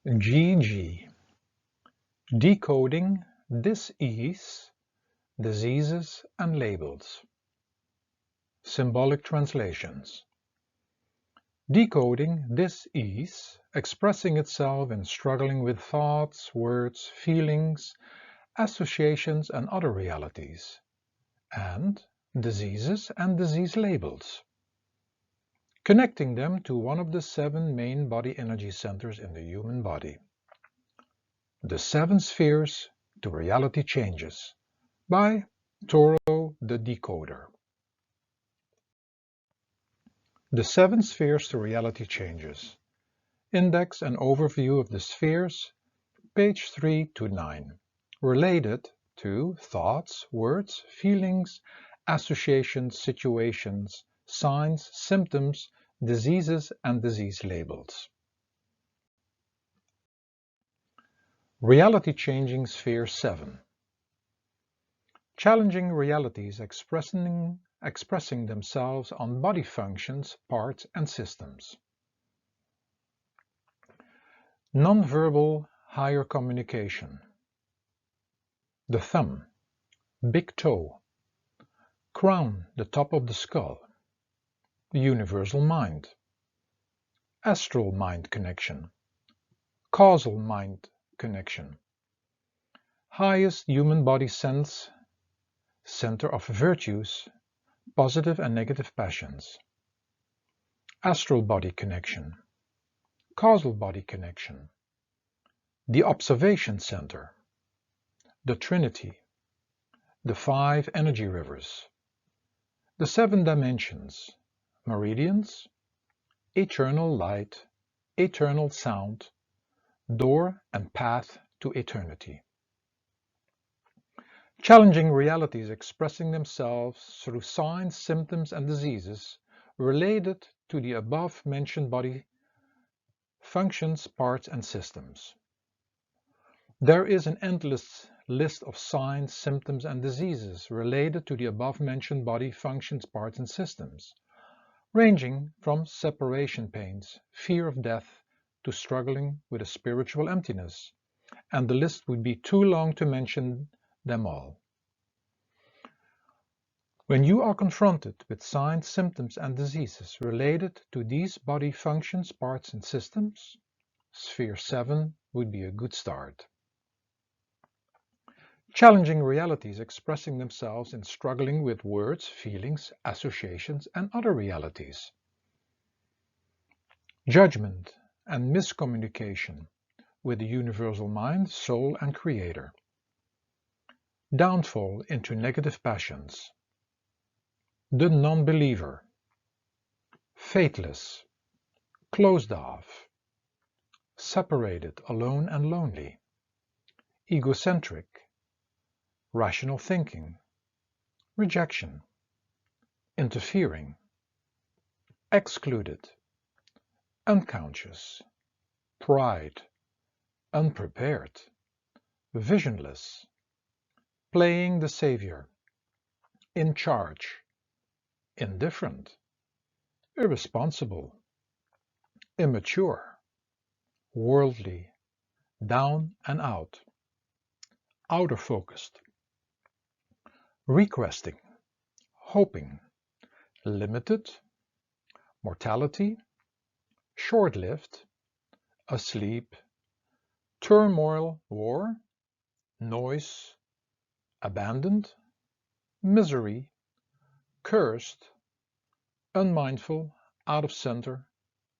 GG. Decoding dis-ease, diseases and labels. Symbolic translations. Decoding dis-ease, expressing itself in struggling with thoughts, words, feelings, associations and other realities, and diseases and disease labels. Connecting them to one of the 7 main body energy centers in the human body. The 7 Spheres to Reality Changes by Toro the Decoder. The 7 Spheres to Reality Changes. Index and overview of the spheres, page 3 to 9. Related to thoughts, words, feelings, associations, situations, signs, symptoms, diseases and disease labels. Reality Changing Sphere 7. Challenging realities expressing themselves on body functions, parts and systems. Non-verbal higher communication. The thumb, big toe, crown, the top of the skull, the universal mind, astral mind connection, causal mind connection, highest human body sense, center of virtues, positive and negative passions, astral body connection, causal body connection, the observation center, the Trinity, the 5 energy rivers, the 7 dimensions, meridians, eternal light, eternal sound, door and path to eternity. Challenging realities expressing themselves through signs, symptoms and diseases related to the above-mentioned body functions, parts and systems. There is an endless list of signs, symptoms and diseases related to the above-mentioned body functions, parts and systems, ranging from separation pains, fear of death, to struggling with a spiritual emptiness, and the list would be too long to mention them all. When you are confronted with signs, symptoms and diseases related to these body functions, parts and systems, Sphere 7 would be a good start. Challenging realities expressing themselves in struggling with words, feelings, associations and other realities. Judgment and miscommunication with the universal mind, soul and creator. Downfall into negative passions. The non-believer. Faithless. Closed off. Separated, alone and lonely. Egocentric. Rational thinking. Rejection. Interfering. Excluded. Unconscious. Pride. Unprepared. Visionless. Playing the savior. In charge. Indifferent. Irresponsible. Immature. Worldly. Down and out. Outer focused. Requesting. Hoping. Limited. Mortality. Short-lived. Asleep. Turmoil, war. Noise. Abandoned. Misery. Cursed. Unmindful, out of center,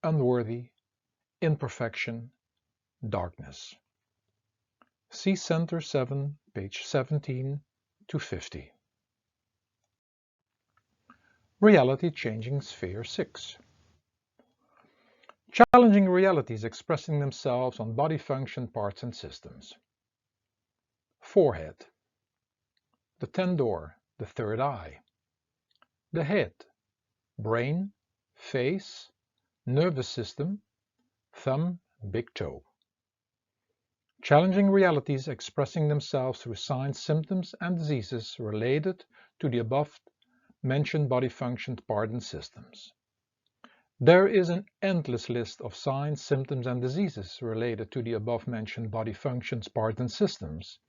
unworthy, imperfection, darkness. See Center 7, page 17 to 50. Reality Changing Sphere 6. Challenging realities expressing themselves on body function, parts and systems. Forehead. The tendor, the third eye. The head, brain, face, nervous system, thumb, big toe. Challenging realities expressing themselves through signs, symptoms and diseases related to the above-mentioned body functions, parts and systems. There is an endless list of signs, symptoms and diseases related to the above-mentioned body functions, parts and systems,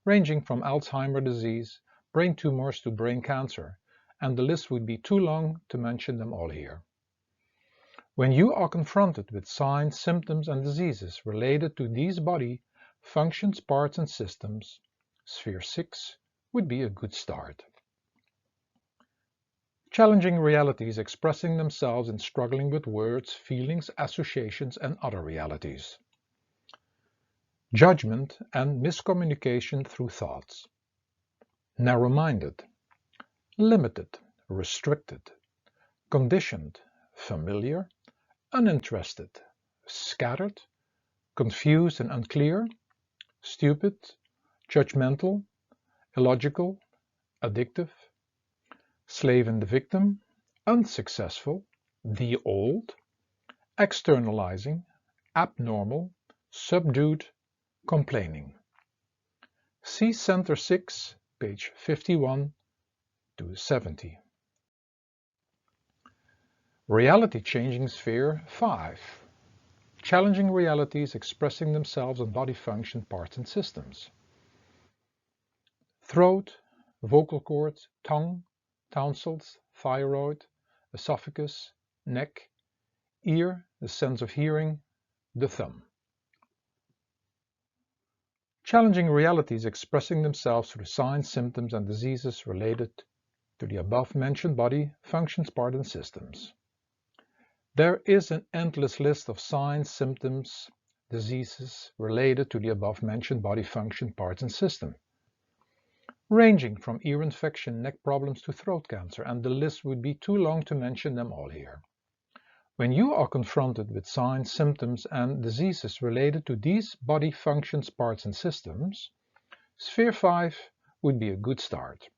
ranging from Alzheimer's disease, brain tumors to brain cancer, and the list would be too long to mention them all here. When you are confronted with signs, symptoms and diseases related to these body functions, parts and systems, Sphere 6 would be a good start. Challenging realities expressing themselves in struggling with words, feelings, associations and other realities. Judgment and miscommunication through thoughts. Narrow-minded, limited, restricted, conditioned, familiar, uninterested, scattered, confused and unclear, stupid, judgmental, illogical, addictive, slave and the victim, unsuccessful, the old, externalizing, abnormal, subdued, complaining. See Center 6, page 51 to 70. Reality changing sphere 5. Challenging realities expressing themselves in body function, parts and systems. Throat, vocal cords, tongue, tonsils, thyroid, esophagus, neck, ear, the sense of hearing, the thumb. Challenging realities expressing themselves through signs, symptoms and diseases related to the above-mentioned body functions, parts and systems. There is an endless list of signs, symptoms, diseases related to the above-mentioned body function, parts and system, ranging from ear infection, neck problems to throat cancer, and the list would be too long to mention them all here. When you are confronted with signs, symptoms and diseases related to these body functions, parts and systems, Sphere 5 would be a good start.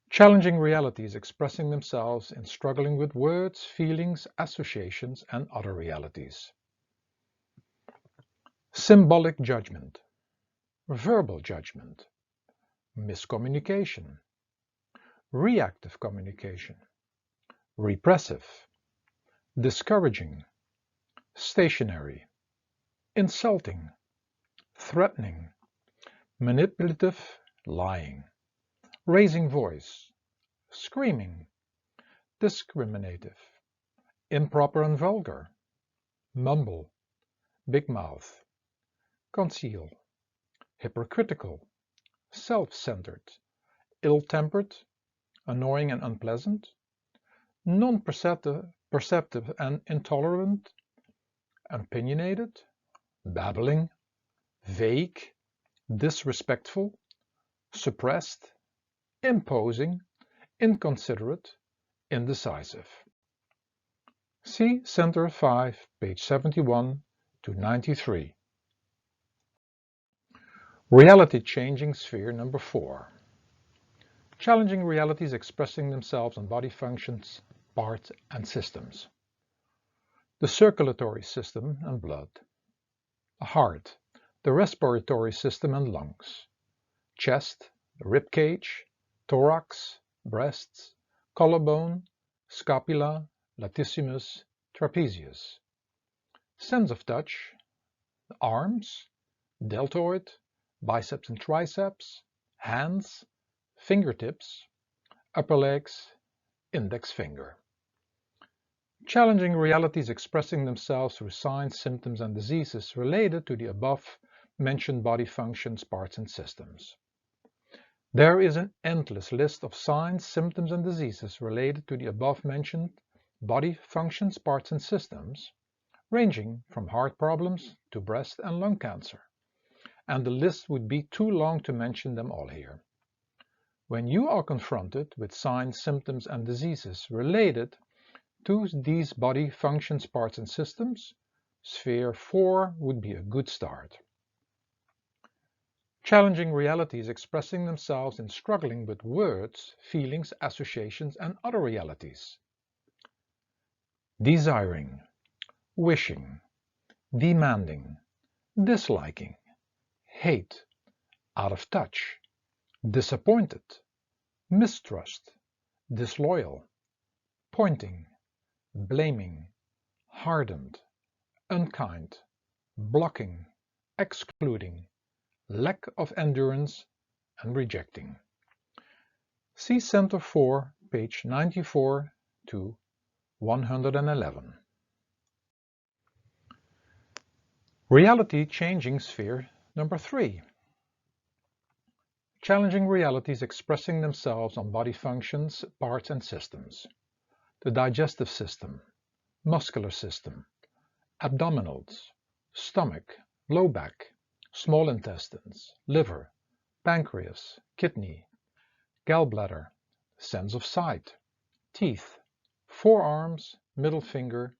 Challenging realities expressing themselves in struggling with words, feelings, associations and other realities. Symbolic judgment, verbal judgment, miscommunication, reactive communication, repressive, discouraging, stationary, insulting, threatening, manipulative, lying, raising voice, screaming, discriminative, improper and vulgar, mumble, big mouth, conceal, hypocritical, self-centered, ill-tempered, annoying and unpleasant, non-perceptive and intolerant, opinionated, babbling, vague, disrespectful, suppressed, imposing, inconsiderate, indecisive. See Center 5, page 71 to 93. Reality changing sphere number 4. Challenging realities expressing themselves in body functions, parts and systems. The circulatory system and blood. The heart, the respiratory system and lungs. Chest, rib cage, thorax, breasts, collarbone, scapula, latissimus, trapezius. Sense of touch, the arms, deltoid, biceps and triceps, hands, fingertips, upper legs, index finger. Challenging realities expressing themselves through signs, symptoms and diseases related to the above-mentioned body functions, parts and systems. There is an endless list of signs, symptoms and diseases related to the above-mentioned body functions, parts and systems, ranging from heart problems to breast and lung cancer, and the list would be too long to mention them all here. When you are confronted with signs, symptoms and diseases related to these body functions, parts and systems, Sphere 4 would be a good start. Challenging realities expressing themselves in struggling with words, feelings, associations and other realities. Desiring, wishing, demanding, disliking, hate, out of touch, disappointed, mistrust, disloyal, pointing, blaming, hardened, unkind, blocking, excluding, lack of endurance, and rejecting. See Center 4, page 94 to 111. Reality changing sphere number 3. Challenging realities expressing themselves on body functions, parts and systems. The digestive system, muscular system, abdominals, stomach, low back, small intestines, liver, pancreas, kidney, gallbladder, sense of sight, teeth, forearms, middle finger,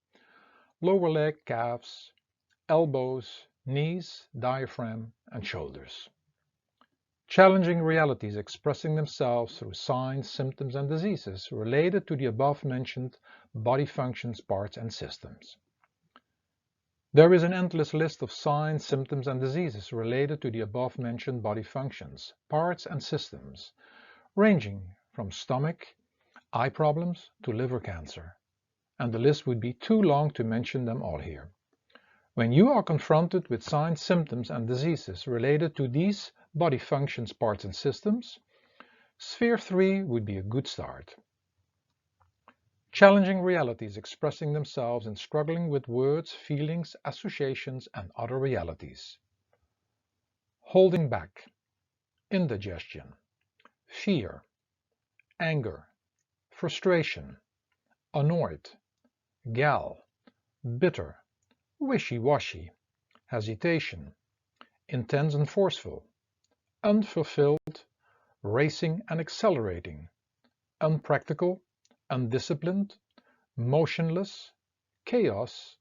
lower leg, calves, elbows, knees, diaphragm, and shoulders. Challenging realities expressing themselves through signs, symptoms, and diseases related to the above-mentioned body functions, parts, and systems. There is an endless list of signs, symptoms, and diseases related to the above-mentioned body functions, parts, and systems, ranging from stomach, eye problems to liver cancer, and the list would be too long to mention them all here. When you are confronted with signs, symptoms, and diseases related to these body functions, parts, and systems, Sphere 3 would be a good start. Challenging realities expressing themselves in struggling with words, feelings, associations, and other realities. Holding back, indigestion, fear, anger, frustration, annoyed, gal, bitter, wishy-washy, hesitation, intense and forceful, unfulfilled, racing and accelerating, unpractical, undisciplined, motionless, chaos,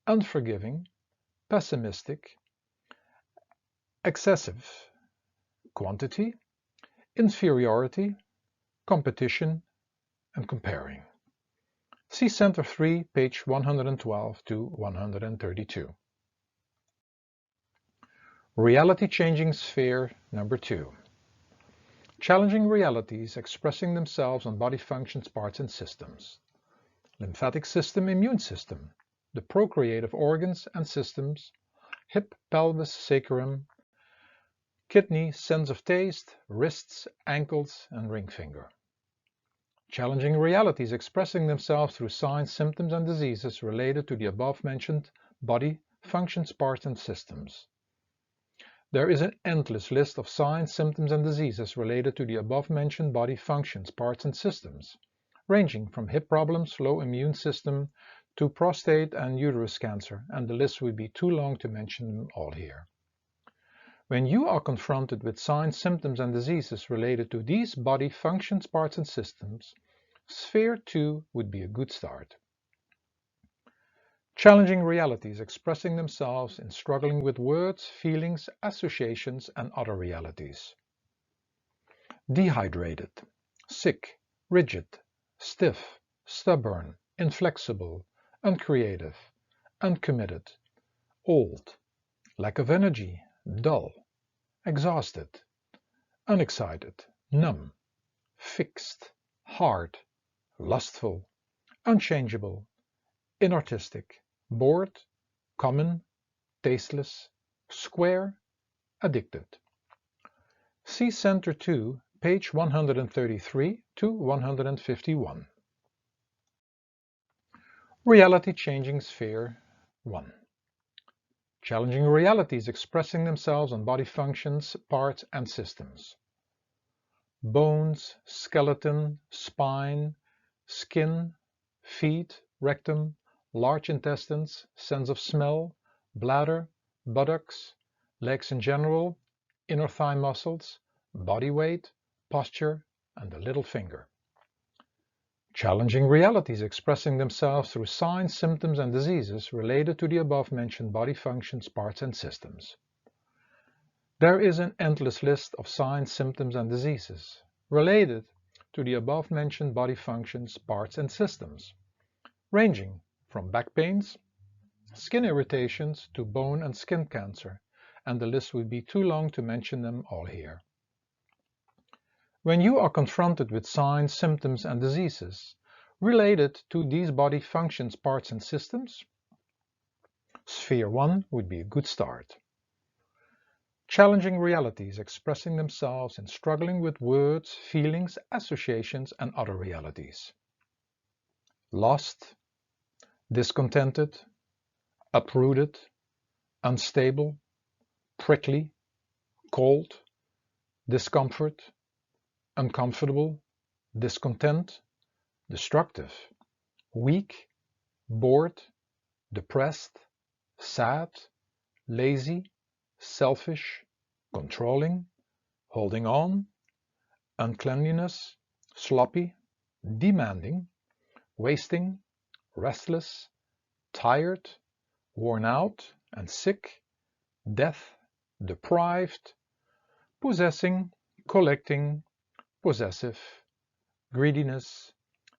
unforgiving, pessimistic, excessive, quantity, inferiority, competition, and comparing. See Center 3, page 112 to 132. Reality changing sphere number 2. Challenging realities expressing themselves on body functions, parts, and systems. Lymphatic system, immune system, the procreative organs and systems, hip, pelvis, sacrum, kidney, sense of taste, wrists, ankles, and ring finger. Challenging realities expressing themselves through signs, symptoms, and diseases related to the above-mentioned body functions, parts, and systems. There is an endless list of signs, symptoms, and diseases related to the above-mentioned body functions, parts, and systems, ranging from hip problems, low immune system, to prostate and uterus cancer, and the list would be too long to mention them all here. When you are confronted with signs, symptoms, and diseases related to these body functions, parts, and systems, Sphere 2 would be a good start. Challenging realities expressing themselves in struggling with words, feelings, associations, and other realities. Dehydrated, sick, rigid, stiff, stubborn, inflexible, uncreative, uncommitted, old, lack of energy, dull, exhausted, unexcited, numb, fixed, hard, lustful, unchangeable, inartistic, bored, common, tasteless, square, addicted. See Center 2, page 133 to 151. Reality changing sphere 1. Challenging realities expressing themselves on body functions, parts, and systems. Bones, skeleton, spine, skin, feet, rectum, large intestines, sense of smell, bladder, buttocks, legs in general, inner thigh muscles, body weight, posture, and the little finger. Challenging realities expressing themselves through signs, symptoms, and diseases related to the above-mentioned body functions, parts, and systems. There is an endless list of signs, symptoms, and diseases related to the above-mentioned body functions, parts, and systems, ranging from back pains, skin irritations, to bone and skin cancer, and the list would be too long to mention them all here. When you are confronted with signs, symptoms, and diseases related to these body functions, parts and systems? Sphere 1 would be a good start. Challenging realities expressing themselves in struggling with words, feelings, associations, and other realities. Lost, discontented, uprooted, unstable, prickly, cold, discomfort, uncomfortable, discontent, destructive, weak, bored, depressed, sad, lazy, selfish, controlling, holding on, uncleanliness, sloppy, demanding, wasting, restless, tired, worn out and sick, death, deprived, possessing, collecting, possessive, greediness,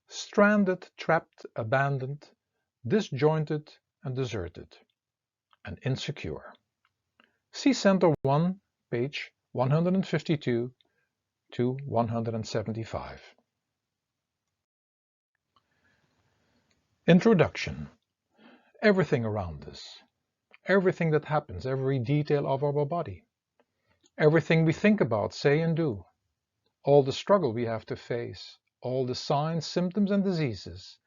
stranded, trapped, abandoned, disjointed and deserted, and insecure. See Center 1, page 152 to 175. Introduction. Everything around us, everything that happens, every detail of our body, everything we think about, say and do, all the struggle we have to face, all the signs, symptoms and diseases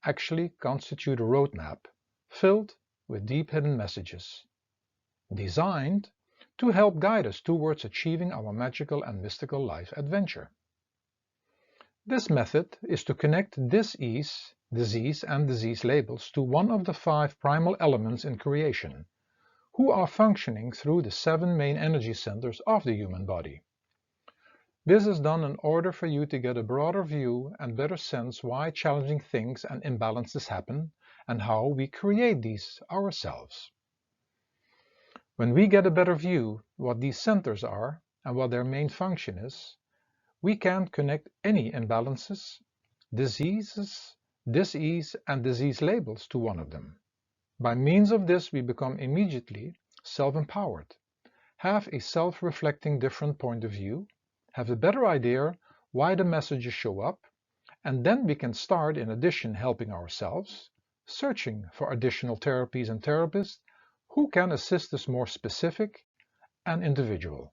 actually constitute a roadmap filled with deep hidden messages, designed to help guide us towards achieving our magical and mystical life adventure. This method is to connect dis-ease, disease and disease labels to one of the 5 primal elements in creation, who are functioning through the 7 main energy centers of the human body. This is done in order for you to get a broader view and better sense why challenging things and imbalances happen and how we create these ourselves. When we get a better view what these centers are and what their main function is, we can connect any imbalances, diseases, dis-ease and disease labels to one of them. By means of this we become immediately self-empowered, have a self-reflecting different point of view, have a better idea why the messages show up, and then we can start, in addition, helping ourselves, searching for additional therapies and therapists who can assist us more specific and individual.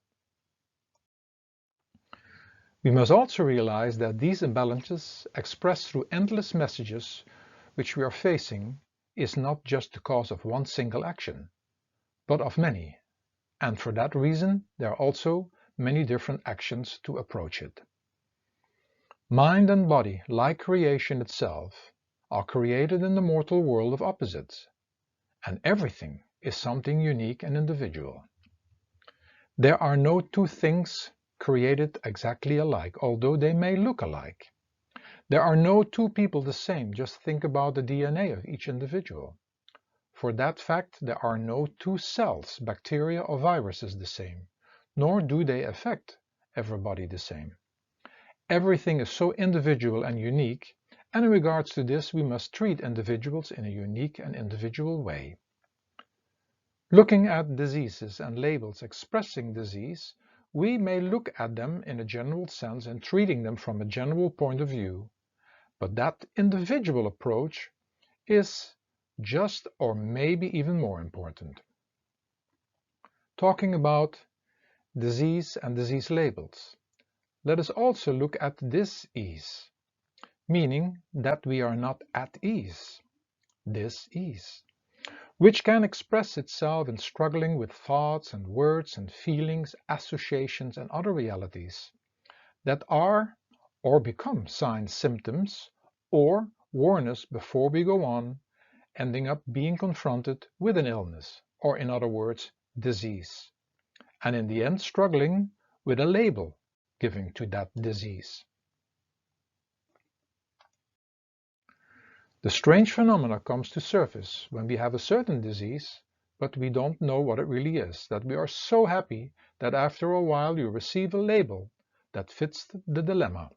We must also realize that these imbalances expressed through endless messages which we are facing is not just the cause of one single action, but of many, and for that reason there are also many different actions to approach it. Mind and body, like creation itself, are created in the mortal world of opposites, and everything is something unique and individual. There are no 2 things created exactly alike, although they may look alike. There are no 2 people the same, just think about the DNA of each individual. For that fact, there are no 2 cells, bacteria or viruses the same, nor do they affect everybody the same. Everything is so individual and unique, and in regards to this we must treat individuals in a unique and individual way. Looking at diseases and labels expressing disease, we may look at them in a general sense and treating them from a general point of view, but that individual approach is just or maybe even more important. Talking about disease and disease labels, let us also look at dis-ease, meaning that we are not at ease, dis-ease, which can express itself in struggling with thoughts and words and feelings, associations and other realities that are or become signs, symptoms, or warn us before we go on, ending up being confronted with an illness, or in other words, disease, and in the end struggling with a label given to that disease. The strange phenomena comes to surface when we have a certain disease, but we don't know what it really is, that we are so happy that after a while you receive a label that fits the dilemma.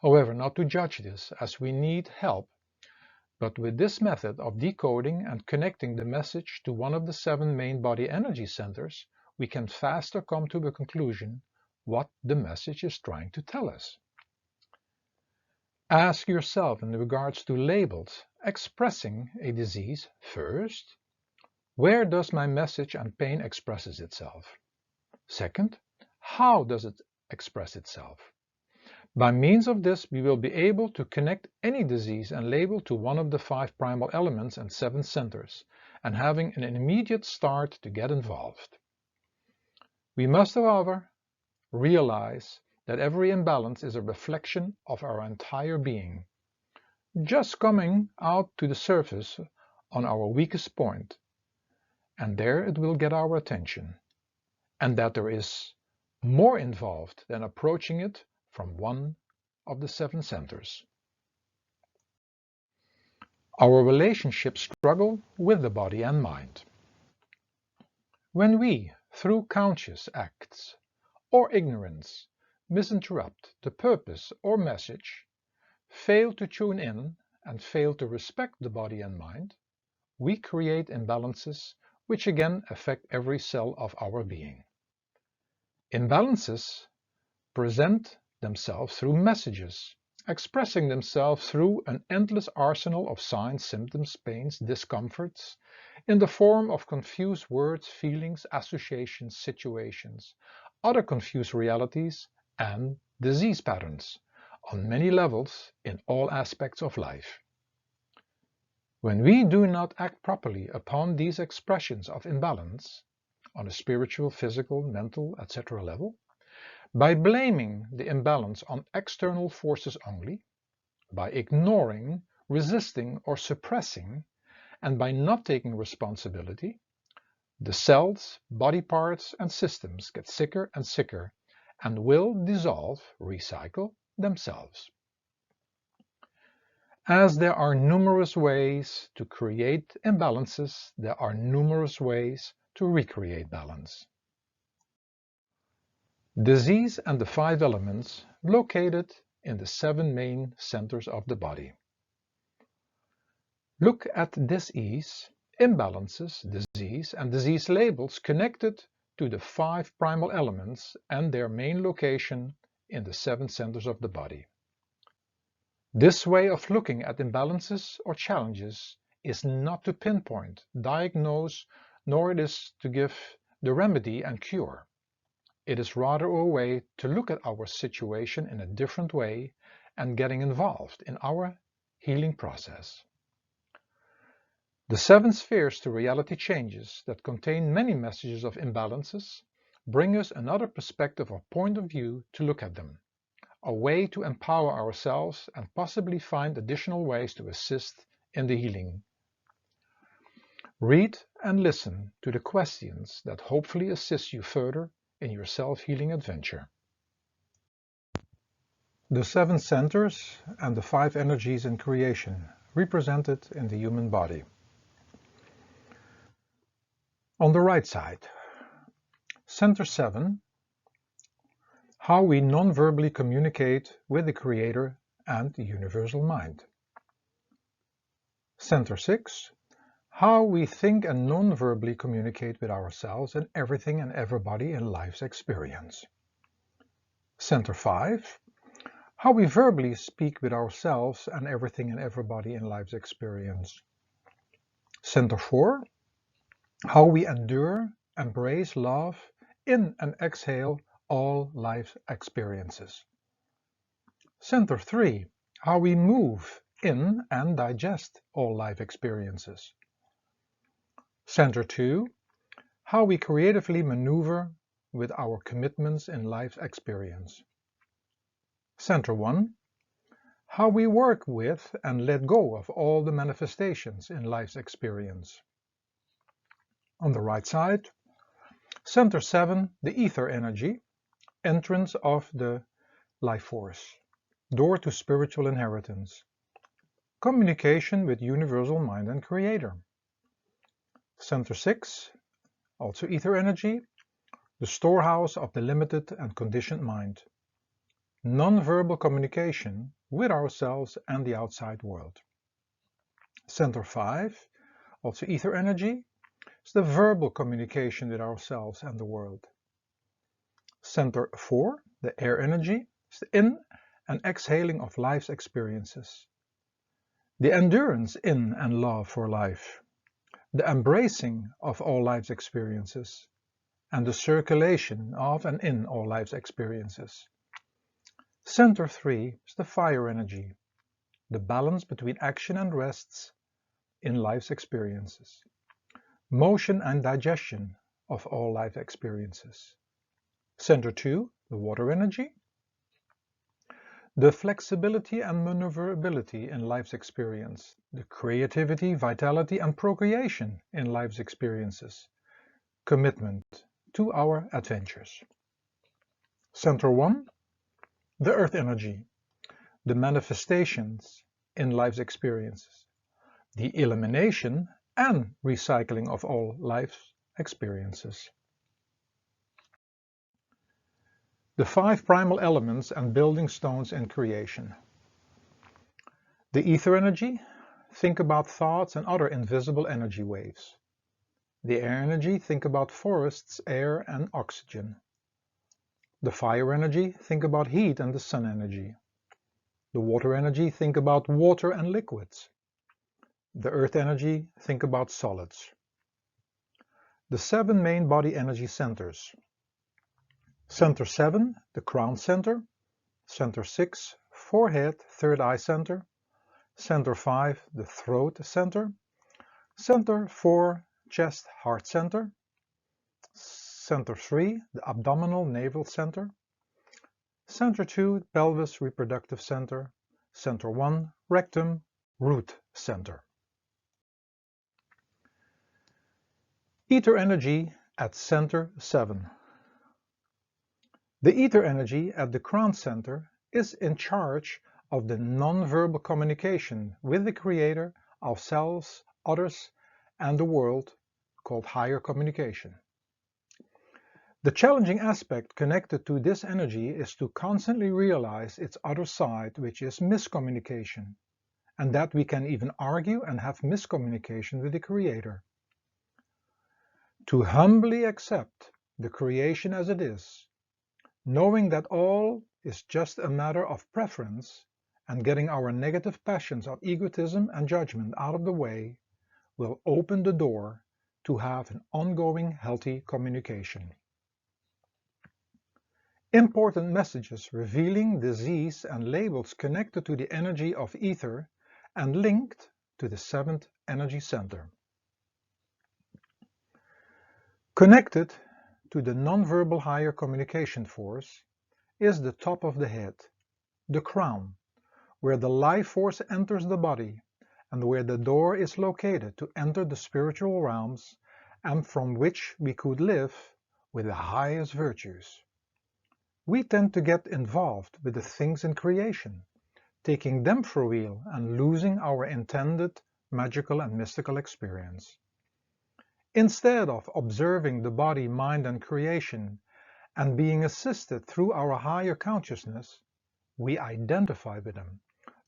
However, not to judge this, as we need help, but with this method of decoding and connecting the message to one of the 7 main body energy centers, we can faster come to a conclusion what the message is trying to tell us. Ask yourself in regards to labels expressing a disease first, where does my message and pain expresses itself? Second, how does it express itself? By means of this, we will be able to connect any disease and label to one of the 5 primal elements and 7 centers, and having an immediate start to get involved. We must, however, realize that every imbalance is a reflection of our entire being, just coming out to the surface on our weakest point, and there it will get our attention, and that there is more involved than approaching it from one of the 7 centers. Our relationship struggle with the body and mind. When we, through conscious acts or ignorance, misinterpret the purpose or message, fail to tune in, and fail to respect the body and mind, we create imbalances which again affect every cell of our being. Imbalances present themselves through messages, expressing themselves through an endless arsenal of signs, symptoms, pains, discomforts, in the form of confused words, feelings, associations, situations, other confused realities, and disease patterns, on many levels in all aspects of life. When we do not act properly upon these expressions of imbalance, on a spiritual, physical, mental, etc. level, by blaming the imbalance on external forces only, by ignoring, resisting, or suppressing, and by not taking responsibility, the cells, body parts, and systems get sicker and sicker and will dissolve, recycle themselves. As there are numerous ways to create imbalances, there are numerous ways to recreate balance. Disease and the 5 elements located in the 7 main centers of the body. Look at dis-ease, imbalances, disease, and disease labels connected to the 5 primal elements and their main location in the 7 centers of the body. This way of looking at imbalances or challenges is not to pinpoint, diagnose, nor it is to give the remedy and cure. It is rather a way to look at our situation in a different way and getting involved in our healing process. The 7 spheres to reality changes that contain many messages of imbalances bring us another perspective or point of view to look at them, a way to empower ourselves and possibly find additional ways to assist in the healing. Read and listen to the questions that hopefully assist you further in your self-healing adventure. The 7 centers and the 5 energies in creation represented in the human body. On the right side, Center 7, how we non-verbally communicate with the Creator and the universal mind. Center 6, how we think and non-verbally communicate with ourselves and everything and everybody in life's experience. Center 5, how we verbally speak with ourselves and everything and everybody in life's experience. Center 4, how we endure, embrace, love, in and exhale all life's experiences. Center 3, how we move in and digest all life experiences. Center 2, how we creatively maneuver with our commitments in life's experience. Center 1, how we work with and let go of all the manifestations in life's experience. On the right side, Center 7, the ether energy, entrance of the life force, door to spiritual inheritance, communication with universal mind and creator. Center 6, also ether energy, the storehouse of the limited and conditioned mind, non-verbal communication with ourselves and the outside world. Center 5, also ether energy, is the verbal communication with ourselves and the world. Center 4, the air energy, is the in and exhaling of life's experiences, the endurance in and love for life, the embracing of all life's experiences, and the circulation of and in all life's experiences. Center 3 is the fire energy, the balance between action and rests in life's experiences, motion and digestion of all life experiences. Center 2, the water energy, the flexibility and maneuverability in life's experience, the creativity, vitality, and procreation in life's experiences, commitment to our adventures. Center 1, the earth energy, the manifestations in life's experiences, the elimination and recycling of all life's experiences. The 5 primal elements and building stones in creation. The ether energy, think about thoughts and other invisible energy waves. The air energy, think about forests, air, and oxygen. The fire energy, think about heat and the sun energy. The water energy, think about water and liquids. The earth energy, think about solids. The 7 main body energy centers. Center 7, the crown center. Center 6, forehead, third eye center. Center 5, the throat center. Center 4, chest, heart center. Center 3, the abdominal navel center. Center 2, pelvis, reproductive center. Center 1, rectum, root center. Ether energy at center 7. The ether energy at the crown center is in charge of the non-verbal communication with the creator, ourselves, others, and the world, called higher communication. The challenging aspect connected to this energy is to constantly realize its other side, which is miscommunication, and that we can even argue and have miscommunication with the creator. To humbly accept the creation as it is, knowing that all is just a matter of preference, and getting our negative passions of egotism and judgment out of the way, will open the door to have an ongoing healthy communication. Important messages revealing disease and labels connected to the energy of ether and linked to the 7th energy center. Connected to the non-verbal higher communication force is the top of the head, the crown, where the life force enters the body and where the door is located to enter the spiritual realms and from which we could live with the highest virtues. We tend to get involved with the things in creation, taking them for real and losing our intended magical and mystical experience. Instead of observing the body, mind, and creation and being assisted through our higher consciousness, we identify with them,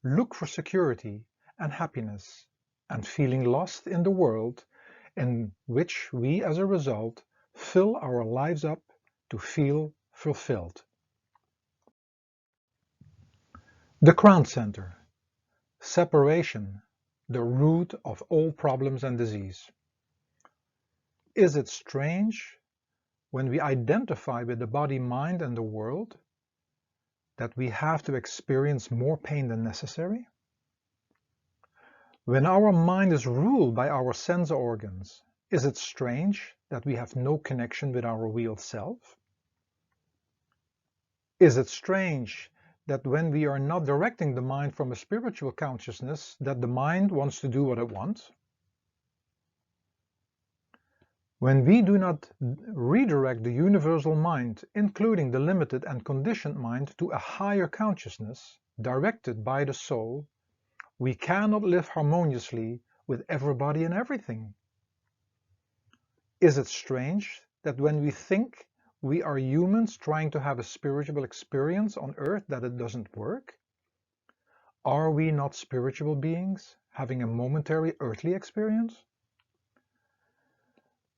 look for security and happiness, and feeling lost in the world in which we as a result fill our lives up to feel fulfilled. The crown center, separation, the root of all problems and disease. Is it strange when we identify with the body, mind, and the world that we have to experience more pain than necessary? When our mind is ruled by our sense organs, is it strange that we have no connection with our real self? Is it strange that when we are not directing the mind from a spiritual consciousness, that the mind wants to do what it wants? When we do not redirect the universal mind, including the limited and conditioned mind, to a higher consciousness, directed by the soul, we cannot live harmoniously with everybody and everything. Is it strange that when we think we are humans trying to have a spiritual experience on earth that it doesn't work? Are we not spiritual beings having a momentary earthly experience?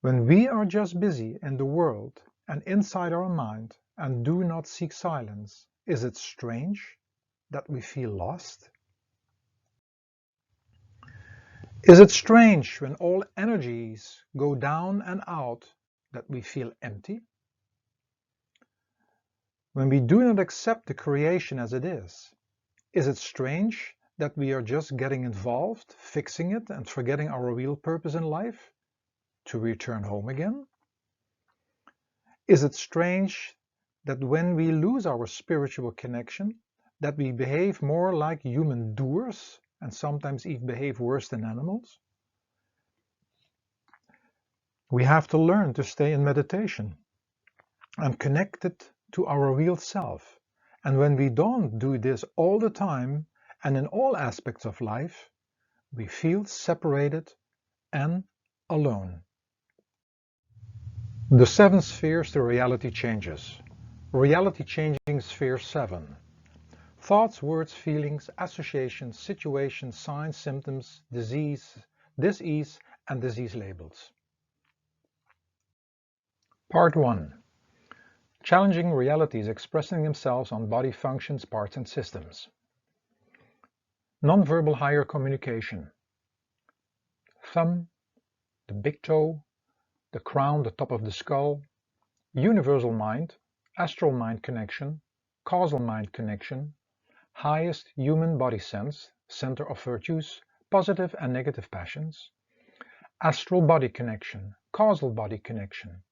When we are just busy in the world and inside our mind and do not seek silence, is it strange that we feel lost? Is it strange when all energies go down and out that we feel empty? When we do not accept the creation as it is it strange that we are just getting involved, fixing it, and forgetting our real purpose in life, to return home again? Is it strange that when we lose our spiritual connection, that we behave more like human doers and sometimes even behave worse than animals? We have to learn to stay in meditation and connected to our real self. And when we don't do this all the time and in all aspects of life, we feel separated and alone. The 7 spheres to reality changes. Reality changing sphere 7. Thoughts, words, feelings, associations, situations, signs, symptoms, disease, dis-ease, and disease labels. Part 1. Challenging realities expressing themselves on body functions, parts, and systems. Nonverbal higher communication. Thumb, the big toe, the crown, the top of the skull, universal mind, astral mind connection, causal mind connection, highest human body sense, center of virtues, positive and negative passions, astral body connection, causal body connection,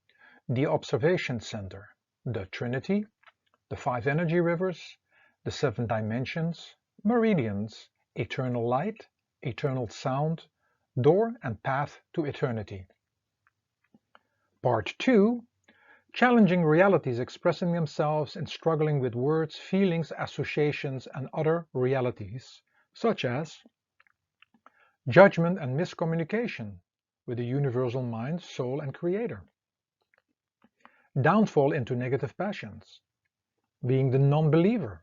the observation center, the Trinity, the 5 energy rivers, the 7 dimensions, meridians, eternal light, eternal sound, door and path to eternity. Part 2. Challenging realities expressing themselves in struggling with words, feelings, associations, and other realities, such as judgment and miscommunication with the universal mind, soul, and creator. Downfall into negative passions, being the non-believer,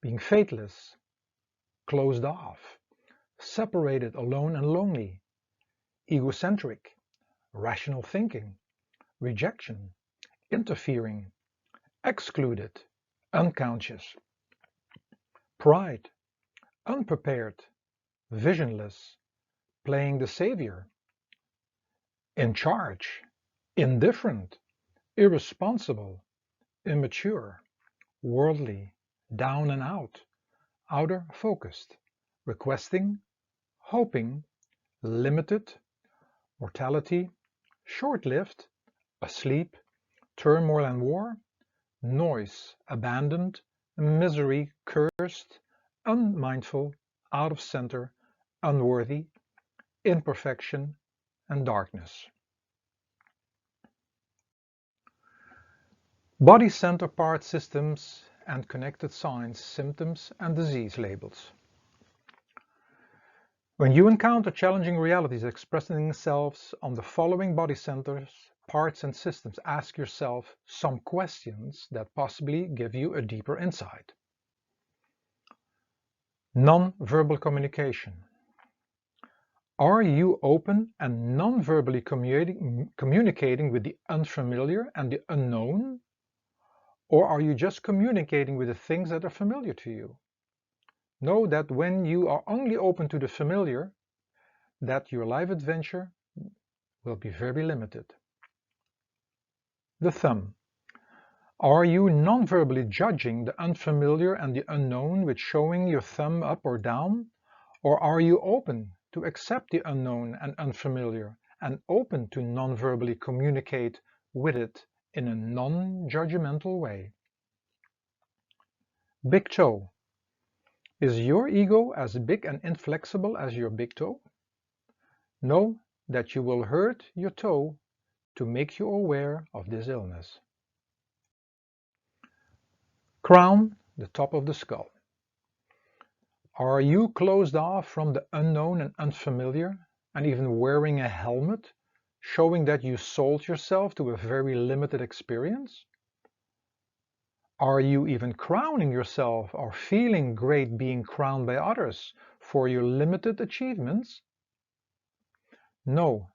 being faithless, closed off, separated, alone and lonely, egocentric, rational thinking, rejection, interfering, excluded, unconscious, pride, unprepared, visionless, playing the savior, in charge, indifferent, irresponsible, immature, worldly, down and out, outer focused, requesting, hoping, limited, mortality, short-lived, asleep, turmoil and war, noise, abandoned, misery, cursed, unmindful, out of center, unworthy, imperfection, and darkness. Body center part systems and connected signs, symptoms, and disease labels. When you encounter challenging realities expressing themselves on the following body centers, parts, and systems, ask yourself some questions that possibly give you a deeper insight. Non-verbal communication. Are you open and non-verbally communicating with the unfamiliar and the unknown? Or are you just communicating with the things that are familiar to you? Know that when you are only open to the familiar, that your life adventure will be very limited. The thumb. Are you non-verbally judging the unfamiliar and the unknown with showing your thumb up or down? Or are you open to accept the unknown and unfamiliar and open to non-verbally communicate with it in a non-judgmental way? Big toe. Is your ego as big and inflexible as your big toe? Know that you will hurt your toe to make you aware of this illness. Crown, the top of the skull. Are you closed off from the unknown and unfamiliar, and even wearing a helmet, showing that you sold yourself to a very limited experience? Are you even crowning yourself or feeling great being crowned by others for your limited achievements? Know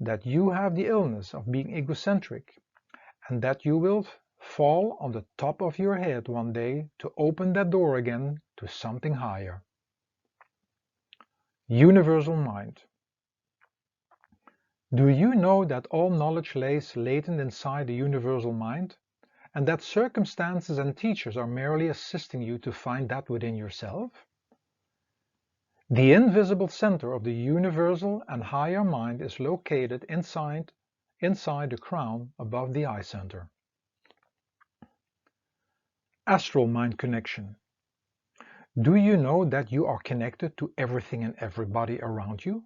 that you have the illness of being egocentric and that you will fall on the top of your head one day to open that door again to something higher. Universal mind. Do you know that all knowledge lays latent inside the universal mind, and that circumstances and teachers are merely assisting you to find that within yourself? The invisible center of the universal and higher mind is located inside the crown above the eye center. Astral mind connection. Do you know that you are connected to everything and everybody around you?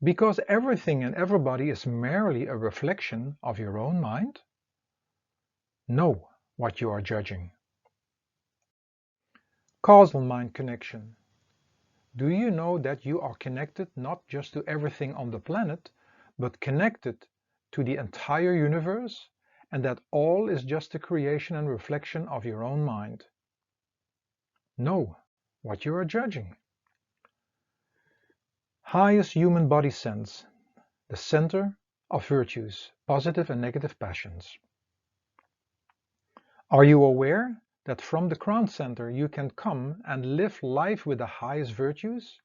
Because everything and everybody is merely a reflection of your own mind? Know what you are judging. Causal mind connection. Do you know that you are connected not just to everything on the planet, but connected to the entire universe, and that all is just a creation and reflection of your own mind? Know what you are judging. Highest human body sense, the center of virtues, positive and negative passions. Are you aware that from the crown center you can come and live life with the highest virtues,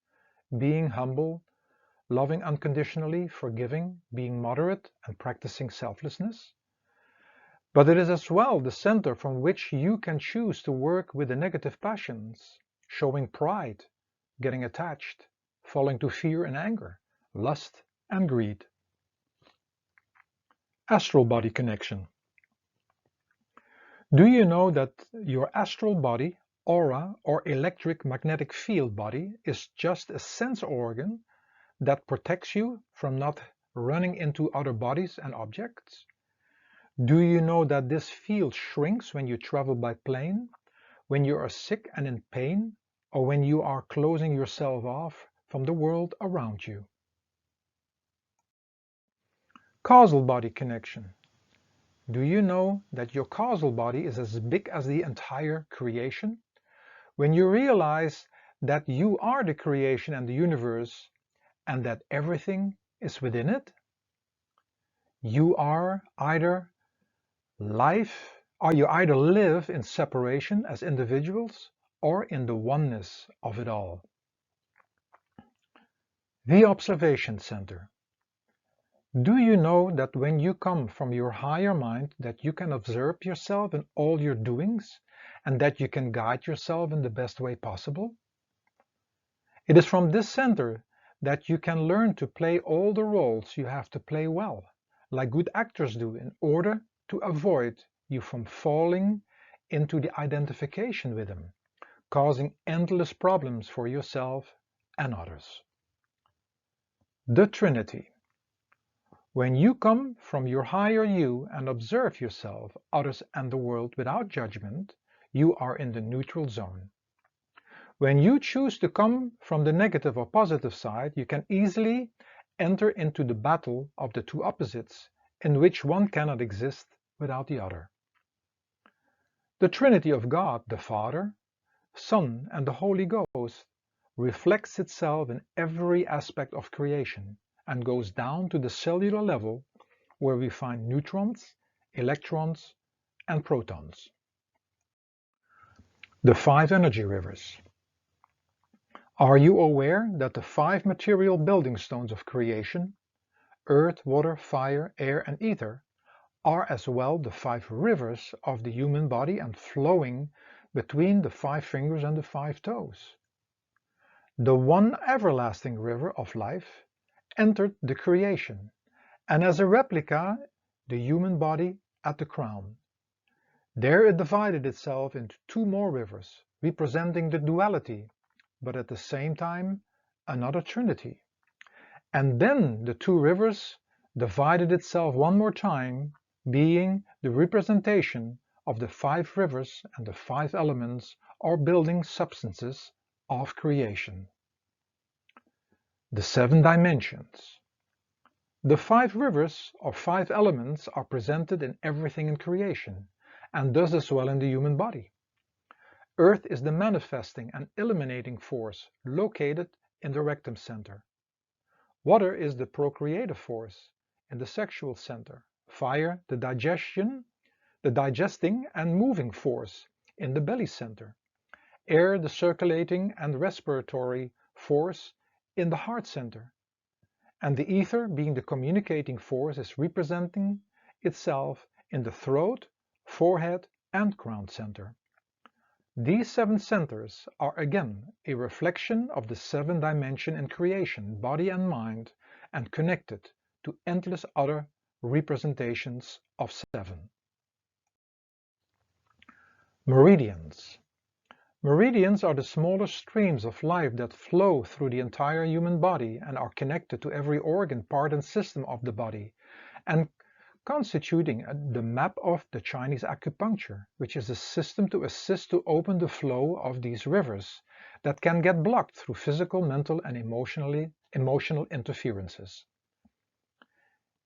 being humble, loving unconditionally, forgiving, being moderate, and practicing selflessness? But it is as well the center from which you can choose to work with the negative passions, showing pride, getting attached, falling to fear and anger, lust and greed. Astral body connection. Do you know that your astral body, aura, or electric magnetic field body is just a sense organ that protects you from not running into other bodies and objects? Do you know that this field shrinks when you travel by plane, when you are sick and in pain, or when you are closing yourself off from the world around you? Causal body connection. Do you know that your causal body is as big as the entire creation? When you realize that you are the creation and the universe, and that everything is within it, you either live in separation as individuals or in the oneness of it all. The Observation Center. Do you know that when you come from your higher mind that you can observe yourself in all your doings and that you can guide yourself in the best way possible? It is from this center that you can learn to play all the roles you have to play well, like good actors do, in order to avoid you from falling into the identification with them, causing endless problems for yourself and others. The Trinity. When you come from your higher you and observe yourself, others and the world without judgment, you are in the neutral zone. When you choose to come from the negative or positive side, you can easily enter into the battle of the two opposites, in which one cannot exist without the other. The Trinity of God, the Father, Son, and the Holy Ghost, reflects itself in every aspect of creation and goes down to the cellular level, where we find neutrons, electrons, and protons. The 5 energy rivers. Are you aware that the 5 material building stones of creation, earth, water, fire, air, and ether, are as well the 5 rivers of the human body and flowing between the 5 fingers and the 5 toes? The one everlasting river of life entered the creation, and as a replica the human body at the crown. There it divided itself into 2 more rivers, representing the duality, but at the same time another trinity. And then the 2 rivers divided itself one more time, being the representation of the 5 rivers and the 5 elements or building substances of creation. The 7 dimensions. The 5 rivers or 5 elements are presented in everything in creation, and thus as well in the human body. Earth is the manifesting and eliminating force located in the rectum center. Water is the procreative force in the sexual center. Fire, the digestion, the digesting and moving force in the belly center, air the circulating and respiratory force in the heart center, and the ether being the communicating force is representing itself in the throat, forehead and crown center. These 7 centers are again a reflection of the 7 dimension in creation, body and mind, and connected to endless other representations of 7. Meridians. Meridians are the smaller streams of life that flow through the entire human body and are connected to every organ, part and system of the body, and constituting the map of the Chinese acupuncture, which is a system to assist to open the flow of these rivers that can get blocked through physical, mental and emotional interferences.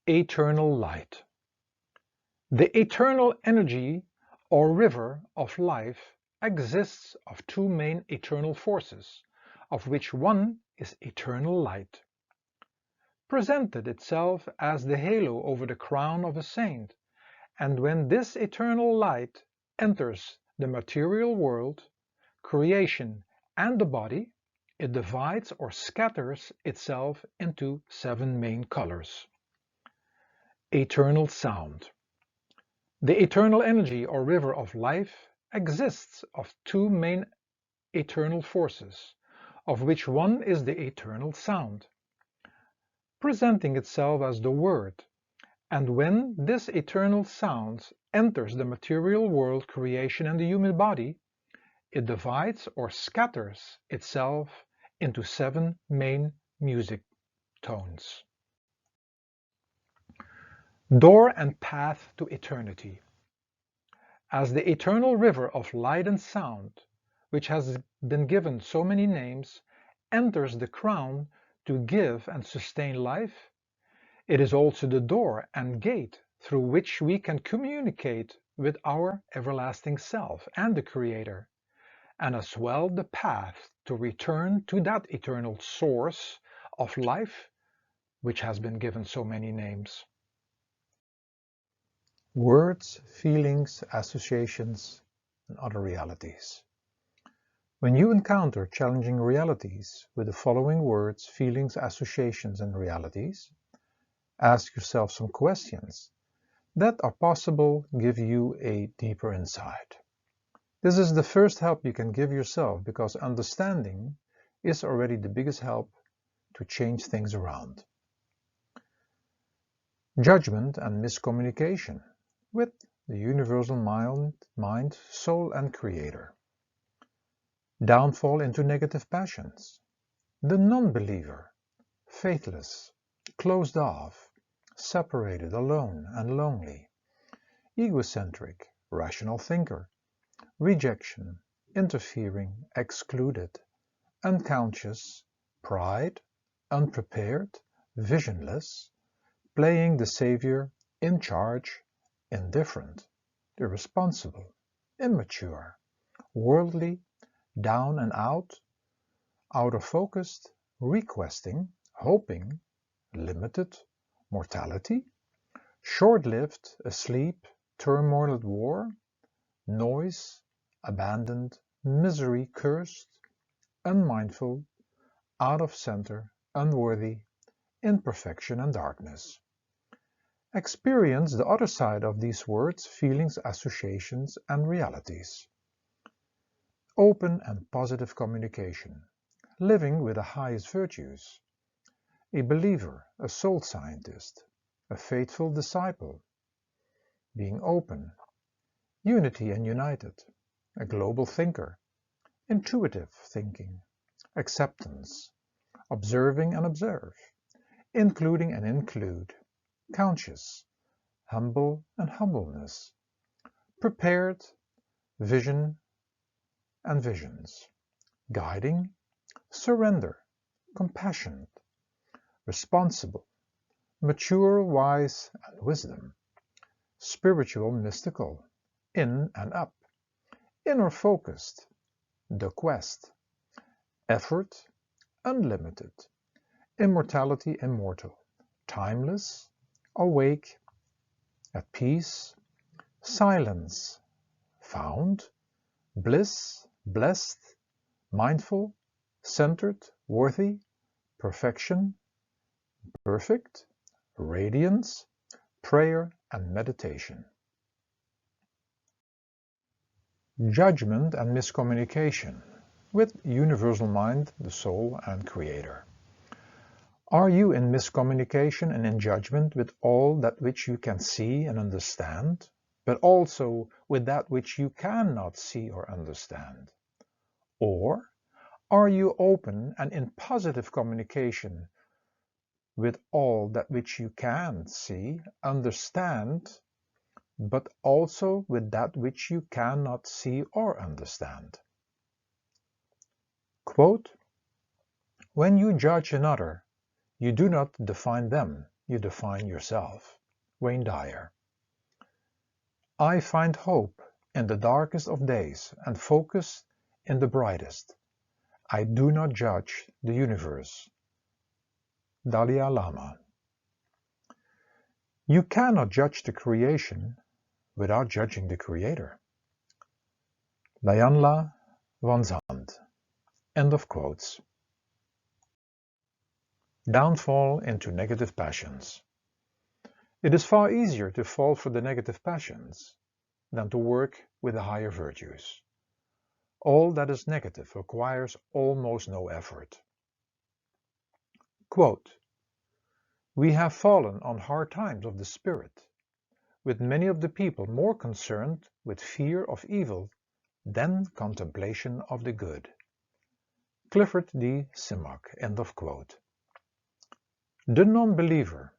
Eternal light. The eternal energy or river of life exists of 2 main eternal forces, of which one is eternal light. Presented itself as the halo over the crown of a saint, and when this eternal light enters the material world, creation and the body, it divides or scatters itself into 7 main colors. Eternal sound. The eternal energy or river of life exists of 2 main eternal forces, of which one is the eternal sound, presenting itself as the word, and when this eternal sound enters the material world, creation and the human body, it divides or scatters itself into 7 main music tones. Door and path to eternity. As the eternal river of light and sound, which has been given so many names, enters the crown to give and sustain life, it is also the door and gate through which we can communicate with our everlasting self and the Creator, and as well the path to return to that eternal source of life which has been given so many names. Words, feelings, associations, and other realities. When you encounter challenging realities with the following words, feelings, associations, and realities, ask yourself some questions that are possible give you a deeper insight. This is the first help you can give yourself, because understanding is already the biggest help to change things around. Judgment and miscommunication with the universal mind, soul and creator. Downfall into negative passions. The non-believer, faithless, closed off, separated, alone and lonely. Egocentric, rational thinker. Rejection, interfering, excluded. Unconscious, pride, unprepared, visionless. Playing the savior, in charge, indifferent, irresponsible, immature, worldly, down and out of focused, requesting, hoping, limited, mortality, short-lived, asleep, turmoil at war, noise, abandoned, misery, cursed, unmindful, out of center, unworthy, imperfection and darkness. Experience the other side of these words, feelings, associations, and realities. Open and positive communication. Living with the highest virtues. A believer, a soul scientist, a faithful disciple. Being open. Unity and united. A global thinker. Intuitive thinking. Acceptance. Observing and observe. Including and include. Conscious. Humble and humbleness. Prepared. Vision and visions. Guiding. Surrender. Compassionate. Responsible. Mature, wise, and wisdom. Spiritual, mystical. In and up. Inner focused. The quest. Effort. Unlimited. Immortality, immortal. Timeless. Awake. At peace. silence, found, bliss, blessed, mindful, centered, worthy, perfection, perfect, radiance, prayer and meditation. Judgment and miscommunication with universal mind, the soul and creator. Are you in miscommunication and in judgment with all that which you can see and understand, but also with that which you cannot see or understand? Or are you open and in positive communication with all that which you can see, understand, but also with that which you cannot see or understand? Quote, "When you judge another, you do not define them, you define yourself." Wayne Dyer. I find hope in the darkest of days and focus in the brightest. I do not judge the universe. Dalai Lama. You cannot judge the creation without judging the creator. Dianla van Zandt. End of quotes. Downfall into negative passions. It is far easier to fall for the negative passions than to work with the higher virtues. All that is negative requires almost no effort. Quote, "We have fallen on hard times of the spirit, with many of the people more concerned with fear of evil than contemplation of the good." Clifford D. Simak. End of quote. The non-believer.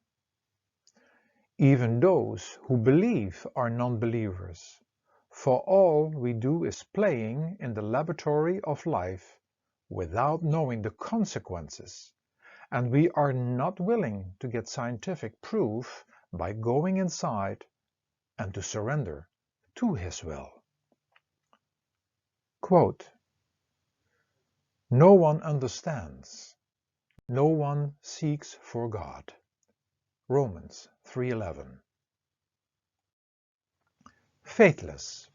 Even those who believe are non-believers, for all we do is playing in the laboratory of life without knowing the consequences, and we are not willing to get scientific proof by going inside and to surrender to His will. Quote, "No one understands, no one seeks for God." Romans 3:11. Faithless.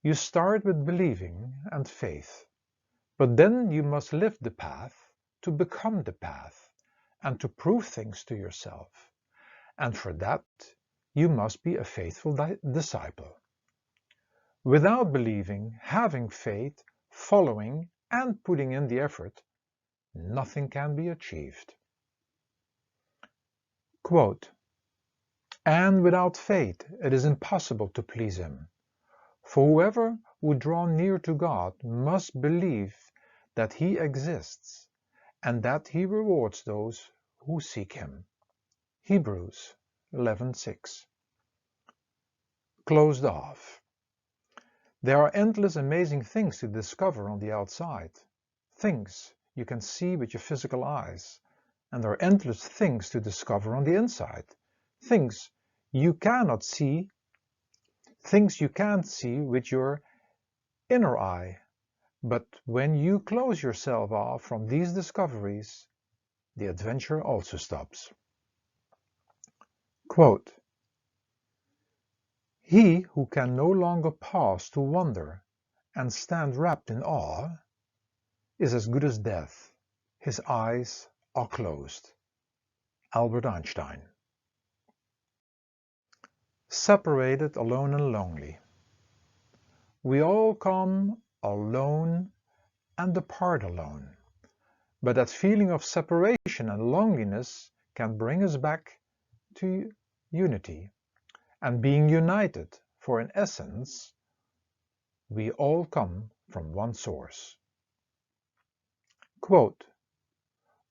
You start with believing and faith, but then you must live the path to become the path and to prove things to yourself, and for that you must be a faithful disciple. Without believing, having faith, following, and putting in the effort, nothing can be achieved. Quote, "And without faith it is impossible to please Him. For whoever would draw near to God must believe that He exists, and that He rewards those who seek Him." Hebrews 11:6. Closed off. There are endless amazing things to discover on the outside, things you can see with your physical eyes, and there are endless things to discover on the inside, things you cannot see, things you can't see with your inner eye. But when you close yourself off from these discoveries, the adventure also stops. Quote, "He who can no longer pause to wonder and stand wrapped in awe is as good as death. His eyes are closed." Albert Einstein. Separated, alone and lonely. We all come alone and depart alone, but that feeling of separation and loneliness can bring us back to unity and being united, for in essence, we all come from one source. Quote,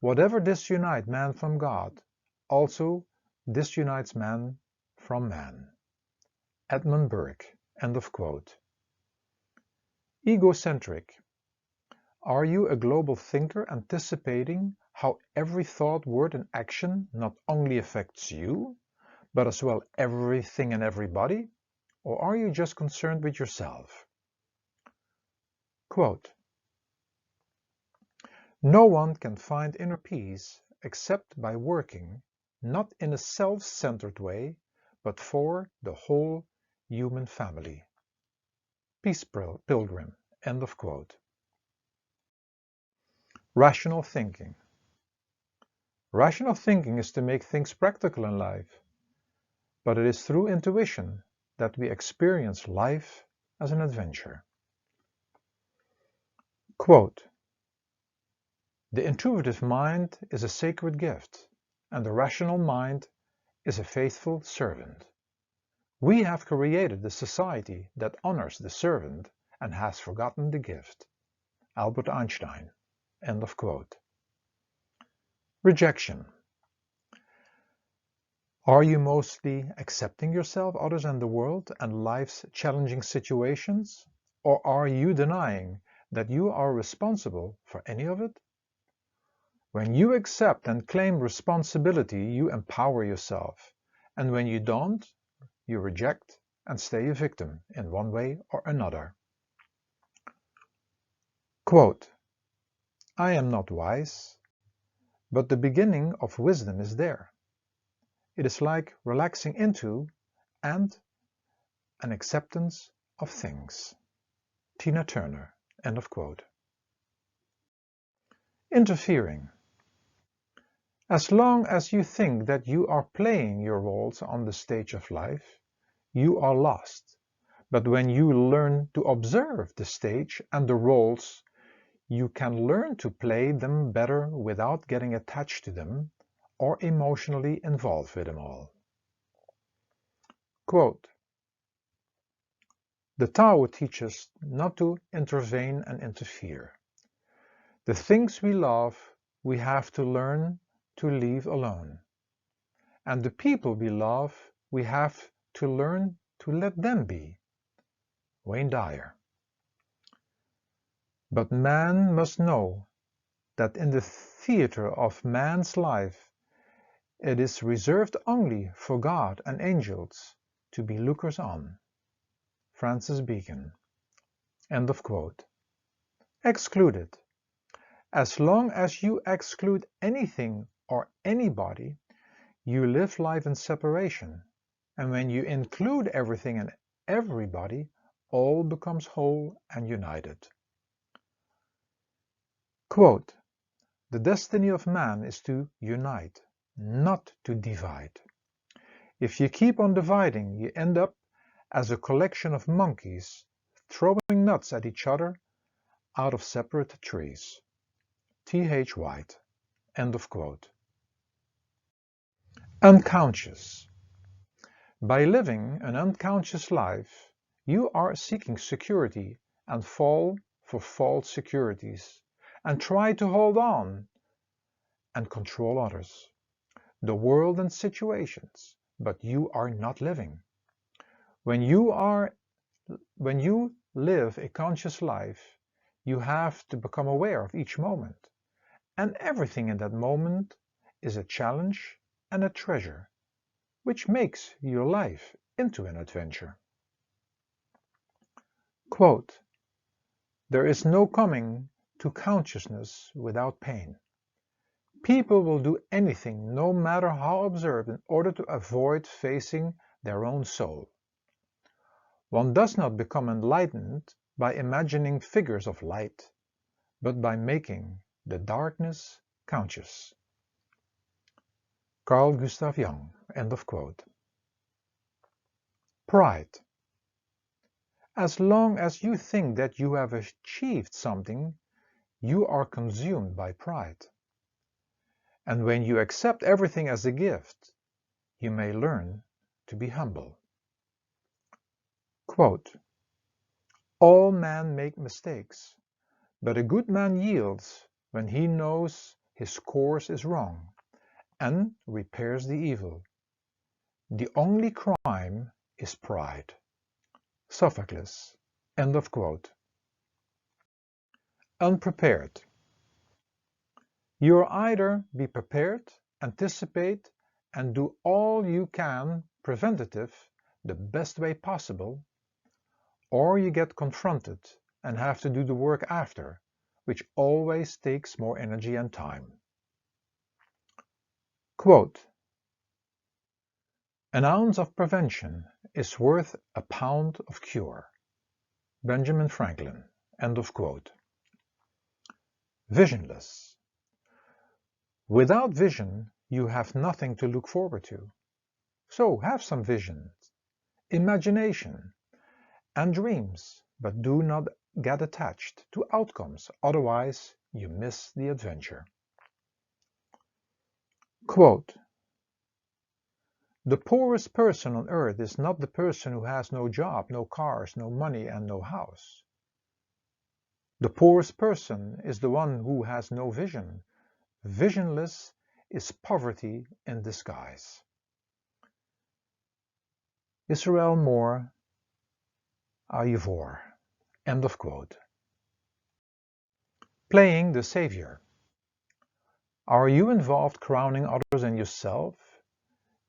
"Whatever disunites man from God also disunites man from man." Edmund Burke. End of quote. Egocentric. Are you a global thinker anticipating how every thought, word and action not only affects you, but as well everything and everybody? Or are you just concerned with yourself? Quote, "No one can find inner peace except by working, not in a self-centered way, but for the whole human family. Peace Pilgrim. End of quote. Rational thinking. Rational thinking is to make things practical in life, but it is through intuition that we experience life as an adventure. Quote, "The intuitive mind is a sacred gift, and the rational mind is a faithful servant. We have created a society that honors the servant and has forgotten the gift." Albert Einstein. End of quote. Rejection. Are you mostly accepting yourself, others, and the world and life's challenging situations? Or are you denying that you are responsible for any of it? When you accept and claim responsibility, you empower yourself. And when you don't, you reject and stay a victim in one way or another. Quote, "I am not wise, but the beginning of wisdom is there. It is like relaxing into and an acceptance of things." Tina Turner. End of quote. Interfering. As long as you think that you are playing your roles on the stage of life, you are lost. But when you learn to observe the stage and the roles, you can learn to play them better without getting attached to them or emotionally involved with them all. Quote, "The Tao teaches not to intervene and interfere. The things we love, we have to learn to leave alone. And the people we love, we have to learn to let them be." Wayne Dyer. But man must know that in the theater of man's life, it is reserved only for God and angels to be lookers on. Francis Bacon. End of quote. Excluded. As long as you exclude anything or anybody, you live life in separation. And when you include everything and everybody, all becomes whole and united. Quote, "The destiny of man is to unite, not to divide. If you keep on dividing, you end up as a collection of monkeys throwing nuts at each other out of separate trees." T.H. White. End of quote. Unconscious. By living an unconscious life, you are seeking security and fall for false securities and try to hold on and control others, the world and situations, but you are not living. When you live a conscious life, you have to become aware of each moment, and everything in that moment is a challenge and a treasure, which makes your life into an adventure. Quote, "There is no coming to consciousness without pain. People will do anything, no matter how absurd, in order to avoid facing their own soul. One does not become enlightened by imagining figures of light, but by making the darkness conscious." Carl Gustav Jung. End of quote. Pride. As long as you think that you have achieved something, you are consumed by pride. And when you accept everything as a gift, you may learn to be humble. Quote, "All men make mistakes, but a good man yields when he knows his course is wrong and repairs the evil. The only crime is pride." Sophocles. End of quote. Unprepared. You'll either be prepared, anticipate, and do all you can preventative the best way possible, or you get confronted and have to do the work after, which always takes more energy and time. Quote, An ounce of prevention is worth a pound of cure. Benjamin Franklin. End of quote. Visionless. Without vision, you have nothing to look forward to. So have some vision, imagination, and dreams, but do not get attached to outcomes, otherwise you miss the adventure. Quote, the poorest person on earth is not the person who has no job, no cars, no money, and no house. The poorest person is the one who has no vision. Visionless is poverty in disguise. Israel Moore, Ayivor. End of quote. Playing the savior. Are you involved crowning others and yourself?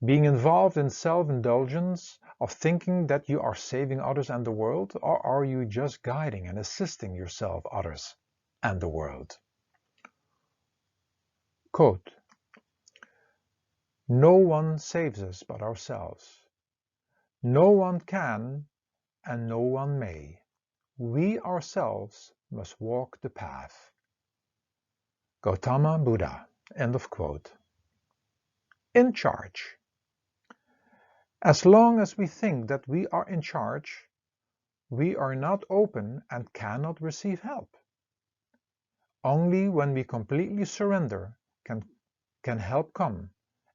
Being involved in self-indulgence of thinking that you are saving others and the world, or are you just guiding and assisting yourself, others, and the world? Quote, no one saves us but ourselves. No one can and no one may. We ourselves must walk the path. Gautama Buddha. End of quote. In charge. As long as we think that we are in charge, we are not open and cannot receive help. Only when we completely surrender can help come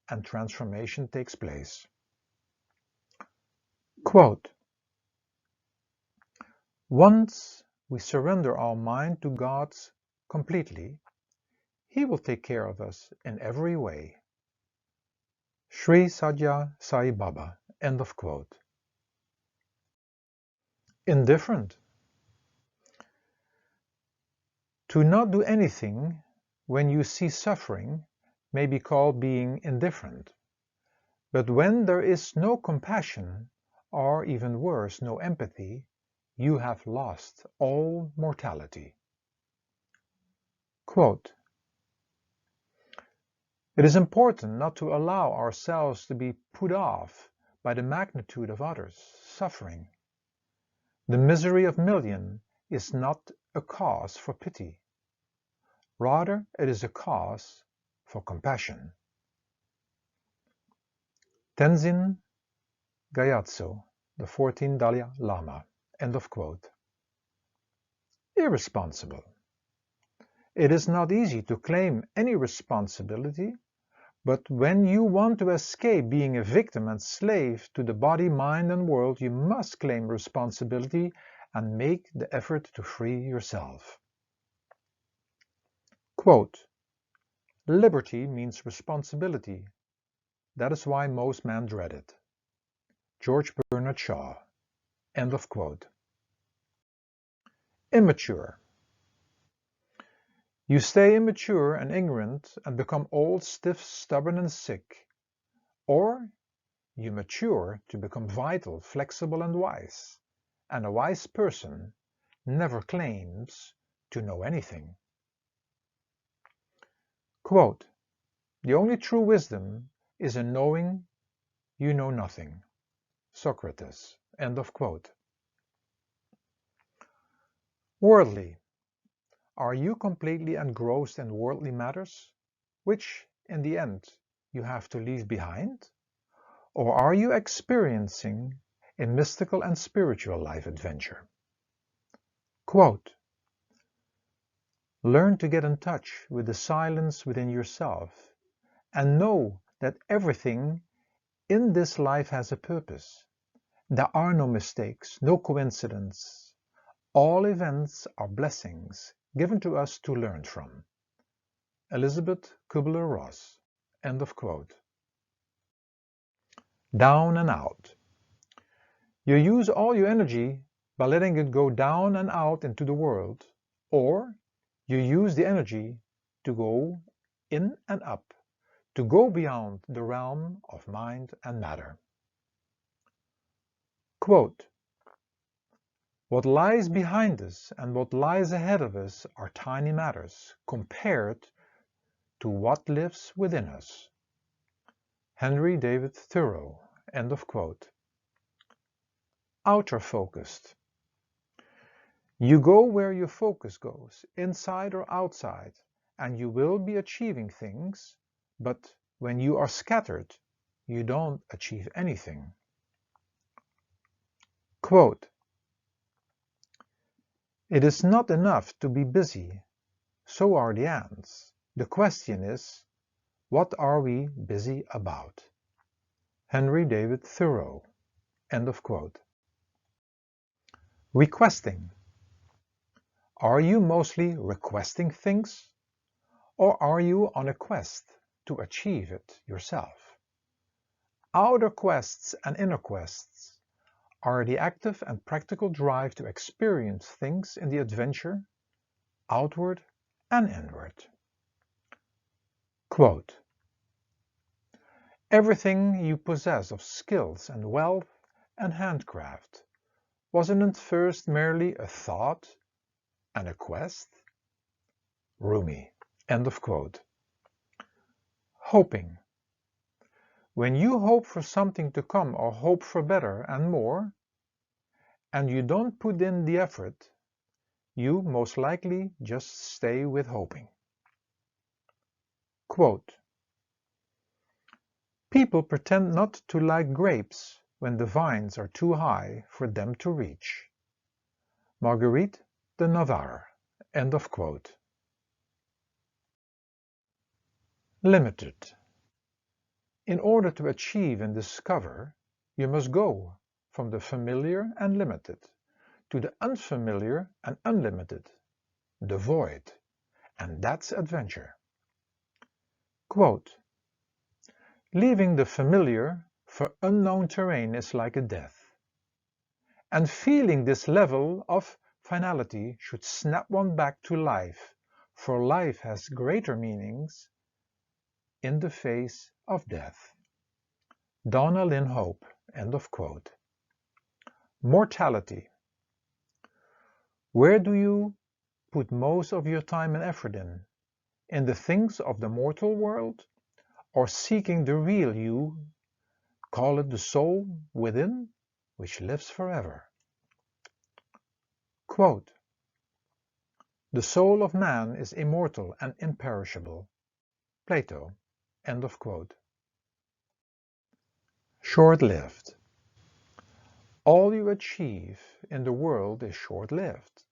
and transformation takes place. Quote, once we surrender our mind to God completely, He will take care of us in every way. Sri Sathya Sai Baba. End of quote. Indifferent. To not do anything when you see suffering may be called being indifferent. But when there is no compassion, or even worse, no empathy, you have lost all mortality. Quote, it is important not to allow ourselves to be put off by the magnitude of others' suffering. The misery of millions is not a cause for pity. Rather, it is a cause for compassion. Tenzin Gyatso, the 14th Dalai Lama. End of quote. Irresponsible. It is not easy to claim any responsibility, but when you want to escape being a victim and slave to the body, mind, and world, you must claim responsibility and make the effort to free yourself. Quote, liberty means responsibility. That is why most men dread it. George Bernard Shaw. End of quote. Immature. You stay immature and ignorant and become old, stiff, stubborn, and sick. Or you mature to become vital, flexible, and wise. And a wise person never claims to know anything. Quote, the only true wisdom is in knowing you know nothing. Socrates. End of quote. Worldly. Are you completely engrossed in worldly matters, which, in the end, you have to leave behind? Or are you experiencing a mystical and spiritual life adventure? Quote, learn to get in touch with the silence within yourself and know that everything in this life has a purpose. There are no mistakes, no coincidence. All events are blessings given to us to learn from. Elizabeth Kubler-Ross. End of quote. Down and out. You use all your energy by letting it go down and out into the world, or you use the energy to go in and up, to go beyond the realm of mind and matter. Quote, what lies behind us and what lies ahead of us are tiny matters compared to what lives within us. Henry David Thoreau. End of quote. Outer focused. You go where your focus goes, inside or outside, and you will be achieving things, but when you are scattered, you don't achieve anything. Quote, "It is not enough to be busy, so are the ants. The question is, what are we busy about?" Henry David Thoreau. End of quote. Requesting. Are you mostly requesting things, or are you on a quest to achieve it yourself? Outer quests and inner quests are the active and practical drive to experience things in the adventure, outward and inward. Quote, "Everything you possess of skills and wealth and handcraft, wasn't it first merely a thought and a quest?" Rumi. End of quote. Hoping. When you hope for something to come or hope for better and more, and you don't put in the effort, you most likely just stay with hoping. Quote, "People pretend not to like grapes when the vines are too high for them to reach." Marguerite de Navarre. End of quote. Limited. In order to achieve and discover, you must go from the familiar and limited to the unfamiliar and unlimited, the void, and that's adventure. Quote, "Leaving the familiar for unknown terrain is like a death, and feeling this level of finality should snap one back to life, for life has greater meanings in the face of death." Donna Lynn Hope. End of quote. Mortality. Where do you put most of your time and effort in? In the things of the mortal world, or seeking the real you, call it the soul within, which lives forever? Quote, "The soul of man is immortal and imperishable." Plato. End of quote. Short-lived. All you achieve in the world is short-lived.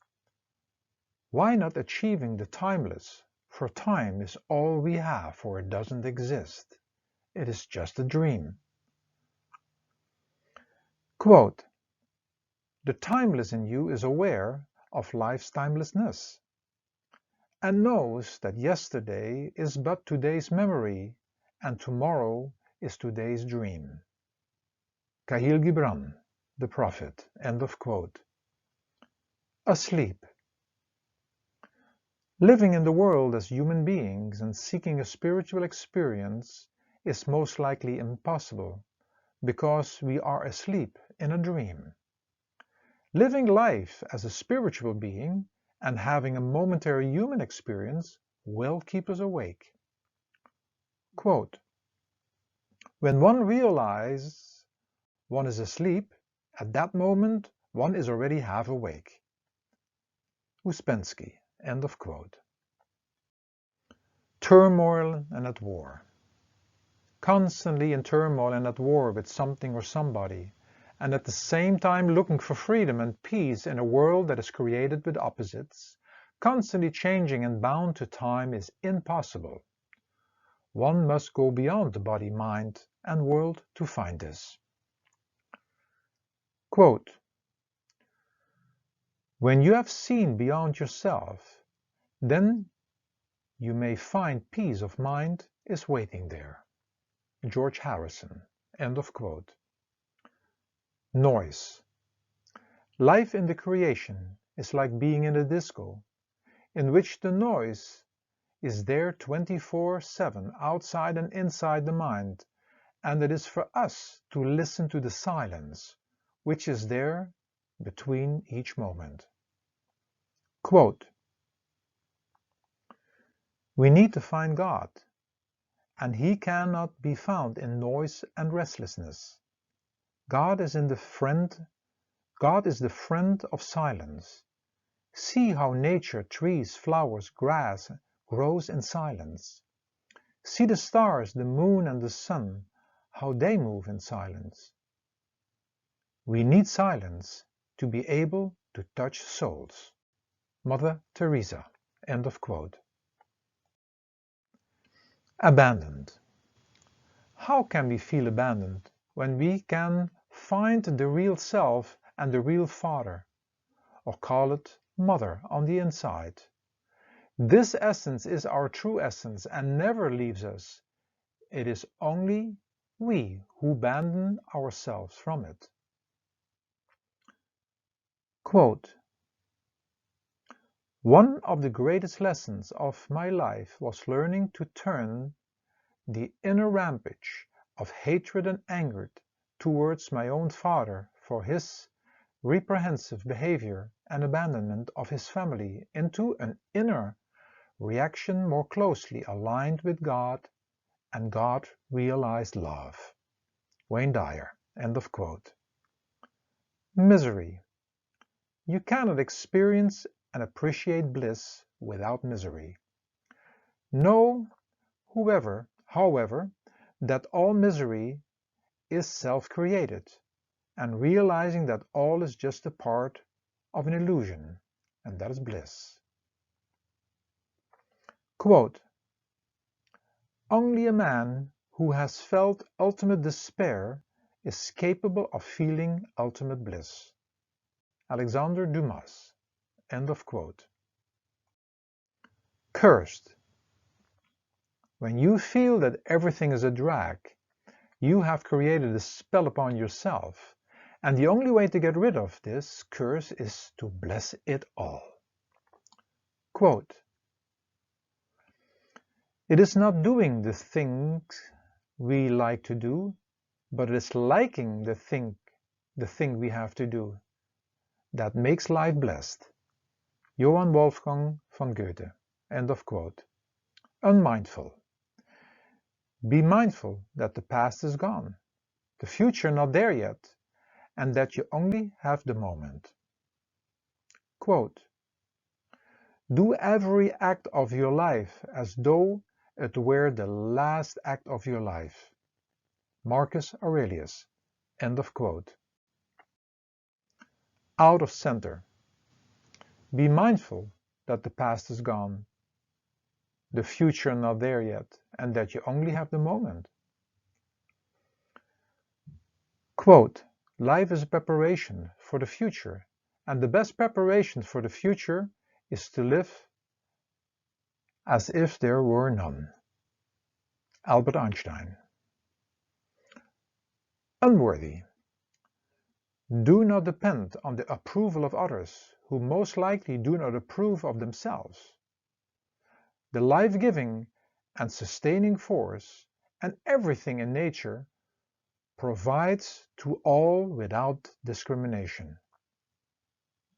Why not achieving the timeless? For time is all we have, for it doesn't exist. It is just a dream. Quote, "The timeless in you is aware of life's timelessness, and knows that yesterday is but today's memory, and tomorrow is today's dream." Kahlil Gibran, the Prophet. End of quote. Asleep. Living in the world as human beings and seeking a spiritual experience is most likely impossible, because we are asleep in a dream. Living life as a spiritual being and having a momentary human experience will keep us awake. Quote, "When one realizes one is asleep, at that moment one is already half awake." Uspensky. End of quote. Turmoil and at war. Constantly in turmoil and at war with something or somebody, and at the same time looking for freedom and peace in a world that is created with opposites, constantly changing and bound to time, is impossible. One must go beyond the body, mind, and world to find this. Quote, "When you have seen beyond yourself, then you may find peace of mind is waiting there." George Harrison. End of quote. Noise. Life in the creation is like being in a disco, in which the noise is there 24/7, outside and inside the mind, and it is for us to listen to the silence, which is there between each moment. Quote, "We need to find God, and He cannot be found in noise and restlessness. God is the friend of silence. See how nature, trees, flowers, grass grows in silence. See the stars, the moon and the sun, how they move in silence. We need silence to be able to touch souls. Mother Teresa. End of quote. Abandoned. How can we feel abandoned when we can find the real self and the real father, or call it mother, on the inside? This essence is our true essence and never leaves us. It is only we who abandon ourselves from it. Quote, one of the greatest lessons of my life was learning to turn the inner rampage of hatred and anger towards my own father for his reprehensive behavior and abandonment of his family into an inner reaction more closely aligned with God and God-realized love. Wayne Dyer. End of quote. Misery. You cannot experience and appreciate bliss without misery. Know, however, that all misery is self-created, and realizing that all is just a part of an illusion, and that is bliss. Quote, only a man who has felt ultimate despair is capable of feeling ultimate bliss. Alexander Dumas. End of quote. Cursed. When you feel that everything is a drag, you have created a spell upon yourself, and the only way to get rid of this curse is to bless it all. Quote, it is not doing the things we like to do, but it is liking the thing we have to do that makes life blessed. Johann Wolfgang von Goethe. End of quote. Unmindful. Be mindful that the past is gone, the future not there yet, and that you only have the moment. Quote, do every act of your life as though it were the last act of your life. Marcus Aurelius. End of quote. Out of center. Be mindful that the past is gone, the future not there yet, and that you only have the moment. Quote, life is a preparation for the future, and the best preparation for the future is to live as if there were none. Albert Einstein. Unworthy. Do not depend on the approval of others, who most likely do not approve of themselves. The life-giving and sustaining force and everything in nature provides to all without discrimination.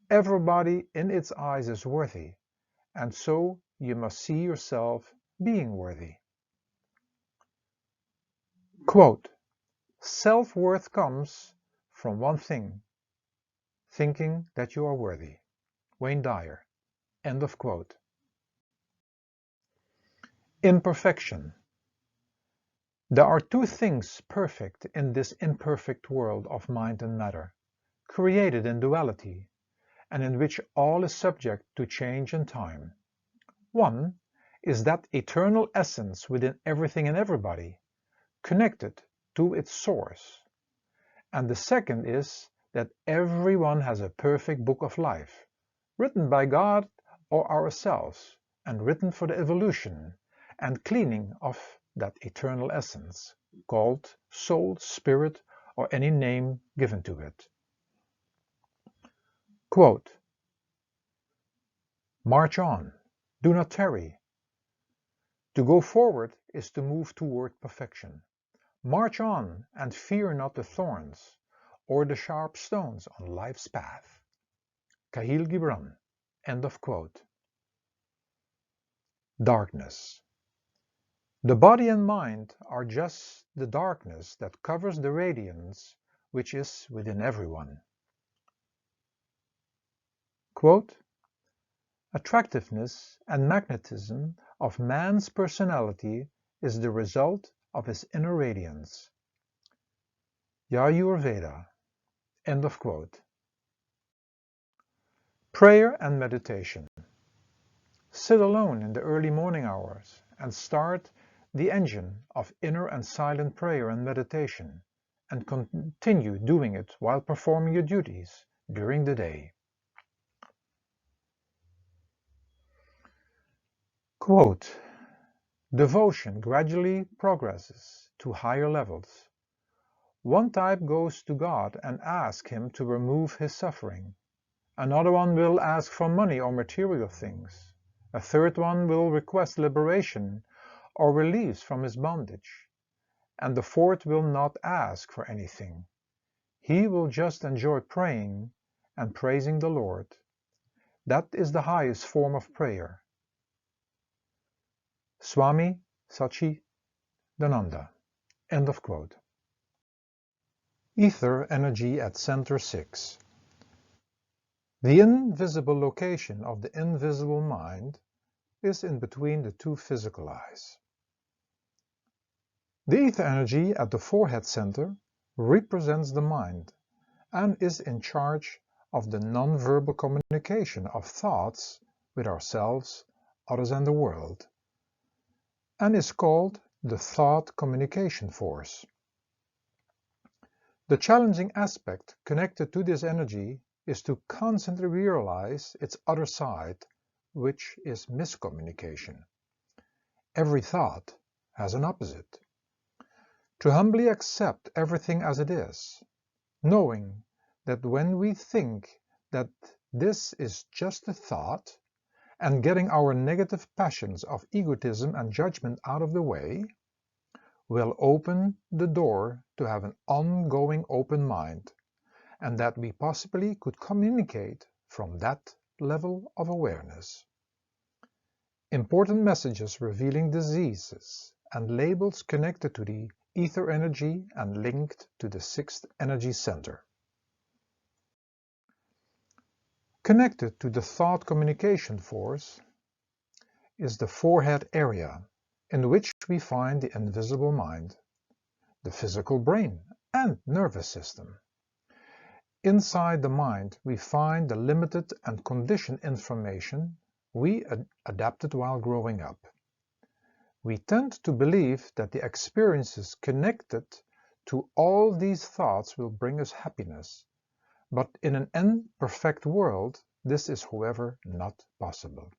Everybody in its eyes is worthy, and so you must see yourself being worthy. Quote, self-worth comes from one thing, thinking that you are worthy. Wayne Dyer. End of quote. Imperfection. There are two things perfect in this imperfect world of mind and matter, created in duality, and in which all is subject to change and time. One is that eternal essence within everything and everybody, connected to its source. And the second is that everyone has a perfect book of life, written by God or ourselves, and written for the evolution and cleaning of that eternal essence, called soul, spirit, or any name given to it. Quote, march on, do not tarry. To go forward is to move toward perfection. March on and fear not the thorns or the sharp stones on life's path. Kahlil Gibran. End of quote. Darkness. The body and mind are just the darkness that covers the radiance which is within everyone. Quote, attractiveness and magnetism of man's personality is the result of his inner radiance. Ayurveda. End of quote. Prayer and meditation. Sit alone in the early morning hours and start the engine of inner and silent prayer and meditation, and continue doing it while performing your duties during the day. Quote, devotion gradually progresses to higher levels. One type goes to God and asks Him to remove his suffering. Another one will ask for money or material things. A third one will request liberation or release from his bondage. And the fourth will not ask for anything. He will just enjoy praying and praising the Lord. That is the highest form of prayer. Swami Satchidananda. End of quote. Ether energy at center 6. The invisible location of the invisible mind is in between the two physical eyes. The ether energy at the forehead center represents the mind and is in charge of the non-verbal communication of thoughts with ourselves, others and the world, and is called the thought communication force. The challenging aspect connected to this energy is to constantly realize its other side, which is miscommunication. Every thought has an opposite. To humbly accept everything as it is, knowing that when we think that this is just a thought, and getting our negative passions of egotism and judgment out of the way, will open the door to have an ongoing open mind, and that we possibly could communicate from that level of awareness. Important messages revealing diseases and labels connected to the ether energy and linked to the 6th energy center. Connected to the thought communication force is the forehead area, in which we find the invisible mind, the physical brain and nervous system. Inside the mind we find the limited and conditioned information we adapted while growing up. We tend to believe that the experiences connected to all these thoughts will bring us happiness, but in an imperfect world this is, however, not possible.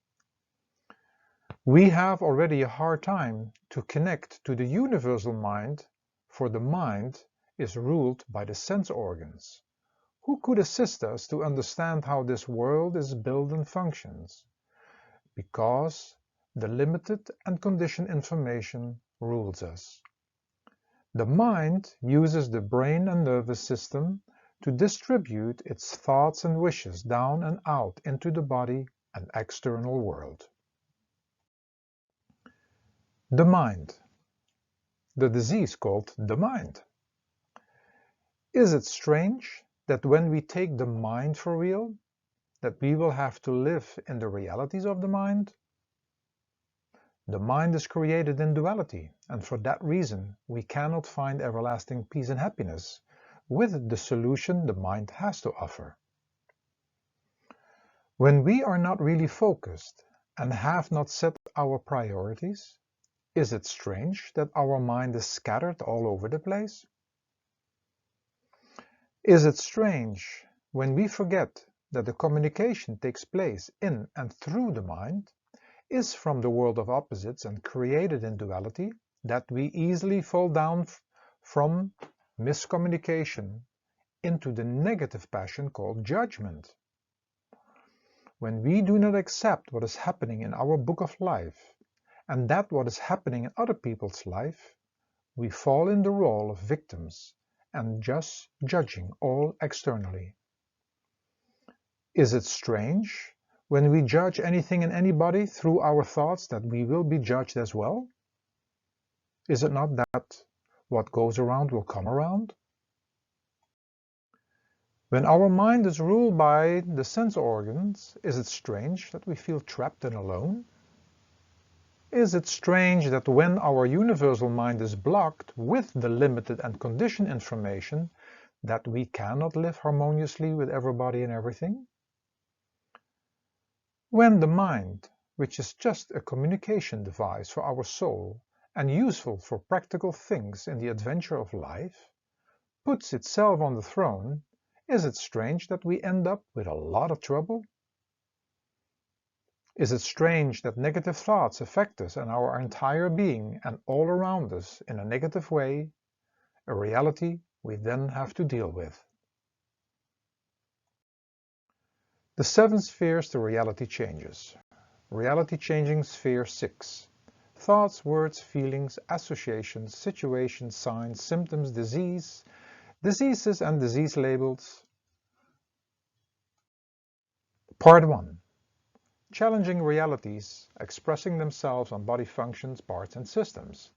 We have already a hard time to connect to the universal mind, for the mind is ruled by the sense organs. Who could assist us to understand how this world is built and functions? Because the limited and conditioned information rules us. The mind uses the brain and nervous system to distribute its thoughts and wishes down and out into the body and external world. The mind. The disease called the mind. Is it strange that when we take the mind for real, that we will have to live in the realities of the mind? The mind is created in duality, and for that reason we cannot find everlasting peace and happiness with the solution the mind has to offer. When we are not really focused and have not set our priorities, is it strange that our mind is scattered all over the place? Is it strange when we forget that the communication takes place in and through the mind, is from the world of opposites and created in duality, that we easily fall down from miscommunication into the negative passion called judgment? When we do not accept what is happening in our book of life, and that what is happening in other people's life, we fall in the role of victims and just judging all externally. Is it strange when we judge anything and anybody through our thoughts that we will be judged as well? Is it not that what goes around will come around? When our mind is ruled by the sense organs, is it strange that we feel trapped and alone? Is it strange that when our universal mind is blocked with the limited and conditioned information, that we cannot live harmoniously with everybody and everything? When the mind, which is just a communication device for our soul and useful for practical things in the adventure of life, puts itself on the throne, is it strange that we end up with a lot of trouble? Is it strange that negative thoughts affect us and our entire being and all around us in a negative way, a reality we then have to deal with? The 7 spheres to reality changes. Reality changing sphere 6. Thoughts, words, feelings, associations, situations, signs, symptoms, diseases and disease labels. Part 1. Challenging realities expressing themselves on body functions, parts and systems.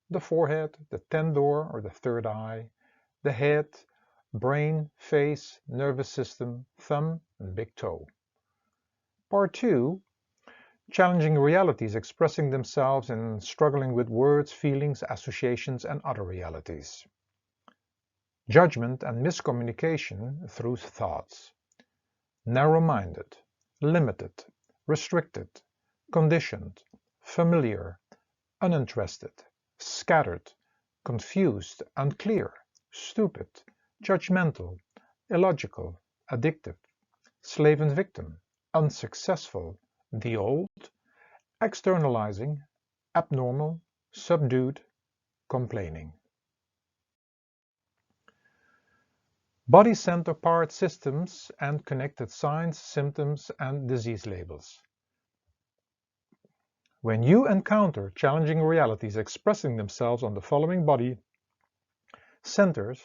The forehead, the 10th door or the third eye, the head, brain, face, nervous system, thumb and big toe. Part 2. Challenging realities expressing themselves in struggling with words, feelings, associations and other realities. Judgment and miscommunication through thoughts. Narrow-minded, limited, restricted, conditioned, familiar, uninterested, scattered, confused, unclear, stupid, judgmental, illogical, addictive, slave and victim, unsuccessful, the old, externalizing, abnormal, subdued, complaining. Body center part systems and connected signs, symptoms and disease labels. When you encounter challenging realities expressing themselves on the following body centers,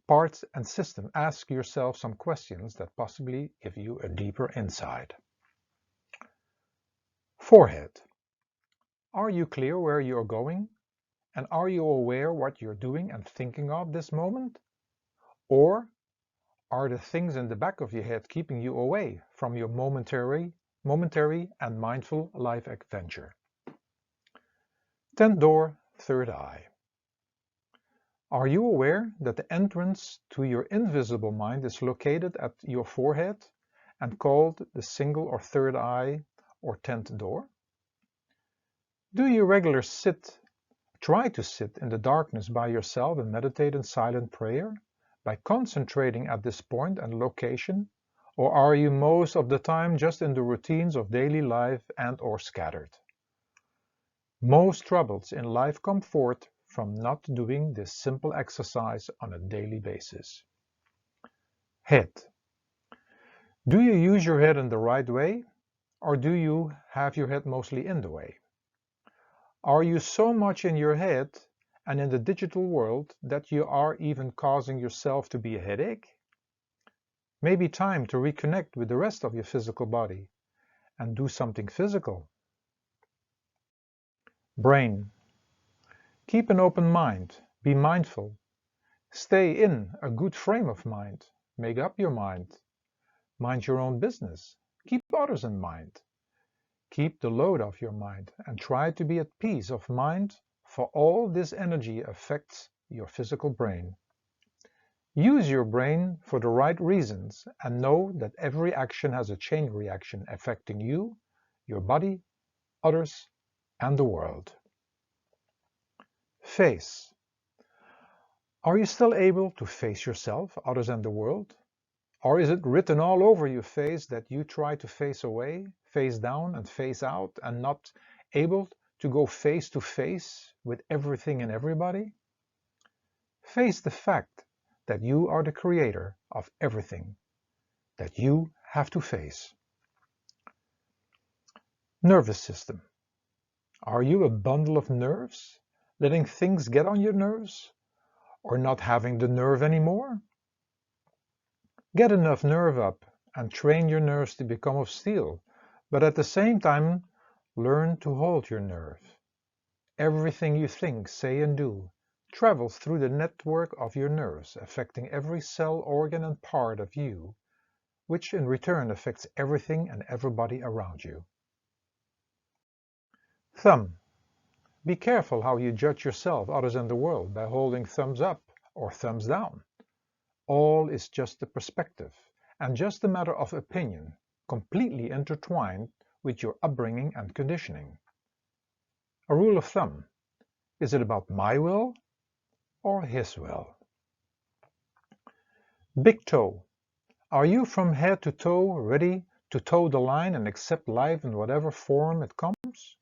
parts and systems, ask yourself some questions that possibly give you a deeper insight. Forehead. Are you clear where you are going? And are you aware what you're doing and thinking of this moment? Or are the things in the back of your head keeping you away from your momentary and mindful life adventure? 10th door, third eye. Are you aware that the entrance to your invisible mind is located at your forehead and called the single or third eye or 10th door? Do you regularly try to sit in the darkness by yourself and meditate in silent prayer by concentrating at this point and location, or are you most of the time just in the routines of daily life and or scattered? Most troubles in life come forth from not doing this simple exercise on a daily basis. Head. Do you use your head in the right way, or do you have your head mostly in the way? Are you so much in your head and in the digital world that you are even causing yourself to be a headache? Maybe time to reconnect with the rest of your physical body and do something physical. Brain. Keep an open mind, be mindful. Stay in a good frame of mind, make up your mind. Mind your own business, keep others in mind. Keep the load off your mind and try to be at peace of mind, for all this energy affects your physical brain. Use your brain for the right reasons and know that every action has a chain reaction affecting you, your body, others, and the world. Face. Are you still able to face yourself, others, and the world? Or is it written all over your face that you try to face away, face down, and face out, and not able to go face to face with everything and everybody? Face the fact that you are the creator of everything that you have to face. Nervous system. Are you a bundle of nerves, letting things get on your nerves, or not having the nerve anymore? Get enough nerve up and train your nerves to become of steel, but at the same time, learn to hold your nerve. Everything you think, say and do, travels through the network of your nerves, affecting every cell, organ, and part of you, which in return affects everything and everybody around you. Thumb. Be careful how you judge yourself, others, and the world by holding thumbs up or thumbs down. All is just a perspective and just a matter of opinion, completely intertwined with your upbringing and conditioning. A rule of thumb. Is it about my will or his will? Big toe. Are you from head to toe ready to toe the line and accept life in whatever form it comes?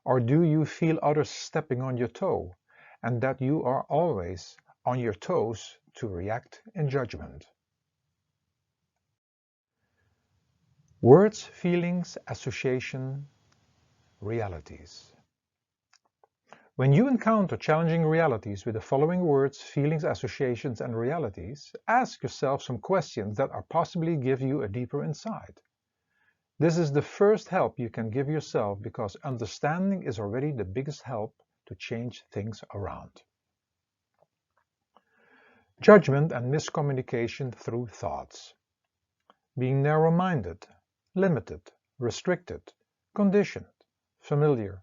Or do you feel others stepping on your toe and that you are always on your toes to react in judgment? Words, feelings, association, realities. When you encounter challenging realities with the following words, feelings, associations, and realities, ask yourself some questions that are possibly give you a deeper insight. This is the first help you can give yourself because understanding is already the biggest help to change things around. Judgment and miscommunication through thoughts. Being narrow-minded, limited, restricted, conditioned, familiar,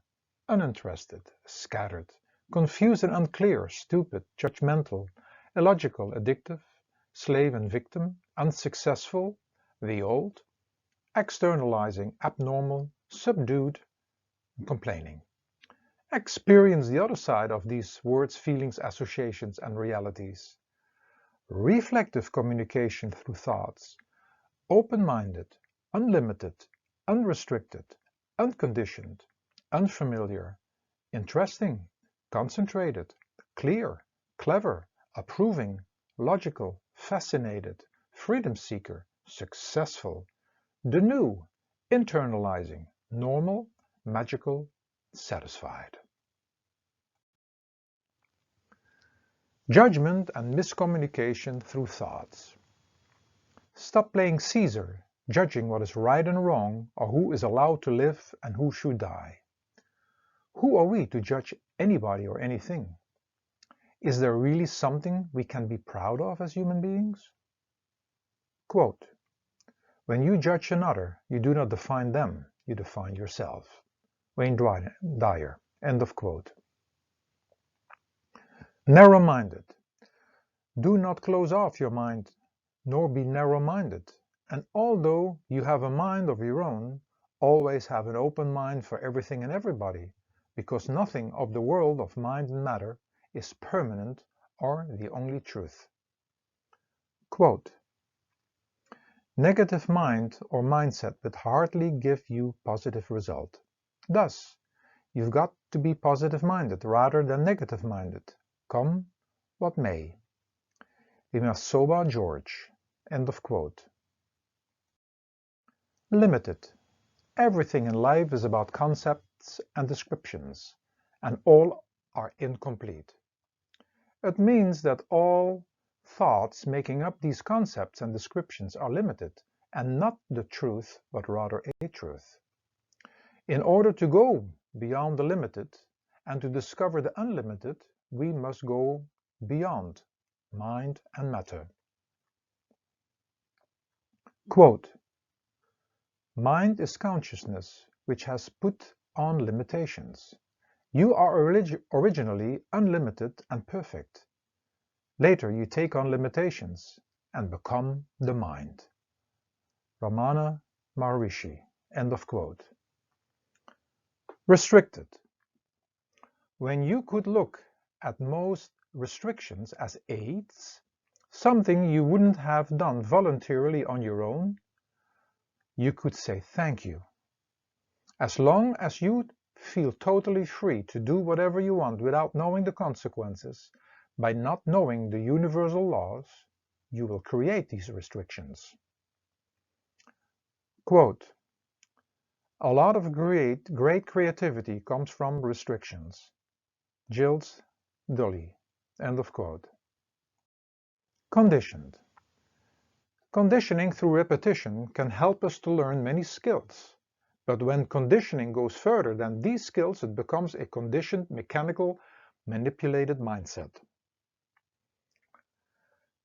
uninterested, scattered, confused and unclear, stupid, judgmental, illogical, addictive, slave and victim, unsuccessful, the old, externalizing, abnormal, subdued, complaining. Experience the other side of these words, feelings, associations, and realities. Reflective communication through thoughts. Open-minded, unlimited, unrestricted, unconditioned, unfamiliar, interesting, concentrated, clear, clever, approving, logical, fascinated, freedom seeker, successful, the new, internalizing, normal, magical, satisfied. Judgment and miscommunication through thoughts. Stop playing Caesar, judging what is right and wrong, or who is allowed to live and who should die. Who are we to judge anybody or anything? Is there really something we can be proud of as human beings? Quote, when you judge another, you do not define them, you define yourself. Wayne Dyer, end of quote. Narrow-minded. Do not close off your mind, nor be narrow-minded. And although you have a mind of your own, always have an open mind for everything and everybody, because nothing of the world of mind and matter is permanent or the only truth. Quote, negative mind or mindset would hardly give you positive result. Thus, you've got to be positive-minded rather than negative-minded, come what may. Vimasoba George, end of quote. Limited. Everything in life is about concepts and descriptions, and all are incomplete. It means that all thoughts making up these concepts and descriptions are limited, and not the truth, but rather a truth. In order to go beyond the limited and to discover the unlimited, we must go beyond mind and matter. Quote, mind is consciousness which has put on limitations. You are originally unlimited and perfect. Later you take on limitations and become the mind. Ramana Maharishi, end of quote. Restricted. When you could look at most restrictions as aids, something you wouldn't have done voluntarily on your own, you could say thank you. As long as you feel totally free to do whatever you want without knowing the consequences, by not knowing the universal laws, you will create these restrictions. Quote, a lot of great creativity comes from restrictions. Gilles Dully, end of quote. Conditioned. Conditioning through repetition can help us to learn many skills, but when conditioning goes further than these skills, it becomes a conditioned mechanical manipulated mindset.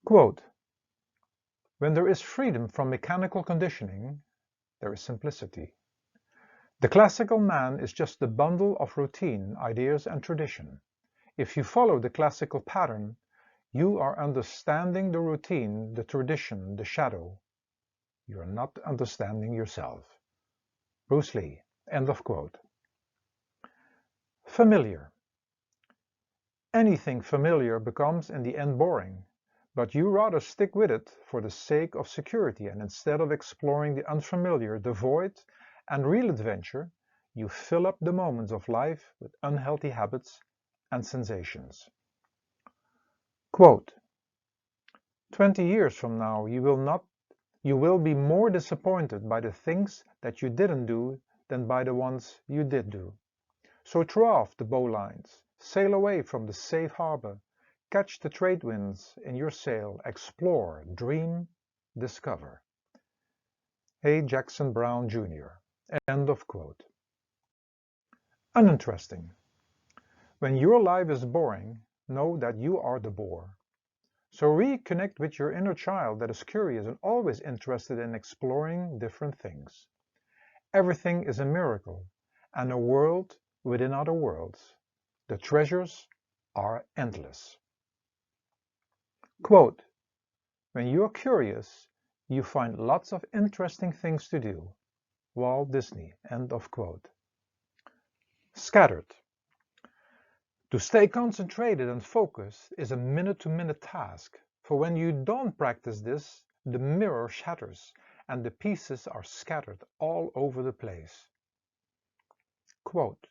Quote, "When there is freedom from mechanical conditioning, there is simplicity. The classical man is just a bundle of routine, ideas, and tradition. If you follow the classical pattern, you are understanding the routine, the tradition, the shadow. You are not understanding yourself." Bruce Lee. End of quote. Familiar. Anything familiar becomes in the end boring, but you rather stick with it for the sake of security, and instead of exploring the unfamiliar, the void, and real adventure, you fill up the moments of life with unhealthy habits and sensations. Quote, 20 years from now you will be more disappointed by the things that you didn't do than by the ones you did do. So throw off the bowlines, sail away from the safe harbor, catch the trade winds in your sail, explore, dream, discover. A. Jackson Brown Jr. End of quote. Uninteresting. When your life is boring, know that you are the bore. So reconnect with your inner child that is curious and always interested in exploring different things. Everything is a miracle and a world within other worlds. The treasures are endless. Quote, "When you are curious, you find lots of interesting things to do." Walt Disney. End of quote. Scattered. To stay concentrated and focused is a minute-to-minute task, for when you don't practice this, the mirror shatters and the pieces are scattered all over the place. Quote,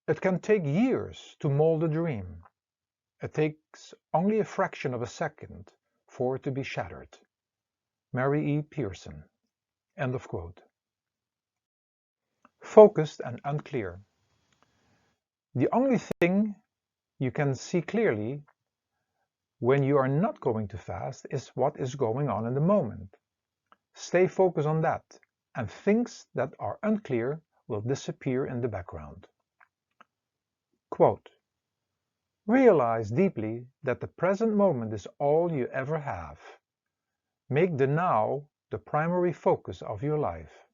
"It can take years to mold a dream. It takes only a fraction of a second for it to be shattered." Mary E. Pearson. End of quote. Focused and unclear. The only thing you can see clearly when you are not going too fast is what is going on in the moment. Stay focused on that, and things that are unclear will disappear in the background. Quote, "Realize deeply that the present moment is all you ever have. Make the now the primary focus of your life."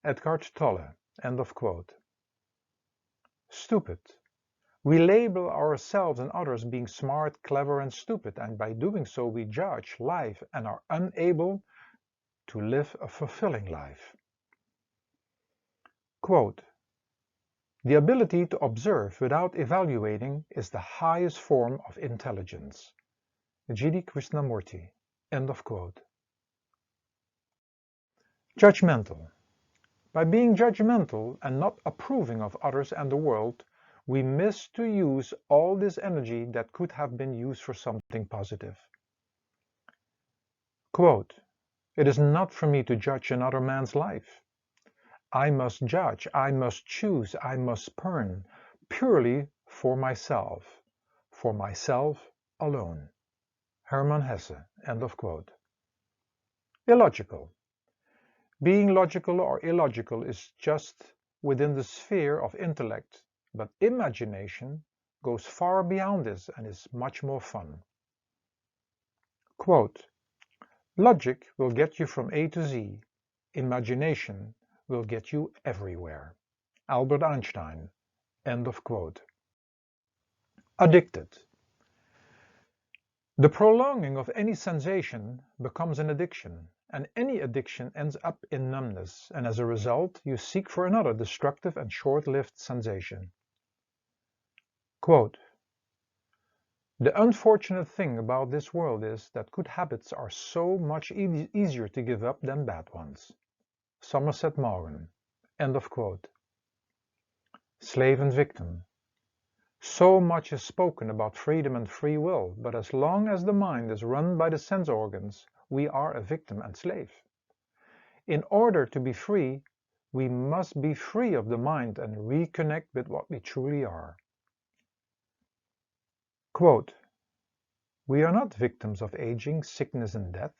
Eckhart Tolle. End of quote. Stupid. We label ourselves and others being smart, clever, and stupid, and by doing so we judge life and are unable to live a fulfilling life. Quote, "The ability to observe without evaluating is the highest form of intelligence." G.D. Krishnamurti. End of quote. Judgmental. By being judgmental and not approving of others and the world, we miss to use all this energy that could have been used for something positive. Quote, "It is not for me to judge another man's life. I must judge, I must choose, I must spurn, purely for myself alone." Hermann Hesse. End of quote. Illogical. Being logical or illogical is just within the sphere of intellect, but imagination goes far beyond this and is much more fun. Quote, "Logic will get you from A to Z. Imagination will get you everywhere." Albert Einstein. End of quote. Addicted. The prolonging of any sensation becomes an addiction, and any addiction ends up in numbness, and as a result you seek for another destructive and short-lived sensation. Quote, "The unfortunate thing about this world is that good habits are so much easier to give up than bad ones." Somerset Maugham. End of quote. Slave and victim. So much is spoken about freedom and free will, but as long as the mind is run by the sense organs, we are a victim and slave. In order to be free, we must be free of the mind and reconnect with what we truly are. Quote, "We are not victims of aging, sickness, and death.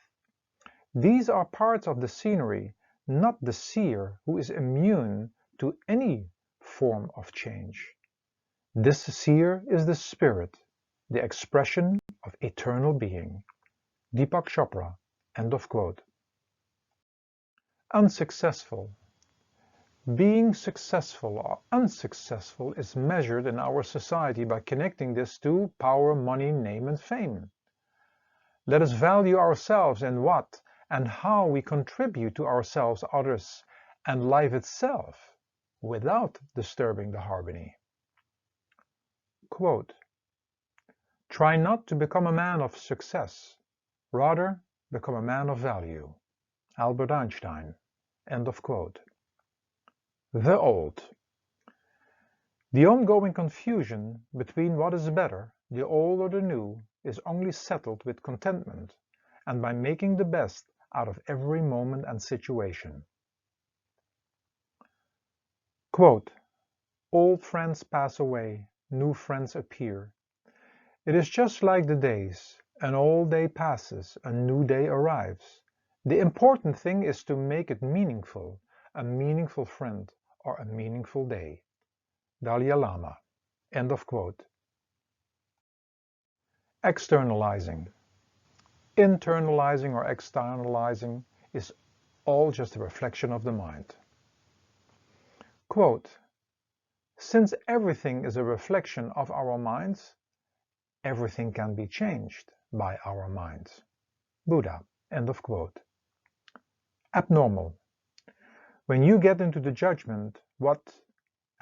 These are parts of the scenery, not the seer who is immune to any form of change. This seer is the spirit, the expression of eternal being. Deepak Chopra. End of quote. Unsuccessful. Being successful or unsuccessful is measured in our society by connecting this to power, money, name, and fame. Let us value ourselves and what and how we contribute to ourselves, others, and life itself without disturbing the harmony. Quote, try not to become a man of success, rather become a man of value. Albert Einstein. End of quote. The old. The ongoing confusion between what is better, the old or the new, is only settled with contentment and by making the best out of every moment and situation. Quote, old friends pass away, new friends appear. It is just like the days. An old day passes, a new day arrives. The important thing is to make it meaningful, a meaningful friend or a meaningful day. Dalai Lama. End of quote. Externalizing. Internalizing or externalizing is all just a reflection of the mind. Quote, since everything is a reflection of our minds, everything can be changed by our minds. Buddha. End of quote. Abnormal. When you get into the judgment what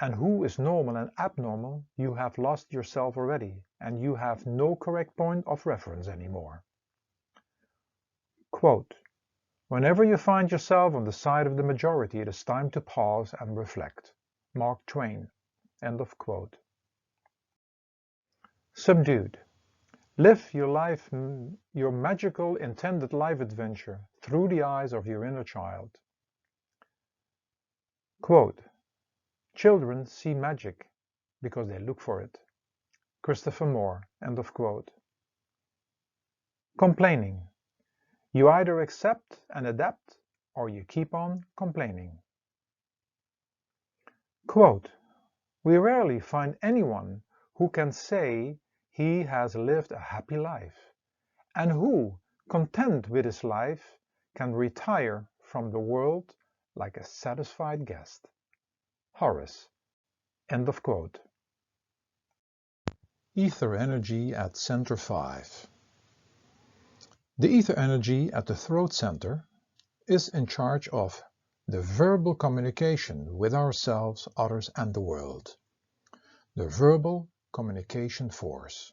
and who is normal and abnormal, you have lost yourself already, and you have no correct point of reference anymore. Quote, whenever you find yourself on the side of the majority, it is time to pause and reflect. Mark Twain. End of quote. Subdued. Live your life, your magical intended life adventure through the eyes of your inner child. Quote, children see magic because they look for it. Christopher Moore. End of quote. Complaining. You either accept and adapt or you keep on complaining. Quote, we rarely find anyone who can say he has lived a happy life and who, content with his life, can retire from the world like a satisfied guest. Horace. End of quote. Ether energy at center 5. The ether energy at the throat center is in charge of the verbal communication with ourselves, others, and the world. The verbal communication force.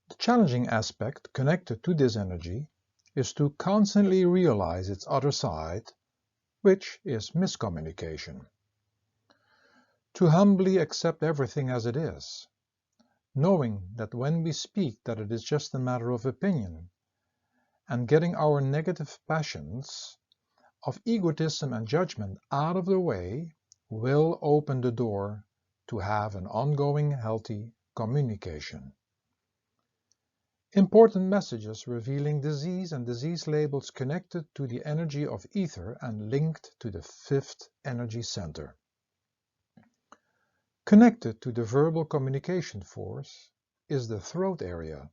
The challenging aspect connected to this energy is to constantly realize its other side, which is miscommunication. To humbly accept everything as it is, knowing that when we speak that it is just a matter of opinion, and getting our negative passions of egotism and judgment out of the way will open the door to have an ongoing healthy communication. Important messages revealing disease and disease labels connected to the energy of ether and linked to the 5th energy center. Connected to the verbal communication force is the throat area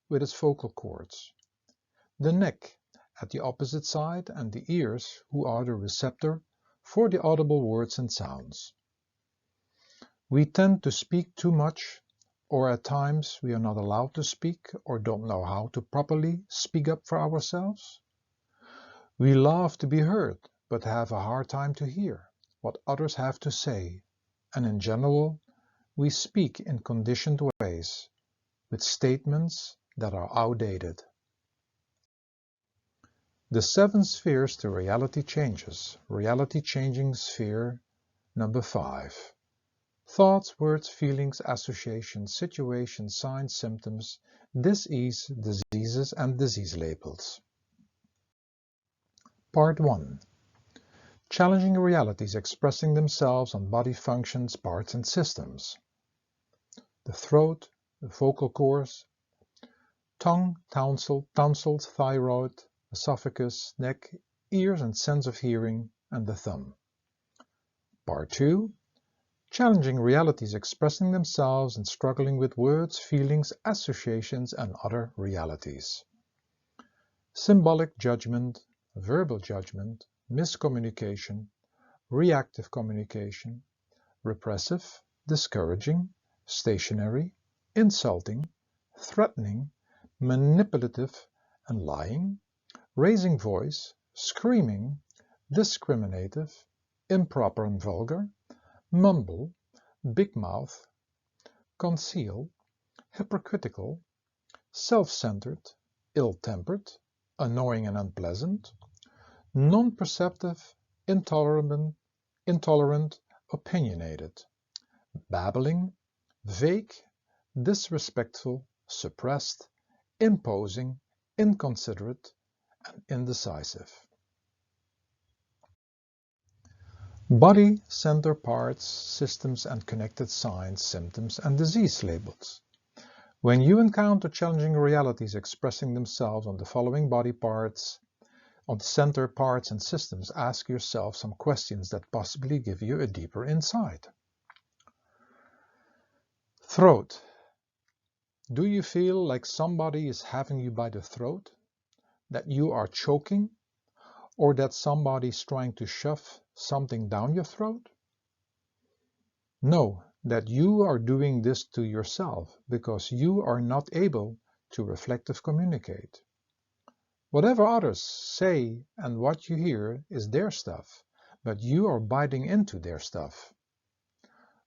with its vocal cords, the neck at the opposite side, and the ears, who are the receptor for the audible words and sounds. We tend to speak too much, or at times we are not allowed to speak or don't know how to properly speak up for ourselves. We love to be heard, but have a hard time to hear what others have to say, and in general, we speak in conditioned ways, with statements that are outdated. The 7 spheres to reality changes. Reality changing sphere number 5. Thoughts, words, feelings, associations, situations, signs, symptoms, dis-ease, diseases, and disease labels. Part 1. Challenging realities expressing themselves on body functions, parts, and systems. The throat, the vocal cords, tongue, tonsils, thyroid, esophagus, neck, ears and sense of hearing, and the thumb. Part 2. challenging realities, expressing themselves and struggling with words, feelings, associations, and other realities. Symbolic judgment, verbal judgment, miscommunication, reactive communication, repressive, discouraging, stationary, insulting, threatening, manipulative, and lying, raising voice, screaming, discriminative, improper and vulgar, mumble, big mouth, conceal, hypocritical, self-centered, ill-tempered, annoying and unpleasant, non-perceptive, intolerant, opinionated, babbling, vague, disrespectful, suppressed, imposing, inconsiderate, and indecisive. Body, center parts, systems, and connected signs, symptoms, and disease labels. When you encounter challenging realities expressing themselves on the following body parts, on the center parts and systems, ask yourself some questions that possibly give you a deeper insight. Throat. Do you feel like somebody is having you by the throat? That you are choking? Or that somebody is trying to shove something down your throat? Know that you are doing this to yourself because you are not able to reflective communicate. Whatever others say and what you hear is their stuff, but you are biting into their stuff.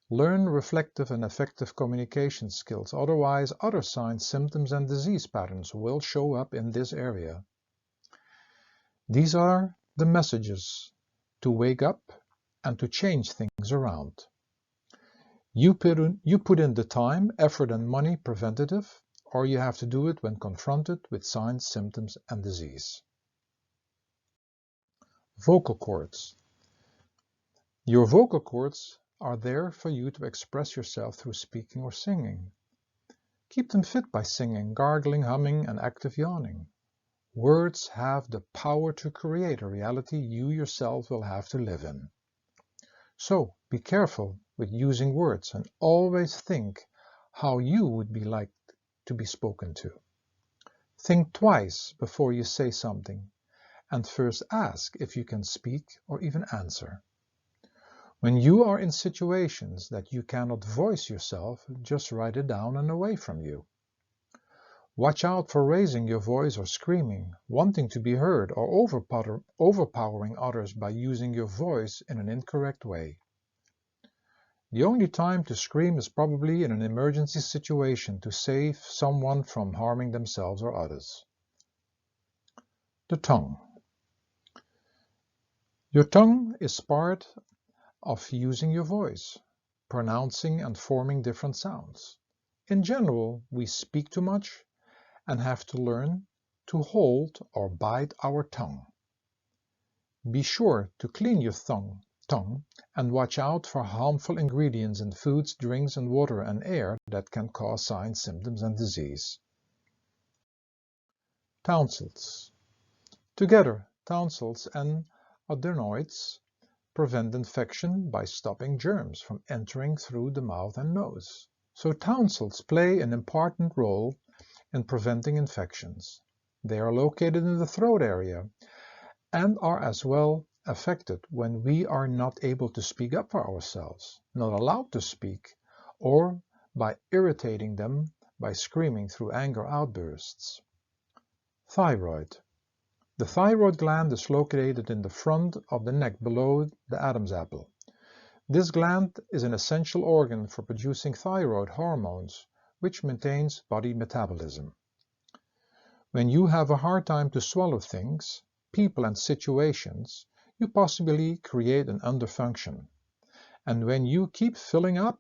Learn reflective and effective communication skills, otherwise other signs, symptoms, and disease patterns will show up in this area. These are the messages to wake up and to change things around. You put in the time, effort, and money preventative, or you have to do it when confronted with signs, symptoms, and disease. Vocal cords. Your vocal cords are there for you to express yourself through speaking or singing. Keep them fit by singing, gargling, humming, and active yawning. Words have the power to create a reality you yourself will have to live in. So be careful with using words and always think how you would be like to be spoken to. Think twice before you say something, and first ask if you can speak or even answer. When you are in situations that you cannot voice yourself, just write it down and away from you. Watch out for raising your voice or screaming, wanting to be heard, or overpowering others by using your voice in an incorrect way. The only time to scream is probably in an emergency situation to save someone from harming themselves or others. The tongue. Your tongue is part of using your voice, pronouncing and forming different sounds. In general, we speak too much and have to learn to hold or bite our tongue. Be sure to clean your tongue and watch out for harmful ingredients in foods, drinks, and water and air that can cause signs, symptoms, and disease. Tonsils. Together, tonsils and adenoids prevent infection by stopping germs from entering through the mouth and nose. So tonsils play an important role in preventing infections. They are located in the throat area and are as well affected when we are not able to speak up for ourselves, not allowed to speak, or by irritating them by screaming through anger outbursts. Thyroid. The thyroid gland is located in the front of the neck below the Adam's apple. This gland is an essential organ for producing thyroid hormones, which maintains body metabolism. When you have a hard time to swallow things, people and situations, you possibly create an underfunction. And when you keep filling up,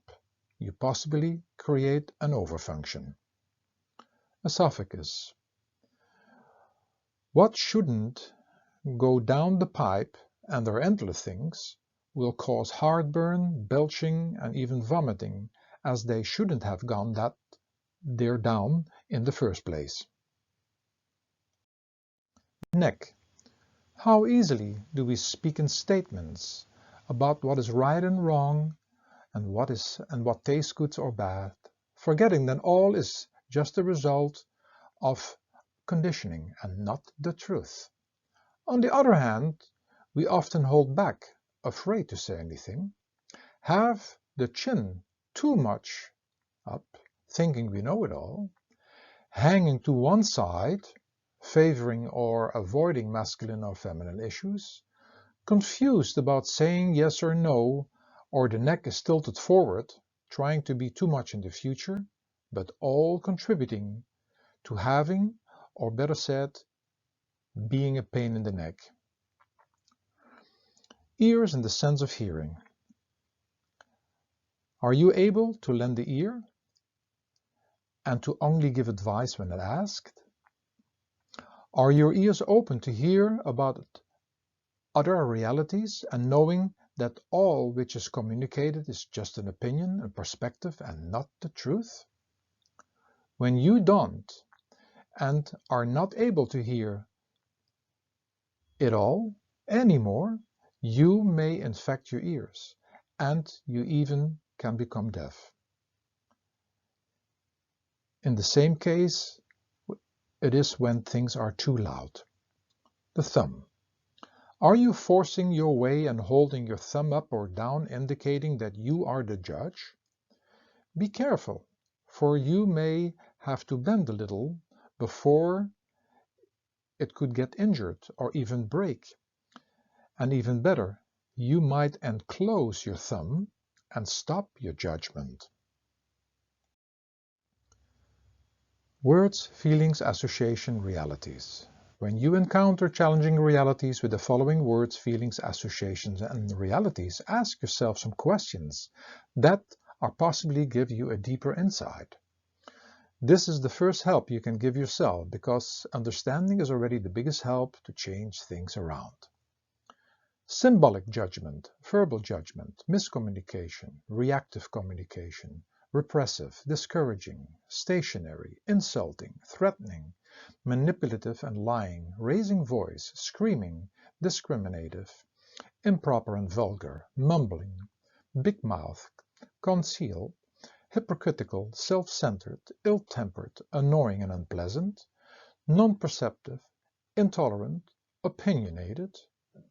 you possibly create an overfunction. Esophagus. What shouldn't go down the pipe, and there are endless things, will cause heartburn, belching, and even vomiting, as they shouldn't have gone there down in the first place. Neck. How easily do we speak in statements about what is right and wrong and what tastes good or bad, forgetting that all is just a result of conditioning and not the truth. On the other hand, we often hold back, afraid to say anything, have the chin too much up, thinking we know it all, hanging to one side, favoring or avoiding masculine or feminine issues, confused about saying yes or no, or the neck is tilted forward, trying to be too much in the future, but all contributing to having, or better said, being a pain in the neck. Ears in the sense of hearing. Are you able to lend the ear and to only give advice when asked? Are your ears open to hear about other realities and knowing that all which is communicated is just an opinion, a perspective, and not the truth? When you don't and are not able to hear it all anymore, you may infect your ears, and you even can become deaf. In the same case, it is when things are too loud. The thumb. Are you forcing your way and holding your thumb up or down, indicating that you are the judge? Be careful, for you may have to bend a little before it could get injured or even break. And even better, you might enclose your thumb and stop your judgment. Words, feelings, association, realities. When you encounter challenging realities with the following words, feelings, associations, and realities, ask yourself some questions that are possibly give you a deeper insight. This is the first help you can give yourself, because understanding is already the biggest help to change things around. Symbolic judgment, verbal judgment, miscommunication, reactive communication, repressive, discouraging, stationary, insulting, threatening, manipulative and lying, raising voice, screaming, discriminative, improper and vulgar, mumbling, big mouth, conceal, hypocritical, self-centered, ill-tempered, annoying and unpleasant, non-perceptive, intolerant, opinionated,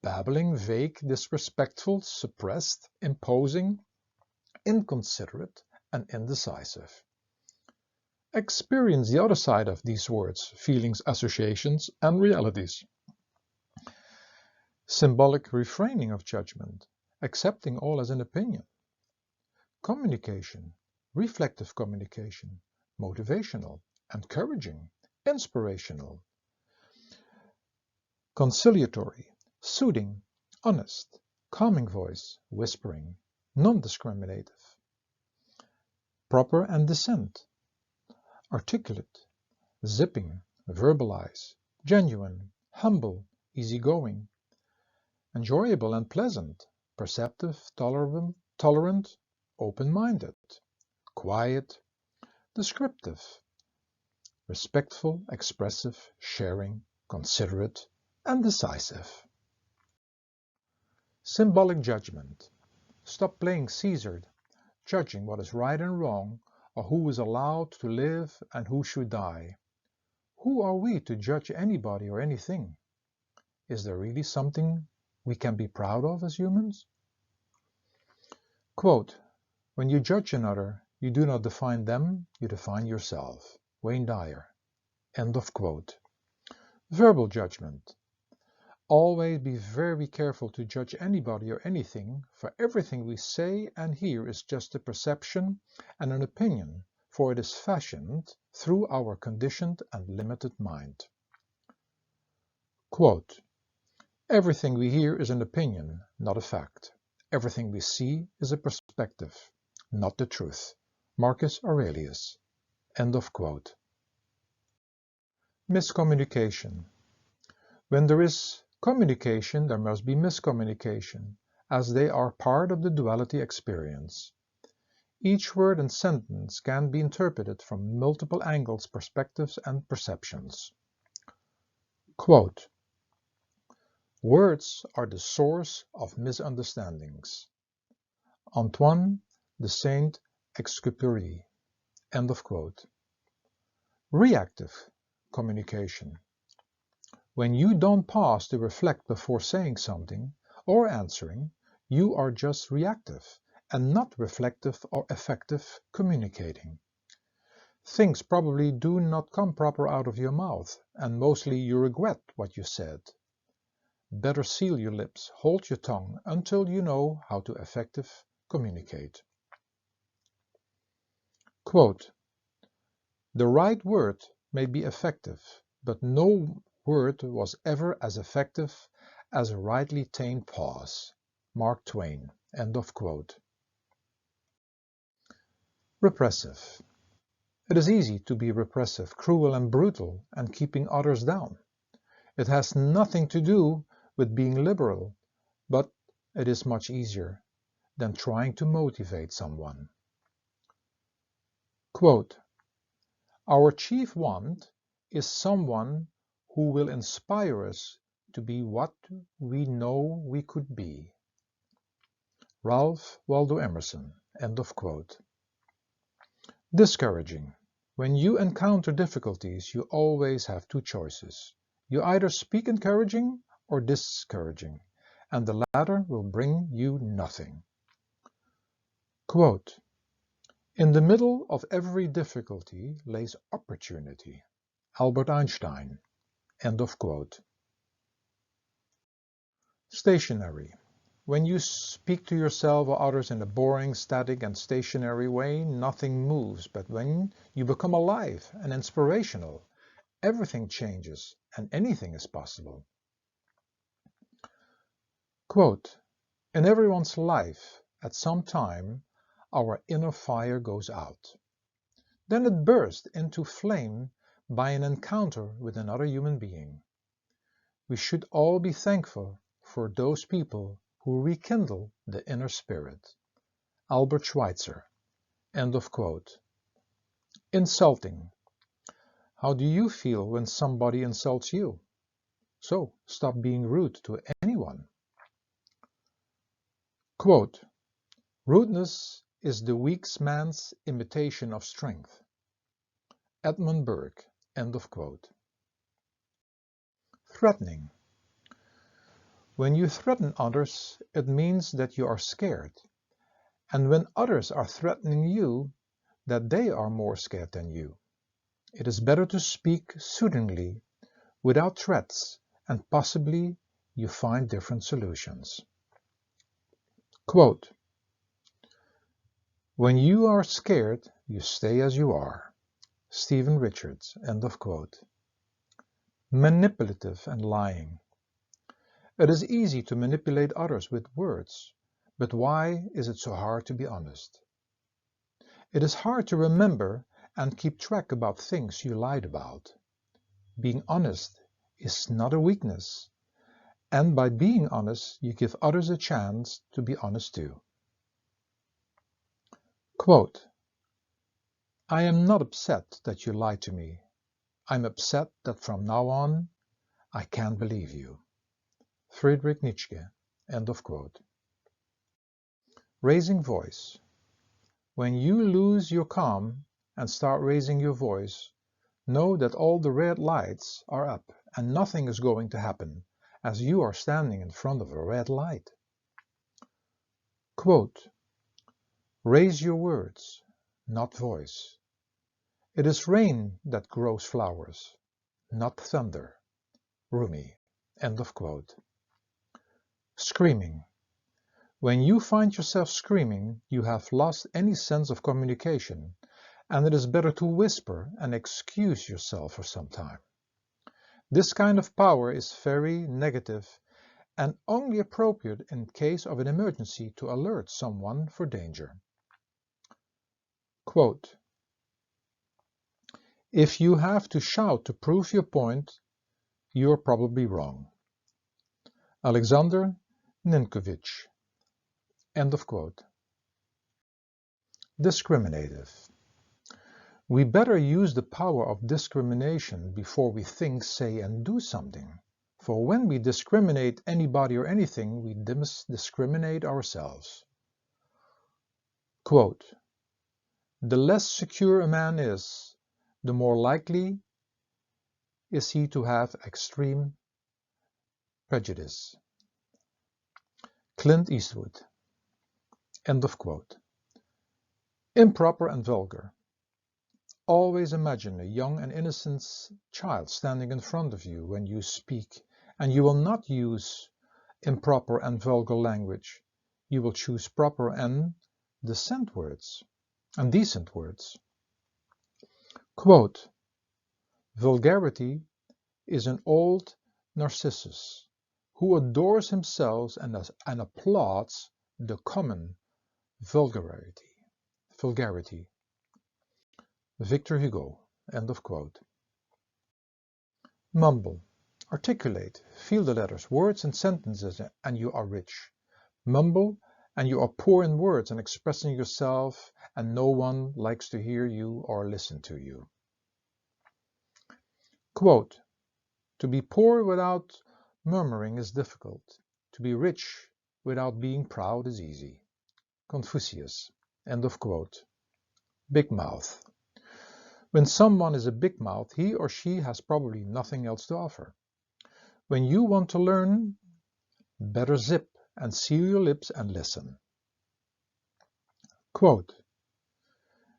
babbling, vague, disrespectful, suppressed, imposing, inconsiderate, and indecisive. Experience the other side of these words, feelings, associations, and realities. Symbolic refraining of judgment, accepting all as an opinion. Communication, reflective communication, motivational, encouraging, inspirational. Conciliatory, soothing, honest, calming voice, whispering, non-discriminative. Proper and dissent, articulate, zipping, verbalize, genuine, humble, easygoing, enjoyable and pleasant, perceptive, tolerant, open-minded, quiet, descriptive, respectful, expressive, sharing, considerate, and decisive. Symbolic judgment. Stop playing Caesar, judging what is right and wrong, or who is allowed to live and who should die. Who are we to judge anybody or anything? Is there really something we can be proud of as humans? Quote, when you judge another, you do not define them, you define yourself. Wayne Dyer. End of quote. Verbal judgment. Always be very careful to judge anybody or anything, for everything we say and hear is just a perception and an opinion, for it is fashioned through our conditioned and limited mind. Quote, everything we hear is an opinion, not a fact. Everything we see is a perspective, not the truth. Marcus Aurelius. End of quote. Miscommunication. When there is communication, there must be miscommunication, as they are part of the duality experience. Each word and sentence can be interpreted from multiple angles, perspectives, and perceptions. Quote, words are the source of misunderstandings. Antoine de Saint-Exupéry. End of quote. Reactive communication. When you don't pause to reflect before saying something or answering, you are just reactive and not reflective or effective communicating. Things probably do not come proper out of your mouth, and mostly you regret what you said. Better seal your lips, hold your tongue until you know how to effectively communicate. Quote, "The right word may be effective, but no word was ever as effective as a rightly tamed pause." Mark Twain. End of quote. Repressive. It is easy to be repressive, cruel and brutal, and keeping others down. It has nothing to do with being liberal, but it is much easier than trying to motivate someone. Quote, "Our chief want is someone who will inspire us to be what we know we could be." Ralph Waldo Emerson. End of quote. Discouraging. When you encounter difficulties, you always have two choices. You either speak encouraging or discouraging, and the latter will bring you nothing. Quote, "In the middle of every difficulty lays opportunity." Albert Einstein. End of quote. Stationary. When you speak to yourself or others in a boring, static, and stationary way, nothing moves. But when you become alive and inspirational, everything changes and anything is possible. Quote, "In everyone's life, at some time, our inner fire goes out. Then it bursts into flame by an encounter with another human being. We should all be thankful for those people who rekindle the inner spirit." Albert Schweitzer. End of quote. Insulting. How do you feel when somebody insults you? So stop being rude to anyone. Quote, "Rudeness is the weak man's imitation of strength." Edmund Burke. End of quote. Threatening. When you threaten others, it means that you are scared. And when others are threatening you, that they are more scared than you. It is better to speak soothingly, without threats, and possibly you find different solutions. Quote, "When you are scared, you stay as you are." Stephen Richards. End of quote. Manipulative and lying. It is easy to manipulate others with words, but why is it so hard to be honest? It is hard to remember and keep track about things you lied about. Being honest is not a weakness, and by being honest, you give others a chance to be honest too. Quote, "I am not upset that you lied to me. I'm upset that from now on, I can't believe you." Friedrich Nietzsche. End of quote. Raising voice. When you lose your calm and start raising your voice, know that all the red lights are up and nothing is going to happen, as you are standing in front of a red light. Quote, "Raise your words, not voice. It is rain that grows flowers, not thunder." Rumi. End of quote. Screaming. When you find yourself screaming, you have lost any sense of communication, and it is better to whisper and excuse yourself for some time. This kind of power is very negative and only appropriate in case of an emergency to alert someone for danger. Quote, "If you have to shout to prove your point, you are probably wrong." Alexander Ninkovich. End of quote. Discriminative. We better use the power of discrimination before we think, say, and do something. For when we discriminate anybody or anything, we discriminate ourselves. Quote, "The less secure a man is, the more likely is he to have extreme prejudice." Clint Eastwood. End of quote. Improper and vulgar. Always imagine a young and innocent child standing in front of you when you speak, and you will not use improper and vulgar language. You will choose proper and decent words, and decent words. Quote, "Vulgarity is an old Narcissus who adores himself and applauds the common vulgarity." Victor Hugo. End of quote. Mumble. Articulate. Feel the letters, words and sentences, and you are rich. Mumble, and you are poor in words and expressing yourself, and no one likes to hear you or listen to you. Quote, "To be poor without murmuring is difficult. To be rich without being proud is easy." Confucius. End of quote. Big mouth. When someone is a big mouth, he or she has probably nothing else to offer. When you want to learn, better zip and seal your lips and listen. Quote,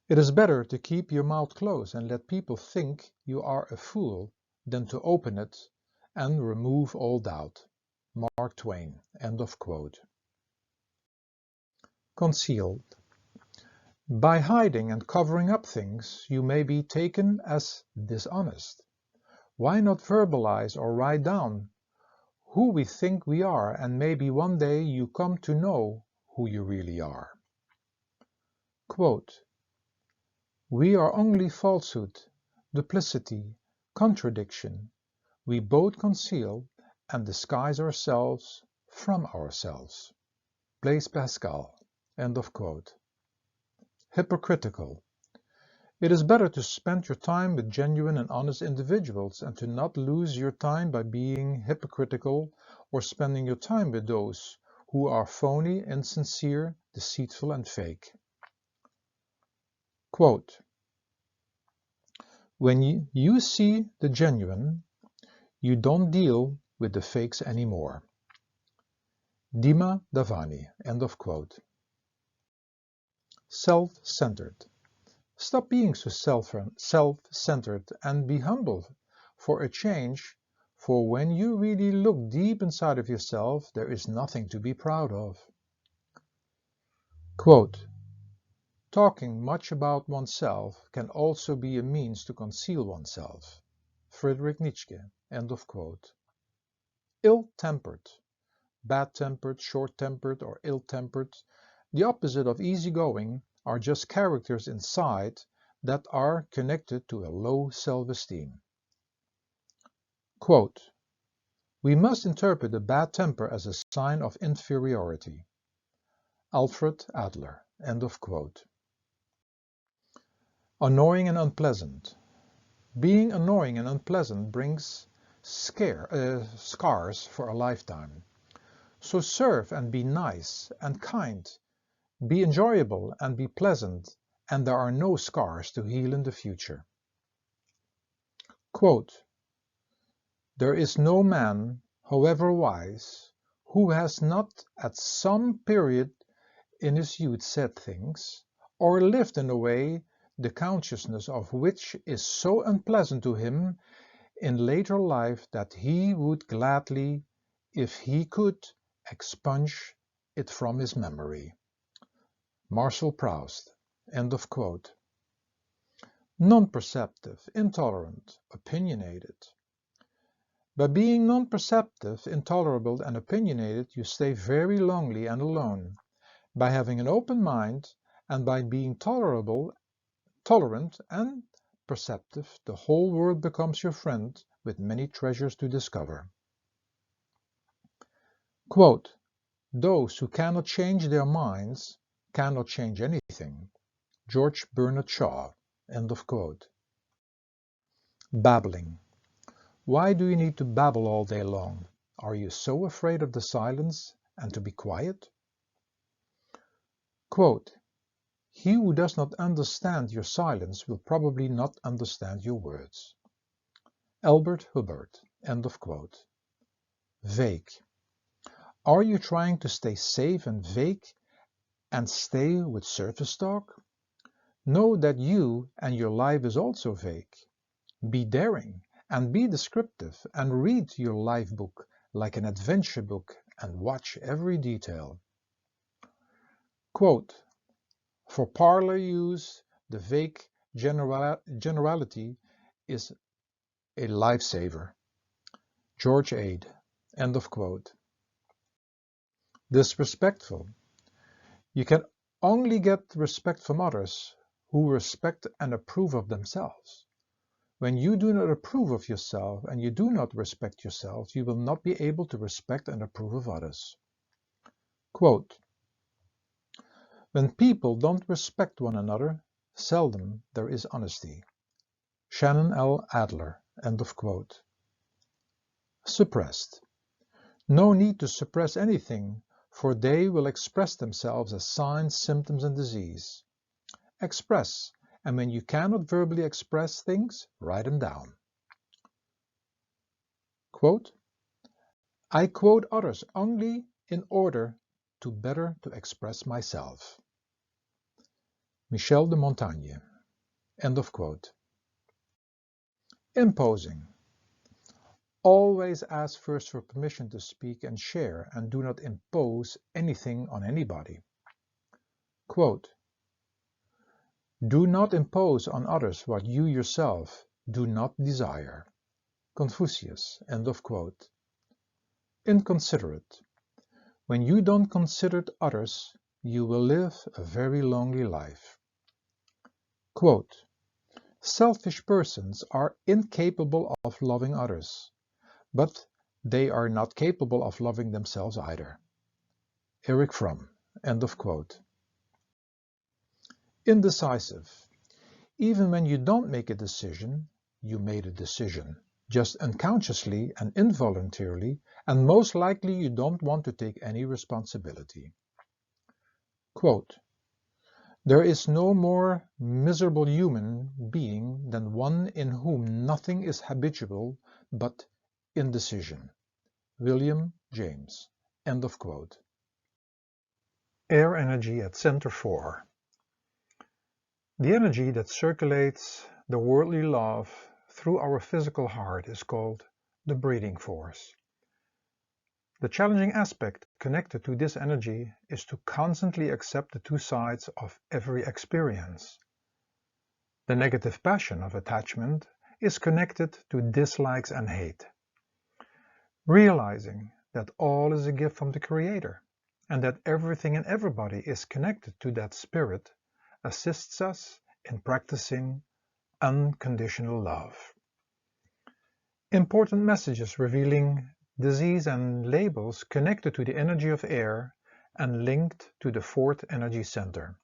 "It is better to keep your mouth closed and let people think you are a fool than to open it and remove all doubt." Mark Twain. End of quote. Concealed. By hiding and covering up things, you may be taken as dishonest. Why not verbalize or write down who we think we are, and maybe one day you come to know who you really are. Quote, "We are only falsehood, duplicity, contradiction. We both conceal and disguise ourselves from ourselves." Blaise Pascal. End of quote. Hypocritical. It is better to spend your time with genuine and honest individuals and to not lose your time by being hypocritical or spending your time with those who are phony, insincere, deceitful, and fake. Quote, "When you see the genuine, you don't deal with the fakes anymore." Dima Davani. End of quote. Self-centered. Stop being so self-centered and be humble for a change, for when you really look deep inside of yourself, there is nothing to be proud of. Quote, "Talking much about oneself can also be a means to conceal oneself." Friedrich Nietzsche. End of quote. Ill-tempered. Bad-tempered, short-tempered, or ill-tempered, the opposite of easygoing, are just characters inside that are connected to a low self-esteem. Quote, "We must interpret a bad temper as a sign of inferiority." Alfred Adler. End of quote. Annoying and unpleasant. Being annoying and unpleasant brings scars for a lifetime. So serve and be nice and kind. Be enjoyable and be pleasant, and there are no scars to heal in the future. Quote, "There is no man, however wise, who has not at some period in his youth said things, or lived in a way the consciousness of which is so unpleasant to him in later life that he would gladly, if he could, expunge it from his memory." Marcel Proust. End of quote. Non-perceptive, intolerant, opinionated. By being non-perceptive, intolerable, and opinionated, you stay very lonely and alone. By having an open mind and by being tolerant and perceptive, the whole world becomes your friend with many treasures to discover. Quote, "Those who cannot change their minds cannot change anything." George Bernard Shaw. End of quote. Babbling. Why do you need to babble all day long? Are you so afraid of the silence and to be quiet? Quote, He who does not understand your silence will probably not understand your words. Albert Hubbard. End of quote. Vague. Are you trying to stay safe and vague and stay with surface talk? Know that you and your life is also vague. Be daring and be descriptive and read your life book like an adventure book and watch every detail. Quote, for parlor use, the vague generality is a lifesaver. George Ade. End of quote. Disrespectful. You can only get respect from others who respect and approve of themselves. When you do not approve of yourself and you do not respect yourself, you will not be able to respect and approve of others. Quote, when people don't respect one another, seldom there is honesty. Shannon L. Adler. End of quote. Suppressed. No need to suppress anything, for they will express themselves as signs, symptoms, and disease. Express, and when you cannot verbally express things, write them down. Quote, I quote others only in order to better to express myself. Michel de Montaigne. End of quote. Imposing. Always ask first for permission to speak and share, and do not impose anything on anybody. Quote, do not impose on others what you yourself do not desire. Confucius. End of quote. Inconsiderate. When you don't consider others, you will live a very lonely life. Quote, selfish persons are incapable of loving others, but they are not capable of loving themselves either. Erich Fromm. End of quote. Indecisive. Even when you don't make a decision, you made a decision, just unconsciously and involuntarily, and most likely you don't want to take any responsibility. Quote, there is no more miserable human being than one in whom nothing is habitual but indecision. William James. End of quote. Air energy at center 4. The energy that circulates the worldly love through our physical heart is called the breathing force. The challenging aspect connected to this energy is to constantly accept the two sides of every experience. The negative passion of attachment is connected to dislikes and hate. Realizing that all is a gift from the Creator and that everything and everybody is connected to that spirit assists us in practicing unconditional love. Important messages revealing disease and labels connected to the energy of air and linked to the fourth energy center.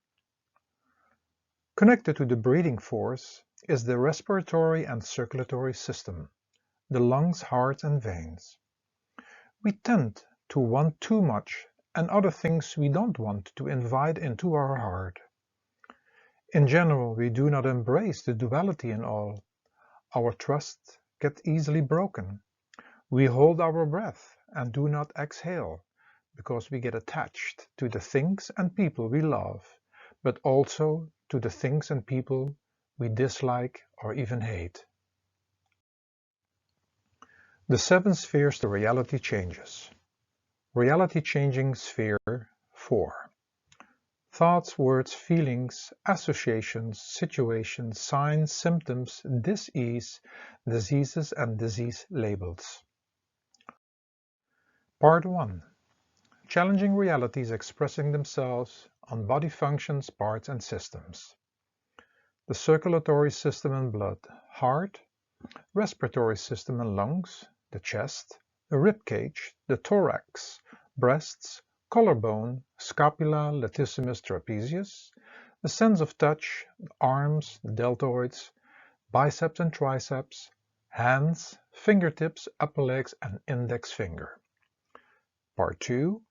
Connected to the breathing force is the respiratory and circulatory system, the lungs, heart, and veins. We tend to want too much and other things we don't want to invite into our heart. In general, we do not embrace the duality in all. Our trust gets easily broken. We hold our breath and do not exhale because we get attached to the things and people we love, but also to the things and people we dislike or even hate. The 7 spheres to reality changes. Reality changing sphere 4. Thoughts, words, feelings, associations, situations, signs, symptoms, dis-ease, diseases, and disease labels. Part 1. Challenging realities expressing themselves on body functions, parts, and systems. The circulatory system and blood, heart, respiratory system and lungs, the chest, the rib cage, the thorax, breasts, collarbone, scapula, latissimus trapezius, the sense of touch, the arms, the deltoids, biceps and triceps, hands, fingertips, upper legs, and index finger. Part 2.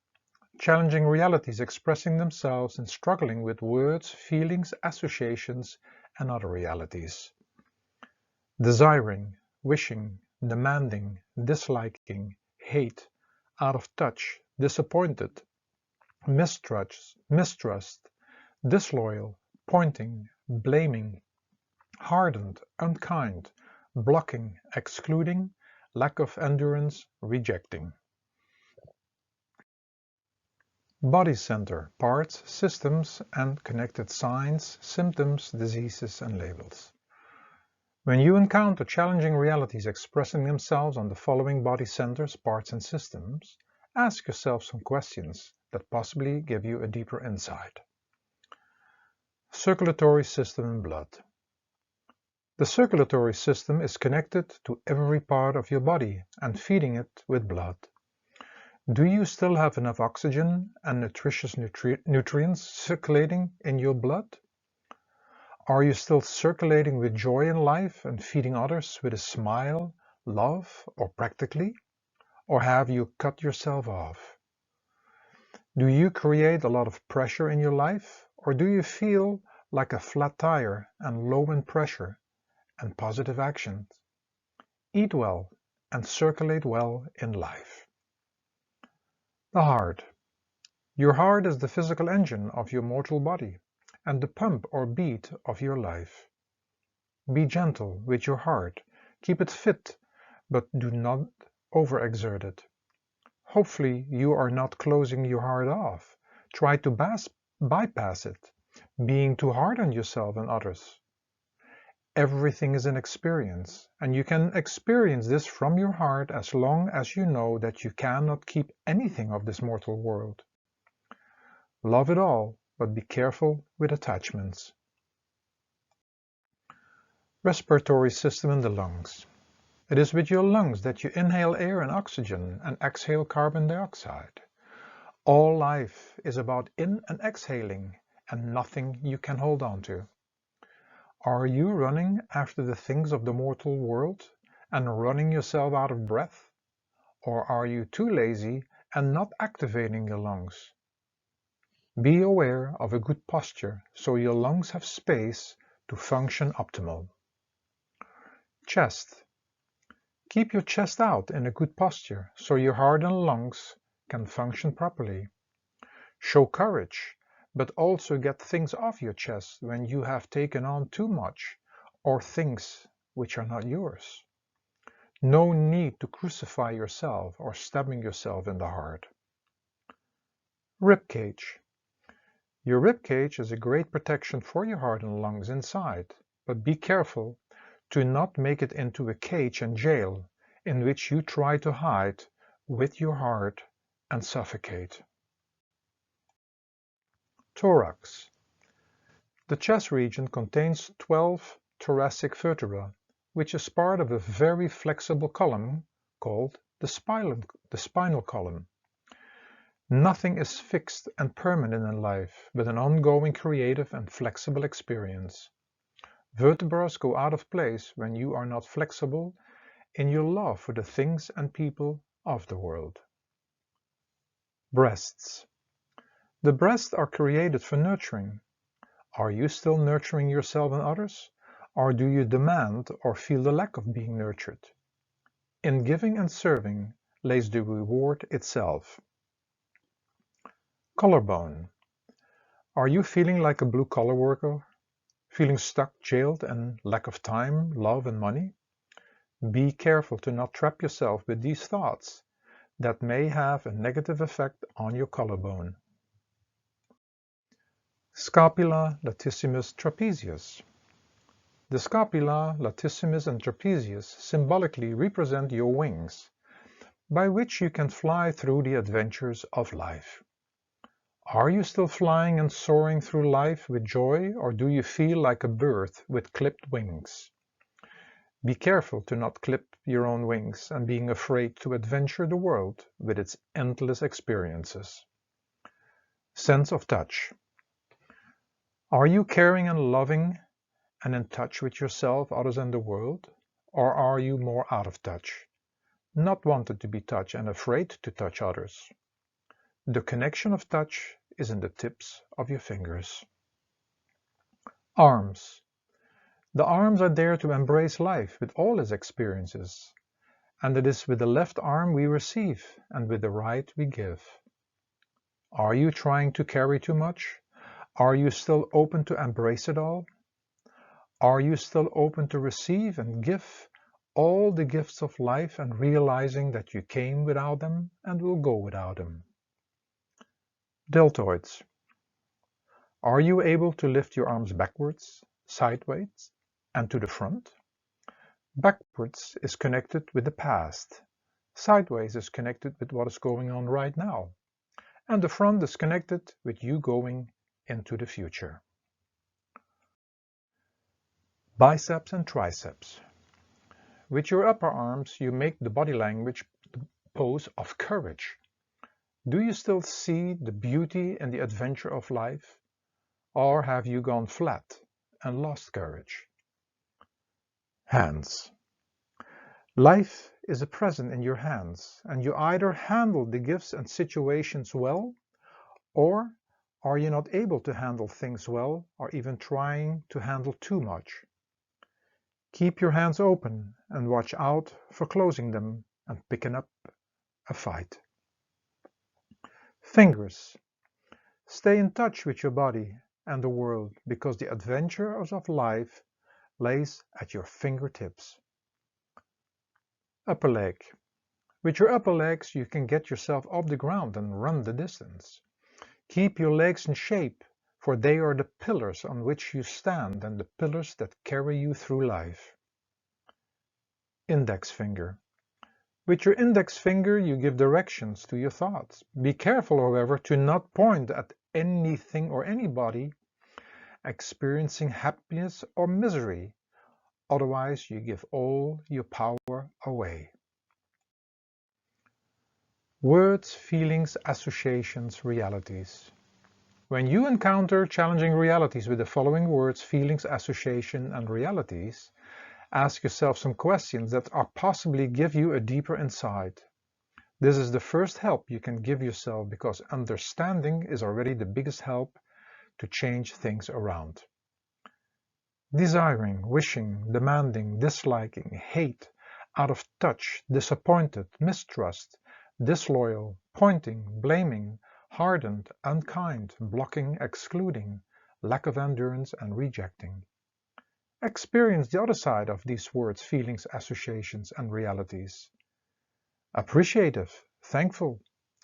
challenging realities, expressing themselves and struggling with words, feelings, associations, and other realities. Desiring, wishing, demanding, disliking, hate, out of touch, disappointed, mistrust, disloyal, pointing, blaming, hardened, unkind, blocking, excluding, lack of endurance, rejecting. Body center, parts, systems, and connected signs, symptoms, diseases, and labels. When you encounter challenging realities expressing themselves on the following body centers, parts, and systems, ask yourself some questions that possibly give you a deeper insight. Circulatory system and blood. The circulatory system is connected to every part of your body and feeding it with blood. Do you still have enough oxygen and nutritious nutrients circulating in your blood? Are you still circulating with joy in life and feeding others with a smile, love, or practically? Or have you cut yourself off? Do you create a lot of pressure in your life? Or do you feel like a flat tire and low in pressure and positive actions? Eat well and circulate well in life. The heart. Your heart is the physical engine of your mortal body and the pump or beat of your life. Be gentle with your heart. Keep it fit, but do not overexert it. Hopefully you are not closing your heart off. Try to bypass it, being too hard on yourself and others. Everything is an experience, and you can experience this from your heart as long as you know that you cannot keep anything of this mortal world. Love it all, but be careful with attachments. Respiratory system in the lungs. It is with your lungs that you inhale air and oxygen and exhale carbon dioxide. All life is about in and exhaling and nothing you can hold on to. Are you running after the things of the mortal world and running yourself out of breath? Or are you too lazy and not activating your lungs? Be aware of a good posture so your lungs have space to function optimal. Chest. Keep your chest out in a good posture so your heart and lungs can function properly. Show courage, but also get things off your chest when you have taken on too much or things which are not yours. No need to crucify yourself or stabbing yourself in the heart. Rib cage. Your rib cage is a great protection for your heart and lungs inside, but be careful to not make it into a cage and jail in which you try to hide with your heart and suffocate. Thorax. The chest region contains 12 thoracic vertebrae, which is part of a very flexible column called the spinal column. Nothing is fixed and permanent in life, but an ongoing creative and flexible experience. Vertebrae go out of place when you are not flexible in your love for the things and people of the world. Breasts. The breasts are created for nurturing. Are you still nurturing yourself and others, or do you demand or feel the lack of being nurtured? In giving and serving lays the reward itself. Collarbone. Are you feeling like a blue-collar worker? Feeling stuck, jailed, and lack of time, love, and money? Be careful to not trap yourself with these thoughts that may have a negative effect on your collarbone. Scapula, latissimus, trapezius. The scapula, latissimus, and trapezius symbolically represent your wings, by which you can fly through the adventures of life. Are you still flying and soaring through life with joy, or do you feel like a bird with clipped wings? Be careful to not clip your own wings and being afraid to adventure the world with its endless experiences. Sense of touch. Are you caring and loving and in touch with yourself, others, and the world? Or are you more out of touch, not wanted to be touched and afraid to touch others? The connection of touch is in the tips of your fingers. Arms. The arms are there to embrace life with all its experiences, and it is with the left arm we receive and with the right we give. Are you trying to carry too much? Are you still open to embrace it all? Are you still open to receive and give all the gifts of life and realizing that you came without them and will go without them? Deltoids. Are you able to lift your arms backwards, sideways, and to the front? Backwards is connected with the past. Sideways is connected with what is going on right now. And the front is connected with you going into the future. Biceps and triceps. With your upper arms, you make the body language the pose of courage. Do you still see the beauty and the adventure of life? Or have you gone flat and lost courage? Hands. Life is a present in your hands, and you either handle the gifts and situations well, or are you not able to handle things well, or even trying to handle too much? Keep your hands open and watch out for closing them and picking up a fight. Fingers. Stay in touch with your body and the world because the adventures of life lays at your fingertips. Upper leg. With your upper legs you can get yourself off the ground and run the distance. Keep your legs in shape, for they are the pillars on which you stand and the pillars that carry you through life. Index finger. With your index finger you give directions to your thoughts. Be careful, however, to not point at anything or anybody experiencing happiness or misery. Otherwise you give all your power away. Words, feelings, associations, realities. When you encounter challenging realities with the following words, feelings, association, and realities, ask yourself some questions that are possibly give you a deeper insight. This is the first help you can give yourself because understanding is already the biggest help to change things around. Desiring, wishing, demanding, disliking, hate, out of touch, disappointed, mistrust, disloyal, pointing, blaming, hardened, unkind, blocking, excluding, lack of endurance, and rejecting. Experience the other side of these words, feelings, associations, and realities. Appreciative, thankful,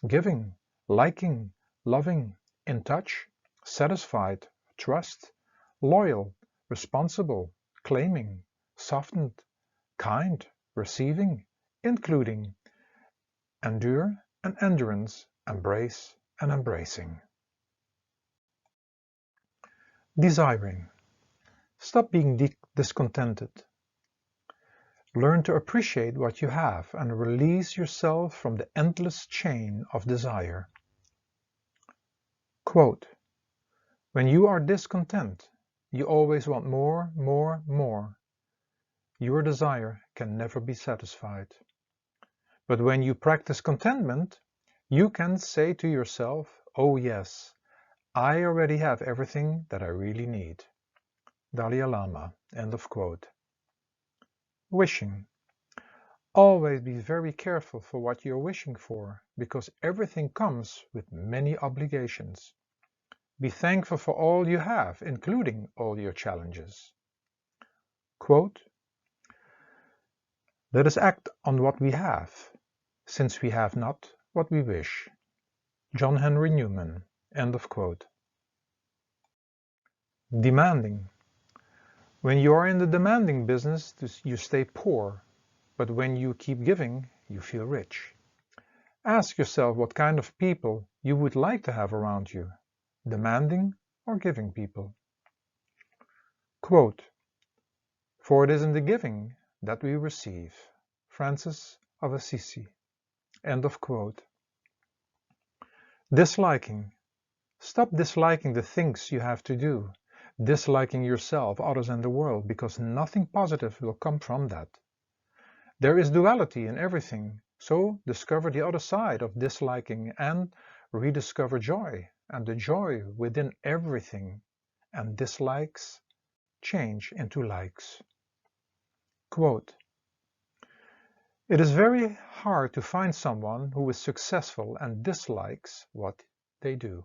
giving, liking, loving, in touch, satisfied, trust, loyal, responsible, claiming, softened, kind, receiving, including, endure and endurance, embrace and embracing. Desiring. Stop being discontented. Learn to appreciate what you have and release yourself from the endless chain of desire. Quote, when you are discontent, you always want more, more, more. Your desire can never be satisfied. But when you practice contentment, you can say to yourself, oh yes, I already have everything that I really need. Dalai Lama, end of quote. Wishing. Always be very careful for what you're wishing for, because everything comes with many obligations. Be thankful for all you have, including all your challenges. Quote, let us act on what we have, since we have not what we wish. John Henry Newman, end of quote. Demanding. When you are in the demanding business, you stay poor, but when you keep giving, you feel rich. Ask yourself what kind of people you would like to have around you, demanding or giving people. Quote, for it is in the giving that we receive. Francis of Assisi, end of quote. Disliking. Stop disliking the things you have to do, disliking yourself, others, and the world, because nothing positive will come from that. There is duality in everything, so discover the other side of disliking and rediscover joy and the joy within everything, and dislikes change into likes. Quote, "It is very hard to find someone who is successful and dislikes what they do."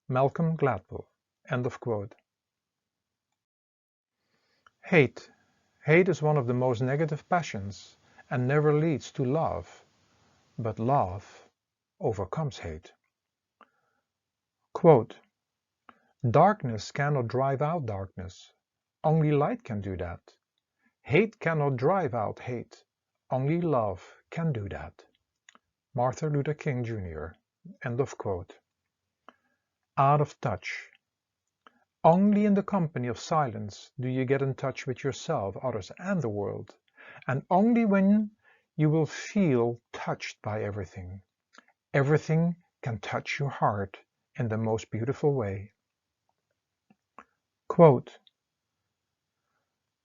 Malcolm Gladwell. End of quote. Hate. Hate is one of the most negative passions and never leads to love, but love overcomes hate. Quote, "Darkness cannot drive out darkness. Only light can do that. Hate cannot drive out hate. Only love can do that." Martin Luther King Jr. End of quote. Out of touch. Only in the company of silence do you get in touch with yourself, others, and the world. And only when you will feel touched by everything. Everything can touch your heart in the most beautiful way. Quote,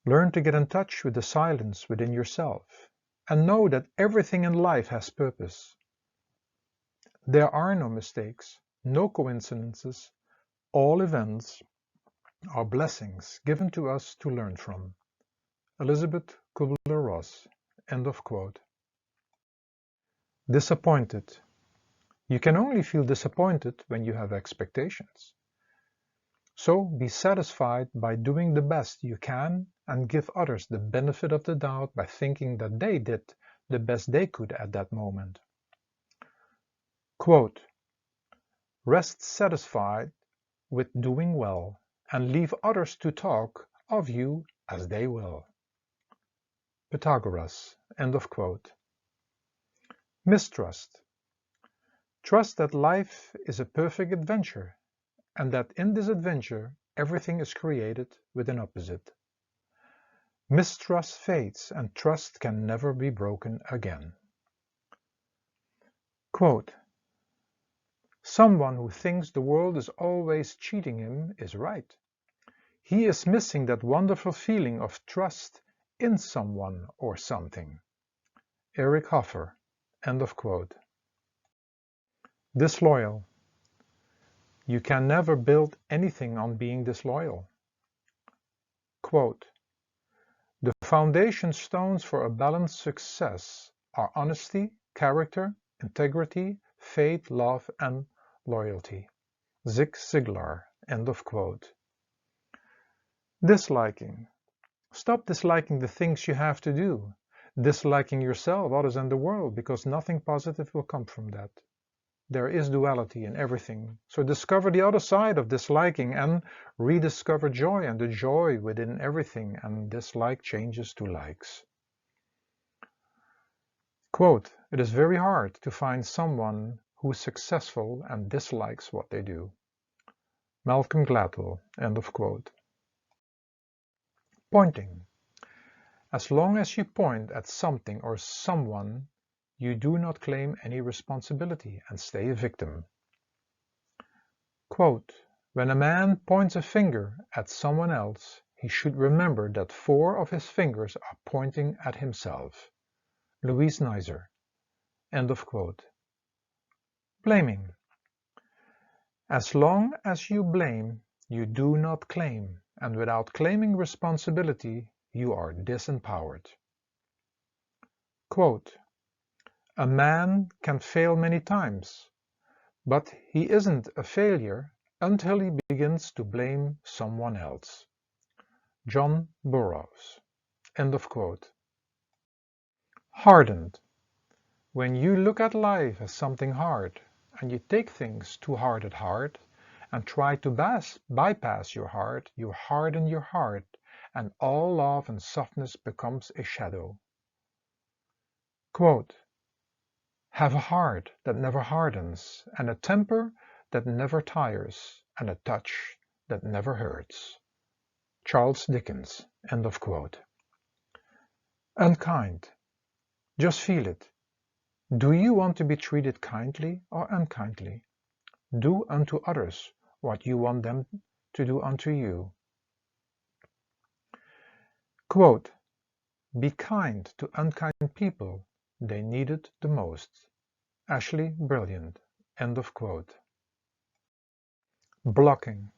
"Learn to get in touch with the silence within yourself and know that everything in life has purpose. There are no mistakes, no coincidences. All events are blessings given to us to learn from." Elizabeth Kubler-Ross. End of quote. Disappointed. You can only feel disappointed when you have expectations. So be satisfied by doing the best you can and give others the benefit of the doubt by thinking that they did the best they could at that moment. Quote, "Rest satisfied with doing well and leave others to talk of you as they will." Pythagoras. End of quote. Mistrust. Trust that life is a perfect adventure and that in this adventure everything is created with an opposite. Mistrust fades and trust can never be broken again. Quote, "Someone who thinks the world is always cheating him is right. He is missing that wonderful feeling of trust in someone or something." Eric Hoffer. End of quote. Disloyal. You can never build anything on being disloyal. Quote, "The foundation stones for a balanced success are honesty, character, integrity, faith, love, and loyalty." Zig Ziglar. End of quote. Disliking. Stop disliking the things you have to do, disliking yourself, others, and the world, because nothing positive will come from that. There is duality in everything, so discover the other side of disliking and rediscover joy and the joy within everything, and dislike changes to likes. Quote, "It is very hard to find someone who is successful and dislikes what they do." Malcolm Gladwell. End of quote. Pointing. As long as you point at something or someone, you do not claim any responsibility and stay a victim. Quote, "When a man points a finger at someone else, he should remember that 4 of his fingers are pointing at himself." Louise Nizer. End of quote. Blaming. As long as you blame, you do not claim, and without claiming responsibility, you are disempowered. Quote, "A man can fail many times, but he isn't a failure until he begins to blame someone else." John Burroughs. End of quote. Hardened. When you look at life as something hard, and you take things too hard at heart, and try to bypass your heart, you harden your heart, and all love and softness becomes a shadow. Quote, "Have a heart that never hardens, and a temper that never tires, and a touch that never hurts." Charles Dickens. End of quote. Unkind. Just feel it. Do you want to be treated kindly or unkindly? Do unto others what you want them to do unto you. Quote, "Be kind to unkind people. They need it the most." Ashley Brilliant. End of quote. Blocking.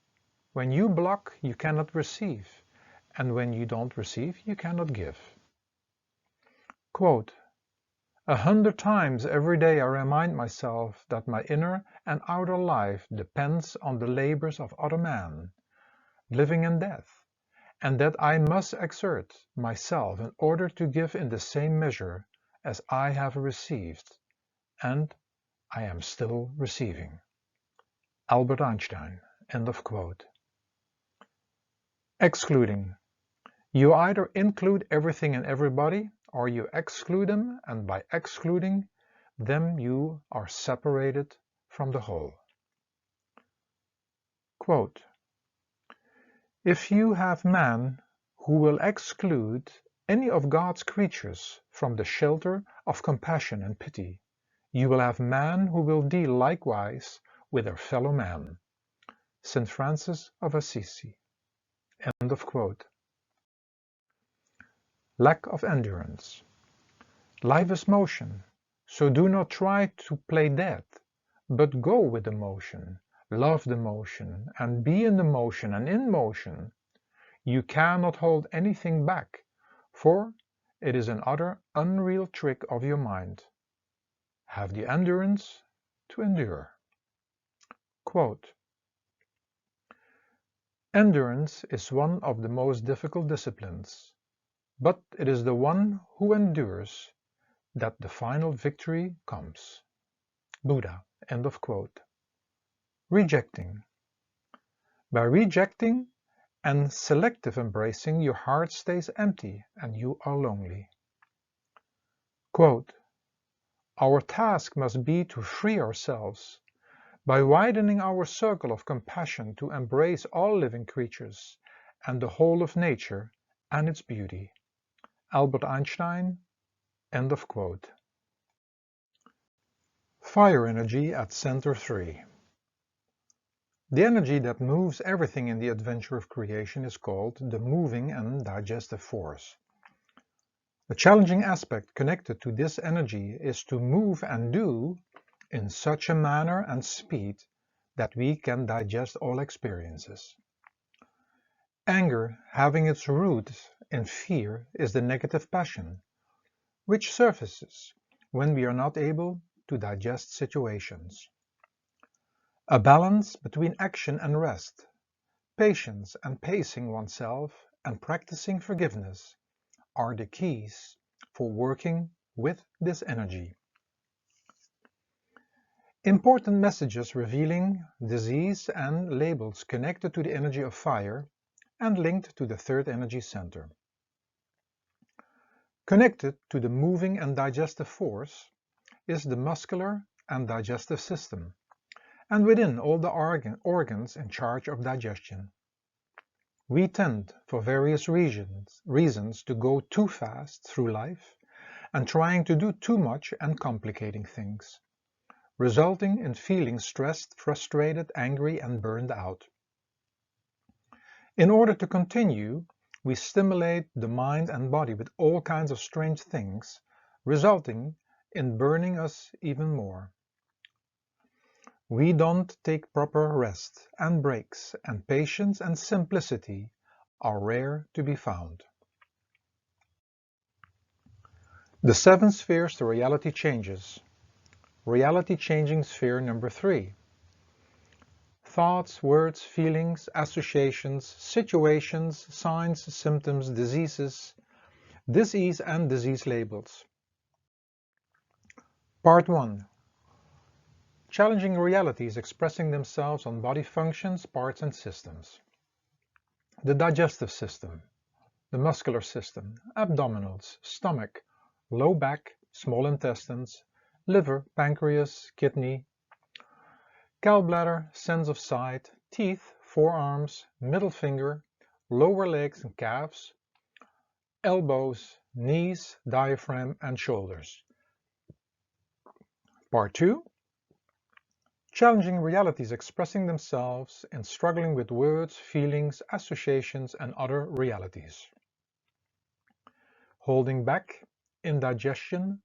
When you block, you cannot receive, and when you don't receive, you cannot give. Quote, 100 times every day I remind myself that my inner and outer life depends on the labors of other men, living and death, and that I must exert myself in order to give in the same measure as I have received, and I am still receiving. Albert Einstein. End of quote. Excluding. You either include everything and everybody, or you exclude them, and by excluding them you are separated from the whole. Quote, if you have man who will exclude any of God's creatures from the shelter of compassion and pity, you will have man who will deal likewise with their fellow man. St. Francis of Assisi. End of quote. Lack of endurance. Life is motion, so do not try to play dead, but go with the motion, love the motion, and be in the motion and in motion. You cannot hold anything back, for it is an utter unreal trick of your mind. Have the endurance to endure. Quote, endurance is one of the most difficult disciplines, but it is the one who endures that the final victory comes. Buddha. End of quote. Rejecting. By rejecting and selective embracing, your heart stays empty and you are lonely. Quote, our task must be to free ourselves by widening our circle of compassion to embrace all living creatures and the whole of nature and its beauty. Albert Einstein. End of quote. Fire energy at center 3. The energy that moves everything in the adventure of creation is called the moving and digestive force. The challenging aspect connected to this energy is to move and do in such a manner and speed that we can digest all experiences. Anger, having its root in fear, is the negative passion, which surfaces when we are not able to digest situations. A balance between action and rest, patience and pacing oneself, and practicing forgiveness are the keys for working with this energy. Important messages revealing disease and labels connected to the energy of fire and linked to the third energy center. Connected to the moving and digestive force is the muscular and digestive system, and within all the organs in charge of digestion. We tend, for various reasons, to go too fast through life and trying to do too much and complicating things, resulting in feeling stressed, frustrated, angry, and burned out. In order to continue, we stimulate the mind and body with all kinds of strange things, resulting in burning us even more. We don't take proper rest and breaks, and patience and simplicity are rare to be found. The 7 spheres to reality changes. Reality changing sphere number 3. Thoughts, words, feelings, associations, situations, signs, symptoms, diseases, disease and disease labels. Part 1. Challenging realities expressing themselves on body functions, parts and systems. The digestive system, the muscular system, abdominals, stomach, low back, small intestines, liver, pancreas, kidney, gallbladder, sense of sight, teeth, forearms, middle finger, lower legs and calves, elbows, knees, diaphragm and shoulders. Part 2. Challenging realities expressing themselves in struggling with words, feelings, associations and other realities. Holding back, indigestion,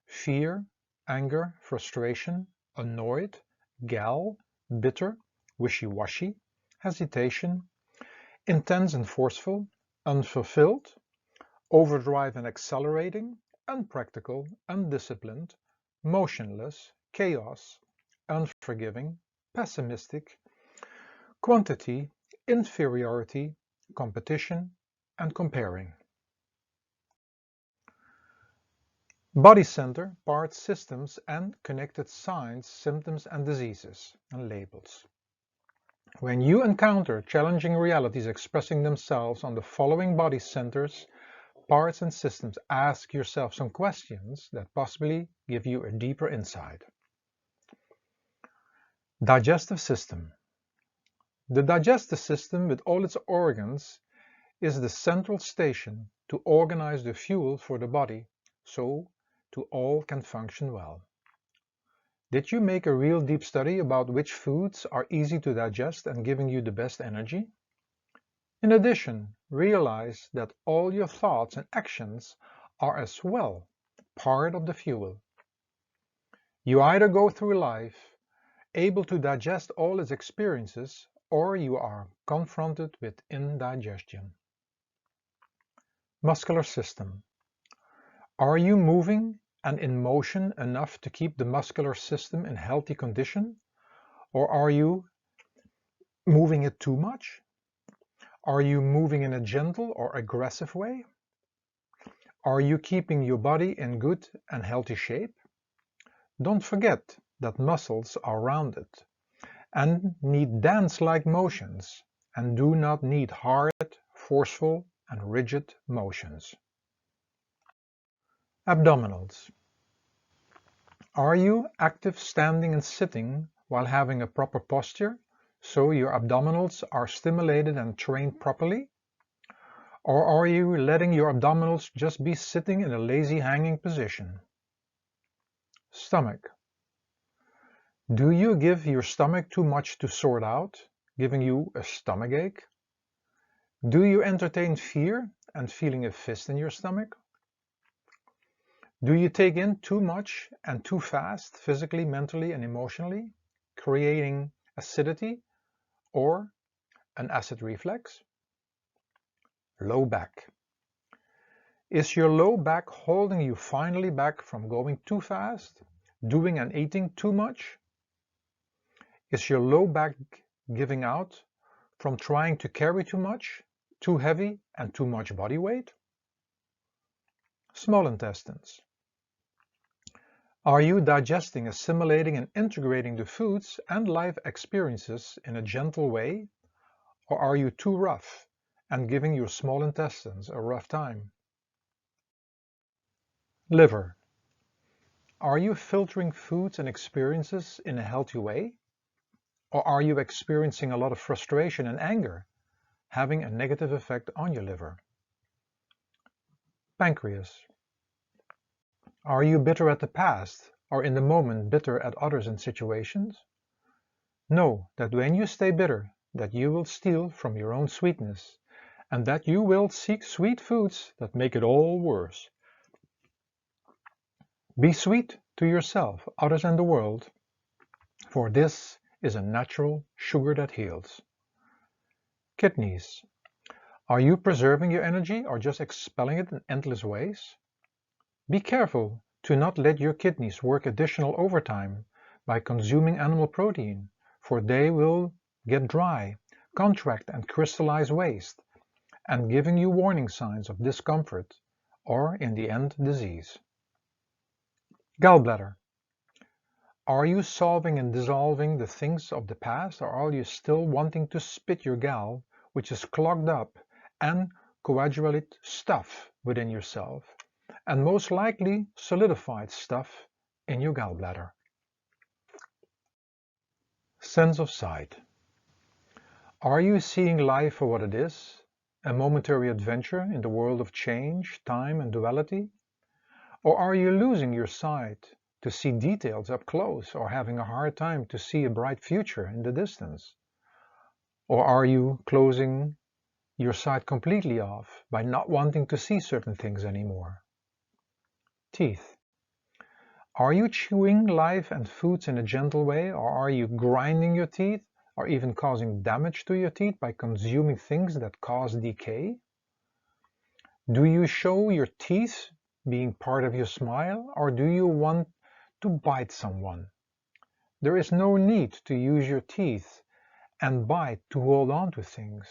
fear, anger, frustration, annoyed, gal, bitter, wishy-washy, hesitation, intense and forceful, unfulfilled, overdrive and accelerating, unpractical, undisciplined, motionless, chaos, unforgiving, pessimistic, quantity, inferiority, competition, and comparing. Body center, parts, systems, and connected signs, symptoms, and diseases, and labels. When you encounter challenging realities expressing themselves on the following body centers, parts, and systems, ask yourself some questions that possibly give you a deeper insight. Digestive system. The digestive system, with all its organs, is the central station to organize the fuel for the body so all can function well. Did you make a real deep study about which foods are easy to digest and giving you the best energy? In addition, realize that all your thoughts and actions are as well part of the fuel. You either go through life able to digest all its experiences, or you are confronted with indigestion. Muscular system. Are you moving and in motion enough to keep the muscular system in healthy condition? Or are you moving it too much? Are you moving in a gentle or aggressive way? Are you keeping your body in good and healthy shape? Don't forget that muscles are rounded and need dance-like motions and do not need hard, forceful, and rigid motions. Abdominals. Are you active standing and sitting while having a proper posture, so your abdominals are stimulated and trained properly? Or are you letting your abdominals just be sitting in a lazy hanging position? Stomach. Do you give your stomach too much to sort out, giving you a stomachache? Do you entertain fear and feeling a fist in your stomach? Do you take in too much and too fast, physically, mentally, and emotionally, creating acidity or an acid reflux? Low back. Is your low back holding you finally back from going too fast, doing and eating too much? Is your low back giving out from trying to carry too much, too heavy, and too much body weight? Small intestines. Are you digesting, assimilating, and integrating the foods and life experiences in a gentle way, or are you too rough and giving your small intestines a rough time? Liver. Are you filtering foods and experiences in a healthy way, or are you experiencing a lot of frustration and anger, having a negative effect on your liver? Pancreas. Are you bitter at the past, or in the moment bitter at others and situations? Know that when you stay bitter, that you will steal from your own sweetness, and that you will seek sweet foods that make it all worse. Be sweet to yourself, others, and the world, for this is a natural sugar that heals. Kidneys. Are you preserving your energy or just expelling it in endless ways? Be careful to not let your kidneys work additional overtime by consuming animal protein, for they will get dry, contract, and crystallize waste, and giving you warning signs of discomfort or, in the end, disease. Gallbladder. Are you solving and dissolving the things of the past, or are you still wanting to spit your gall, which is clogged up and coagulated stuff within yourself, and most likely solidified stuff in your gallbladder? Sense of sight. Are you seeing life for what it is, a momentary adventure in the world of change, time, and duality? Or are you losing your sight to see details up close, or having a hard time to see a bright future in the distance? Or are you closing your sight completely off by not wanting to see certain things anymore? Teeth. Are you chewing life and foods in a gentle way, or are you grinding your teeth, or even causing damage to your teeth by consuming things that cause decay? Do you show your teeth being part of your smile, or do you want to bite someone? There is no need to use your teeth and bite to hold on to things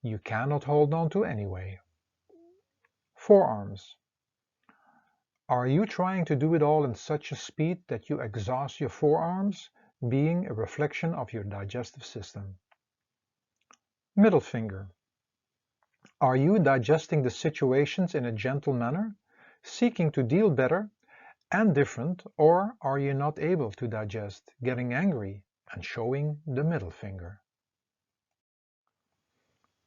you cannot hold on to anyway. Forearms. Are you trying to do it all in such a speed that you exhaust your forearms, being a reflection of your digestive system? Middle finger. Are you digesting the situations in a gentle manner, seeking to deal better and different, or are you not able to digest, getting angry and showing the middle finger?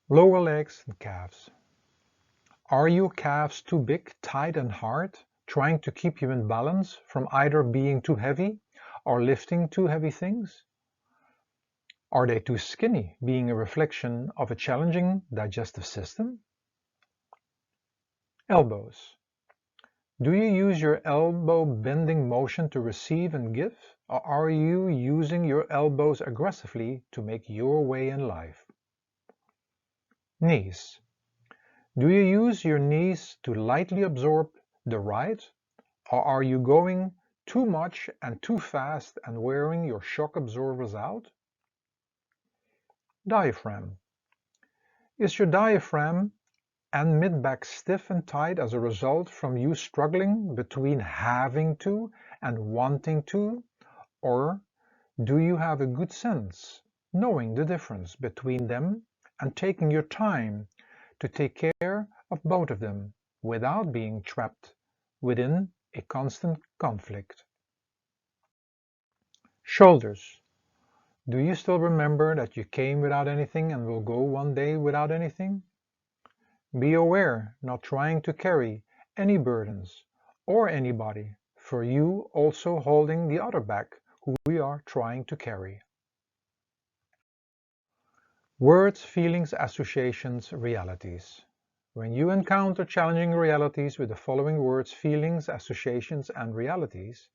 Lower legs and calves. Are your calves too big, tight and hard, trying to keep you in balance from either being too heavy or lifting too heavy things? Are they too skinny, being a reflection of a challenging digestive system? Elbows. Do you use your elbow bending motion to receive and give, or are you using your elbows aggressively to make your way in life? Knees. Do you use your knees to lightly absorb the ride, or are you going too much and too fast and wearing your shock absorbers out? Diaphragm. Is your diaphragm and mid-back stiff and tight as a result from you struggling between having to and wanting to, or do you have a good sense, knowing the difference between them and taking your time to take care of both of them without being trapped within a constant conflict? Shoulders. Do you still remember that you came without anything and will go one day without anything? Be aware, not trying to carry any burdens or anybody, for you also holding the other back who we are trying to carry. Words, feelings, associations, realities. When you encounter challenging realities with the following words, feelings, associations, and realities,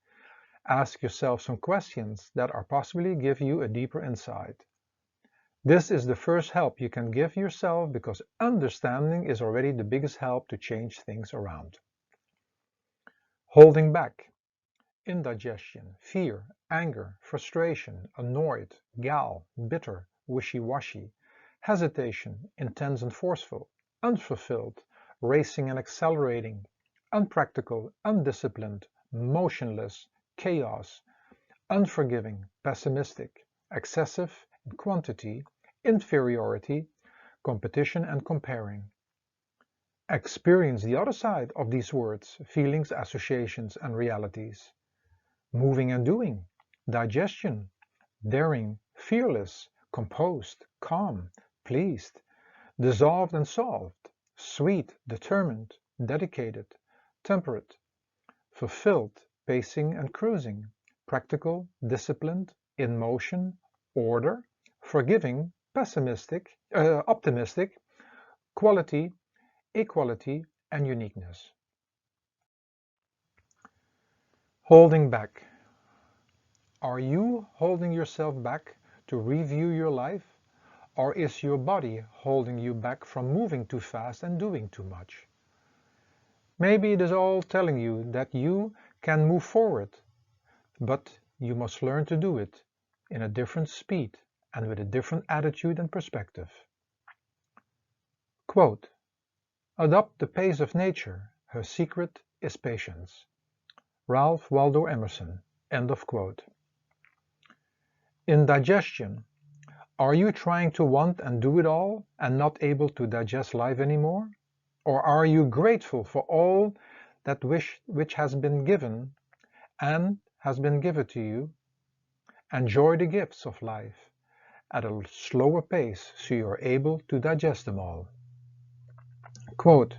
ask yourself some questions that are possibly give you a deeper insight. This is the first help you can give yourself because understanding is already the biggest help to change things around. Holding back, indigestion, fear, anger, frustration, annoyed, gal, bitter, wishy-washy, hesitation, intense and forceful, unfulfilled, racing and accelerating, unpractical, undisciplined, motionless, chaos, unforgiving, pessimistic, excessive in quantity, inferiority, competition and comparing. Experience the other side of these words, feelings, associations, and realities. Moving and doing, digestion, daring, fearless, composed, calm, pleased, dissolved and solved, sweet, determined, dedicated, temperate, fulfilled, pacing and cruising, practical, disciplined, in motion, order, forgiving, optimistic, quality, equality, and uniqueness. Holding back. Are you holding yourself back to review your life? Or is your body holding you back from moving too fast and doing too much? Maybe it is all telling you that you can move forward, but you must learn to do it in a different speed and with a different attitude and perspective. Quote, adopt the pace of nature. Her secret is patience. Ralph Waldo Emerson. End of quote. Indigestion. Are you trying to want and do it all and not able to digest life anymore? Or are you grateful for all that which has been given and has been given to you? Enjoy the gifts of life at a slower pace so you are able to digest them all. Quote,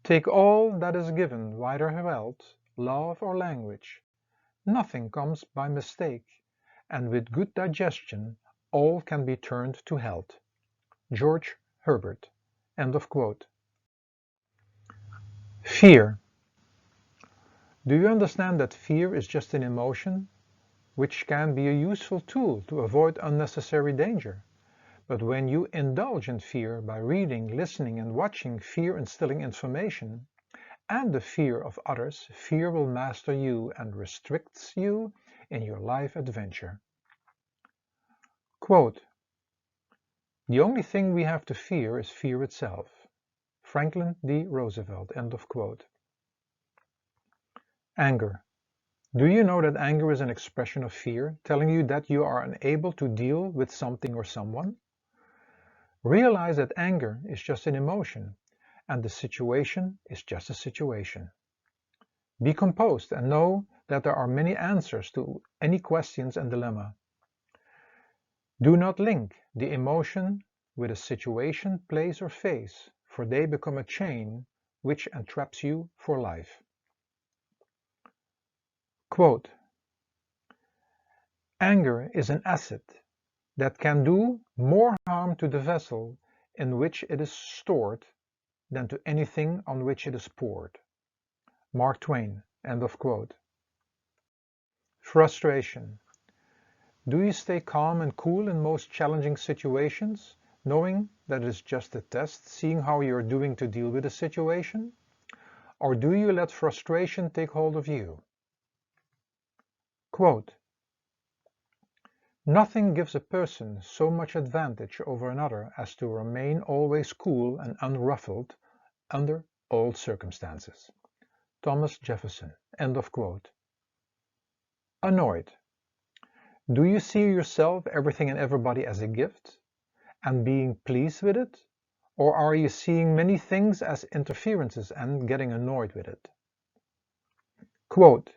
take all that is given, whether wealth, love or language. Nothing comes by mistake, and with good digestion all can be turned to health. George Herbert. End of quote. Fear. Do you understand that fear is just an emotion, which can be a useful tool to avoid unnecessary danger? But when you indulge in fear by reading, listening, and watching fear-instilling information, and the fear of others, fear will master you and restricts you in your life adventure. Quote, "The only thing we have to fear is fear itself." Franklin D. Roosevelt. End of quote. Anger. Do you know that anger is an expression of fear, telling you that you are unable to deal with something or someone? Realize that anger is just an emotion, and the situation is just a situation. Be composed and know that there are many answers to any questions and dilemma. Do not link the emotion with a situation, place, or phase, for they become a chain which entraps you for life. Quote, "Anger is an acid that can do more harm to the vessel in which it is stored than to anything on which it is poured." Mark Twain. End of quote. Frustration. Do you stay calm and cool in most challenging situations, knowing that it is just a test, seeing how you are doing to deal with a situation? Or do you let frustration take hold of you? Quote, "Nothing gives a person so much advantage over another as to remain always cool and unruffled under all circumstances." Thomas Jefferson. End of quote. Annoyed. Do you see yourself, everything and everybody as a gift and being pleased with it? Or are you seeing many things as interferences and getting annoyed with it? Quote,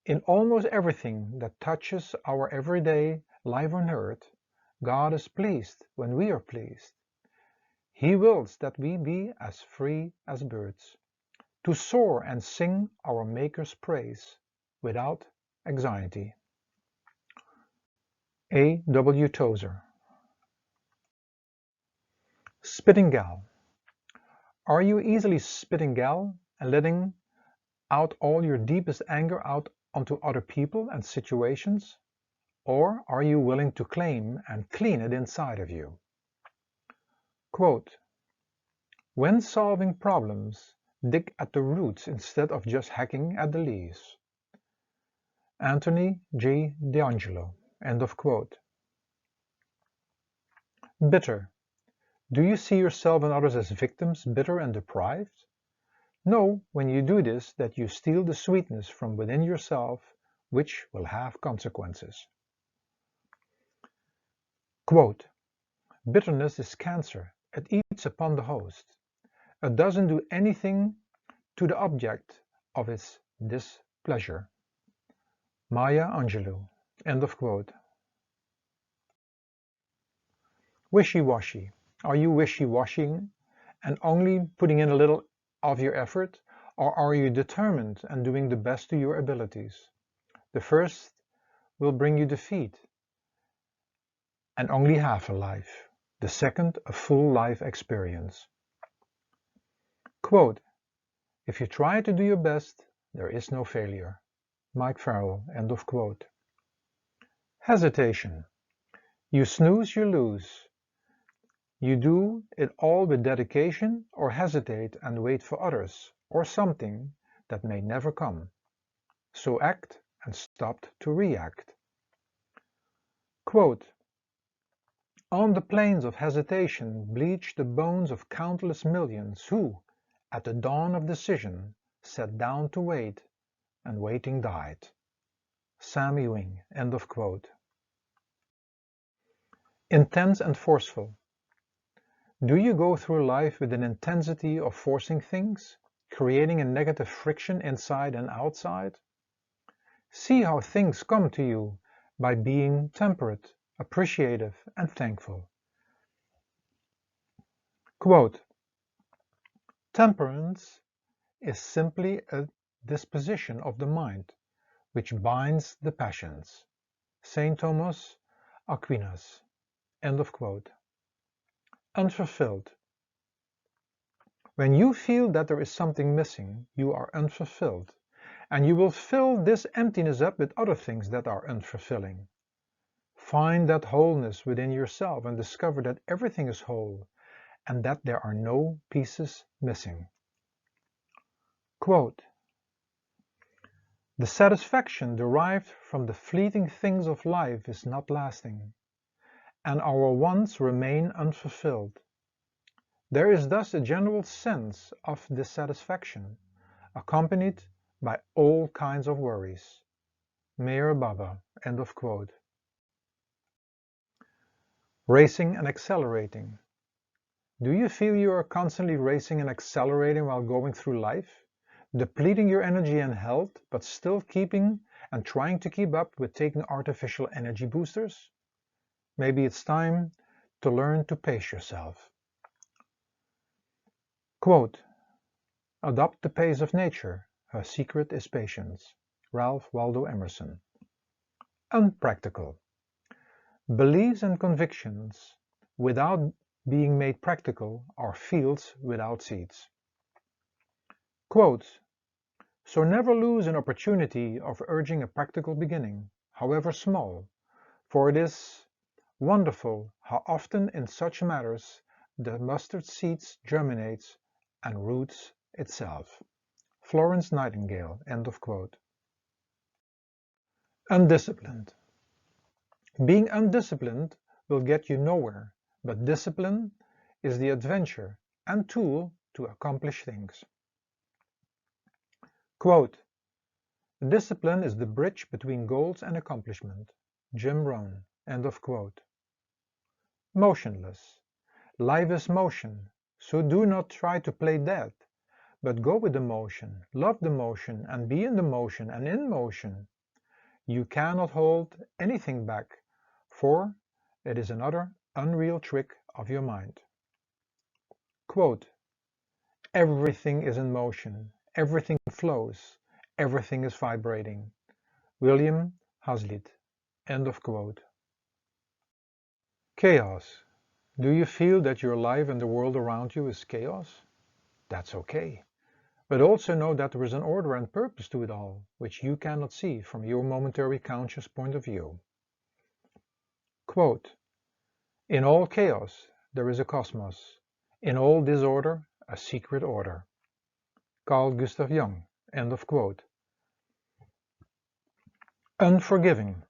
"In almost everything that touches our everyday life on earth, God is pleased when we are pleased. He wills that we be as free as birds, to soar and sing our Maker's praise without anxiety." A. W. Tozer. Spitting gal. Are you easily spitting gal and letting out all your deepest anger out onto other people and situations? Or are you willing to claim and clean it inside of you? Quote, "When solving problems, dig at the roots instead of just hacking at the leaves." Anthony J. D'Angelo. End of quote. Bitter. Do you see yourself and others as victims, bitter and deprived? Know when you do this that you steal the sweetness from within yourself, which will have consequences. Quote, "Bitterness is cancer. It eats upon the host. It doesn't do anything to the object of its displeasure." Maya Angelou. End of quote. Wishy-washy. Are you wishy-washying and only putting in a little of your effort, or are you determined and doing the best to your abilities? The first will bring you defeat and only half a life. The second, a full life experience. Quote, "If you try to do your best, there is no failure." Mike Farrell. End of quote. Hesitation. You snooze, you lose. You do it all with dedication, or hesitate and wait for others or something that may never come. So act and stop to react. Quote, "On the plains of hesitation bleach the bones of countless millions who, at the dawn of decision, sat down to wait, and waiting died." Sam Ewing. End of quote. Intense and forceful. Do you go through life with an intensity of forcing things, creating a negative friction inside and outside? See how things come to you by being temperate, appreciative, and thankful. Quote, "Temperance is simply a disposition of the mind, which binds the passions." St. Thomas Aquinas. End of quote. Unfulfilled. When you feel that there is something missing, you are unfulfilled, and you will fill this emptiness up with other things that are unfulfilling. Find that wholeness within yourself and discover that everything is whole and that there are no pieces missing. Quote, "The satisfaction derived from the fleeting things of life is not lasting, and our wants remain unfulfilled. There is thus a general sense of dissatisfaction, accompanied by all kinds of worries." Meher Baba, end of quote. Racing and accelerating. Do you feel you are constantly racing and accelerating while going through life, depleting your energy and health, but still keeping and trying to keep up with taking artificial energy boosters? Maybe it's time to learn to pace yourself. Quote, "Adopt the pace of nature. Her secret is patience." Ralph Waldo Emerson. Unpractical. Beliefs and convictions without being made practical are fields without seeds. Quote, "So never lose an opportunity of urging a practical beginning, however small, for it is wonderful how often in such matters the mustard seed germinates and roots itself." Florence Nightingale, end of quote. Undisciplined. Being undisciplined will get you nowhere, but discipline is the adventure and tool to accomplish things. Quote, "Discipline is the bridge between goals and accomplishment." Jim Rohn, end of quote. Motionless. Life is motion, so do not try to play dead, but go with the motion, love the motion, and be in the motion and in motion. You cannot hold anything back, for it is another unreal trick of your mind. Quote, "Everything is in motion, everything flows, everything is vibrating." William Hazlitt, end of quote. Chaos. Do you feel that your life and the world around you is chaos? That's okay. But also know that there is an order and purpose to it all, which you cannot see from your momentary conscious point of view. Quote, "In all chaos there is a cosmos, in all disorder a secret order." Carl Gustav Jung, end of quote. Unforgiving.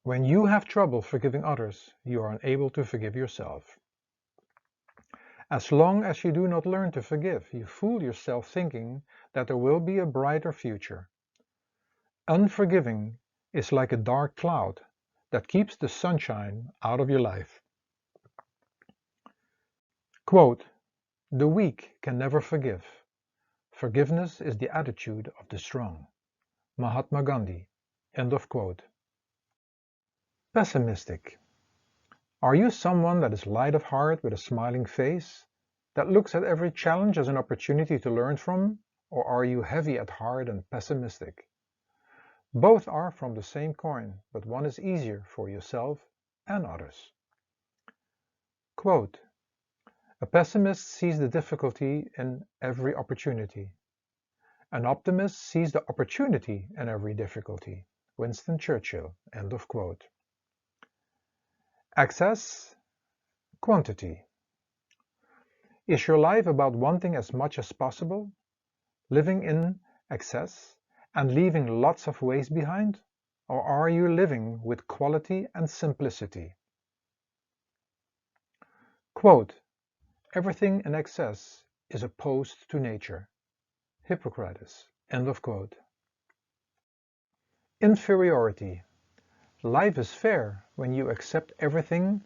When you have trouble forgiving others, you are unable to forgive yourself. As long as you do not learn to forgive, you fool yourself thinking that there will be a brighter future. Unforgiving is like a dark cloud that keeps the sunshine out of your life. Quote, "The weak can never forgive. Forgiveness is the attitude of the strong." Mahatma Gandhi, end of quote. Pessimistic. Are you someone that is light of heart with a smiling face, that looks at every challenge as an opportunity to learn from, or are you heavy at heart and pessimistic? Both are from the same coin, but one is easier for yourself and others. Quote, "A pessimist sees the difficulty in every opportunity. An optimist sees the opportunity in every difficulty." Winston Churchill, end of quote. Access, quantity. Is your life about wanting as much as possible, living in excess, and leaving lots of waste behind? Or are you living with quality and simplicity? Quote, "Everything in excess is opposed to nature." Hippocrates, end of quote. Inferiority. Life is fair when you accept everything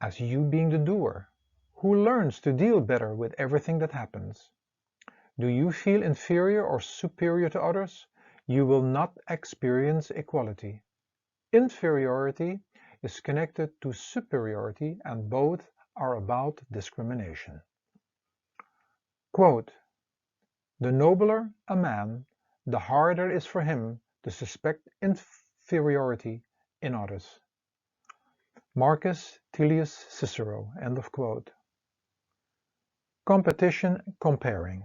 as you being the doer, who learns to deal better with everything that happens. Do you feel inferior or superior to others? You will not experience equality. Inferiority is connected to superiority, and both are about discrimination. Quote, "The nobler a man, the harder it is for him to suspect inferiority in others." Marcus Tullius Cicero, end of quote. Competition comparing.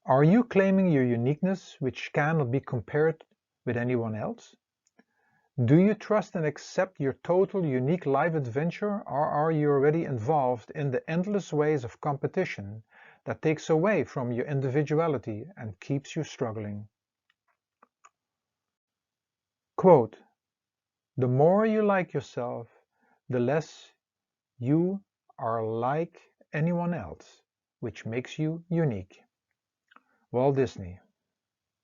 Are you claiming your uniqueness which cannot be compared with anyone else? Do you trust and accept your total unique life adventure, or are you already involved in the endless ways of competition that takes away from your individuality and keeps you struggling? Quote, "The more you like yourself, the less you are like anyone else, which makes you unique." Walt Disney.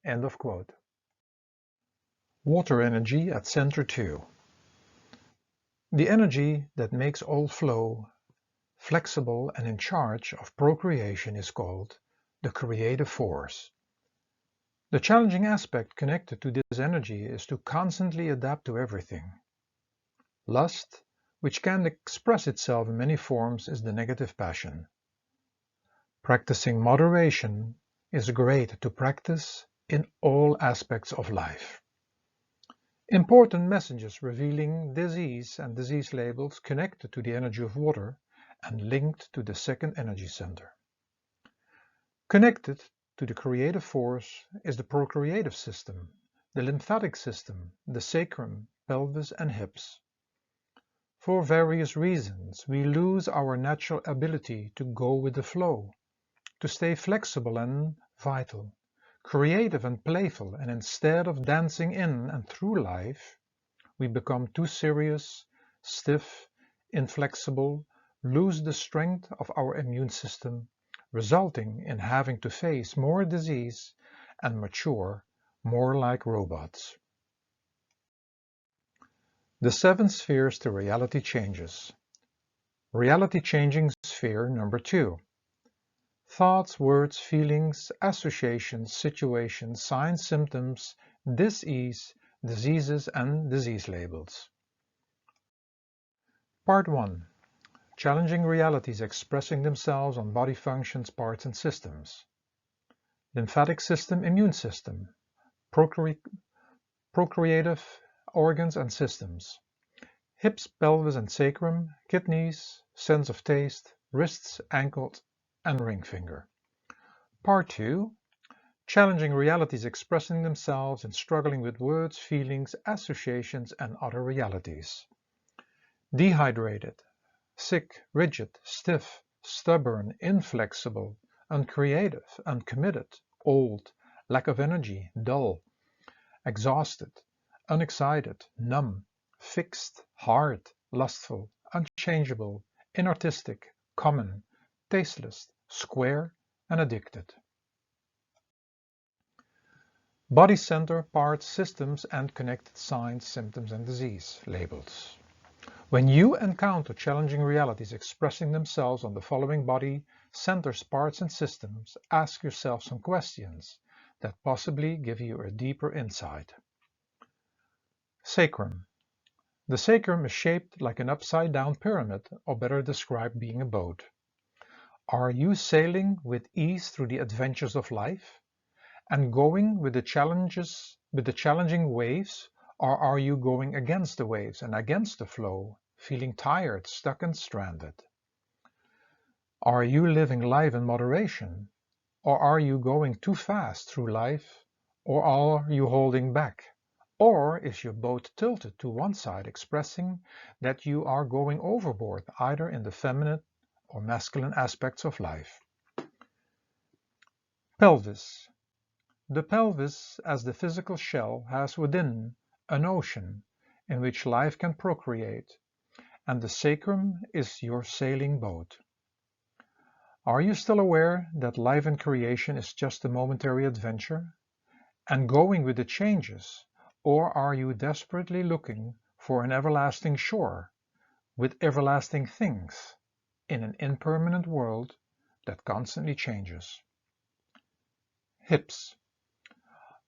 End of quote. Water energy at center 2. The energy that makes all flow, flexible and in charge of procreation is called the creative force. The challenging aspect connected to this energy is to constantly adapt to everything. Lust, which can express itself in many forms, is the negative passion. Practicing moderation is great to practice in all aspects of life. Important messages revealing disease and disease labels connected to the energy of water and linked to the second energy center. Connected to the creative force is the procreative system, the lymphatic system, the sacrum, pelvis and hips. For various reasons, we lose our natural ability to go with the flow, to stay flexible and vital, creative and playful, and instead of dancing in and through life, we become too serious, stiff, inflexible, lose the strength of our immune system, resulting in having to face more disease and mature more like robots. The 7 spheres to reality changes. Reality changing sphere number 2. Thoughts, words, feelings, associations, situations, signs, symptoms, dis-ease, diseases and disease labels. Part 1. Challenging realities expressing themselves on body functions, parts and systems. Lymphatic system, immune system, procreative organs and systems. Hips, pelvis and sacrum, kidneys, sense of taste, wrists, ankles and ring finger. Part 2. Challenging realities expressing themselves and struggling with words, feelings, associations and other realities. Dehydrated, sick, rigid, stiff, stubborn, inflexible, uncreative, uncommitted, old, lack of energy, dull, exhausted, unexcited, numb, fixed, hard, lustful, unchangeable, inartistic, common, tasteless, square, and addicted. Body center, parts, systems, and connected signs, symptoms, and disease labels. When you encounter challenging realities expressing themselves on the following body centers, parts, and systems, ask yourself some questions that possibly give you a deeper insight. Sacrum. The sacrum is shaped like an upside-down pyramid, or better described being a boat. Are you sailing with ease through the adventures of life and going with the challenging waves, or are you going against the waves and against the flow, feeling tired, stuck and stranded? Are you living life in moderation, or are you going too fast through life, or are you holding back? Or is your boat tilted to one side, expressing that you are going overboard, either in the feminine or masculine aspects of life? Pelvis. The pelvis, as the physical shell, has within an ocean in which life can procreate, and the sacrum is your sailing boat. Are you still aware that life and creation is just a momentary adventure and going with the changes, or are you desperately looking for an everlasting shore with everlasting things in an impermanent world that constantly changes? Hips.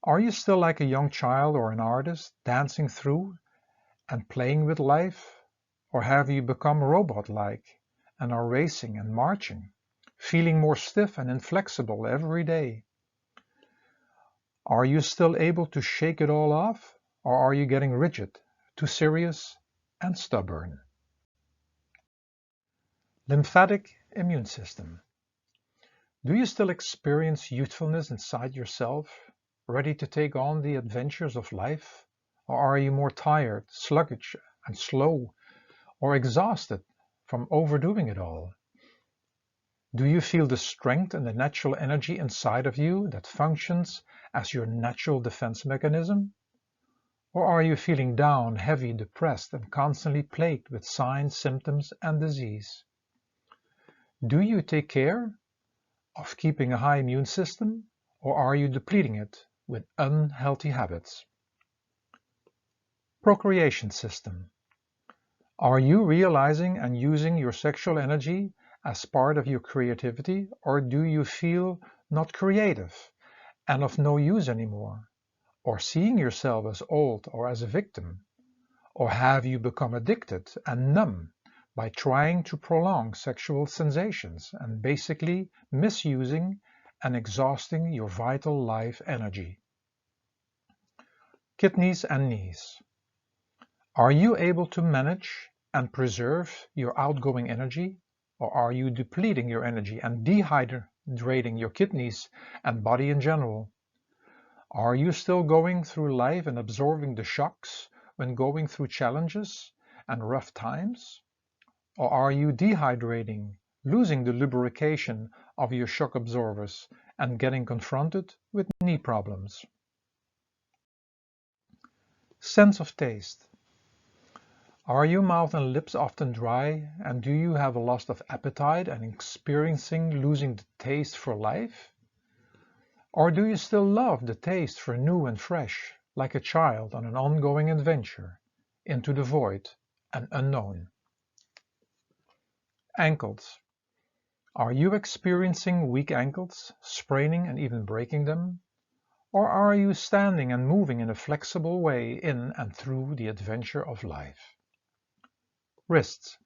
Are you still like a young child or an artist, dancing through and playing with life? Or have you become robot-like and are racing and marching, feeling more stiff and inflexible every day? Are you still able to shake it all off, or are you getting rigid, too serious and stubborn? Lymphatic immune system. Do you still experience youthfulness inside yourself, ready to take on the adventures of life? Or are you more tired, sluggish, and slow, or exhausted from overdoing it all? Do you feel the strength and the natural energy inside of you that functions as your natural defense mechanism? Or are you feeling down, heavy, depressed, and constantly plagued with signs, symptoms, and disease? Do you take care of keeping a high immune system, or are you depleting it with unhealthy habits? Procreation system. Are you realizing and using your sexual energy as part of your creativity, or do you feel not creative and of no use anymore, or seeing yourself as old or as a victim? Or have you become addicted and numb by trying to prolong sexual sensations and basically misusing and exhausting your vital life energy? Kidneys and knees. Are you able to manage and preserve your outgoing energy, or are you depleting your energy and dehydrating your kidneys and body in general? Are you still going through life and absorbing the shocks when going through challenges and rough times? Or are you dehydrating, losing the lubrication of your shock absorbers and getting confronted with knee problems? Sense of taste. Are your mouth and lips often dry, and do you have a loss of appetite and experiencing losing the taste for life? Or do you still love the taste for new and fresh, like a child on an ongoing adventure into the void and unknown? Ankles. Are you experiencing weak ankles, spraining and even breaking them? Or are you standing and moving in a flexible way in and through the adventure of life? Wrists.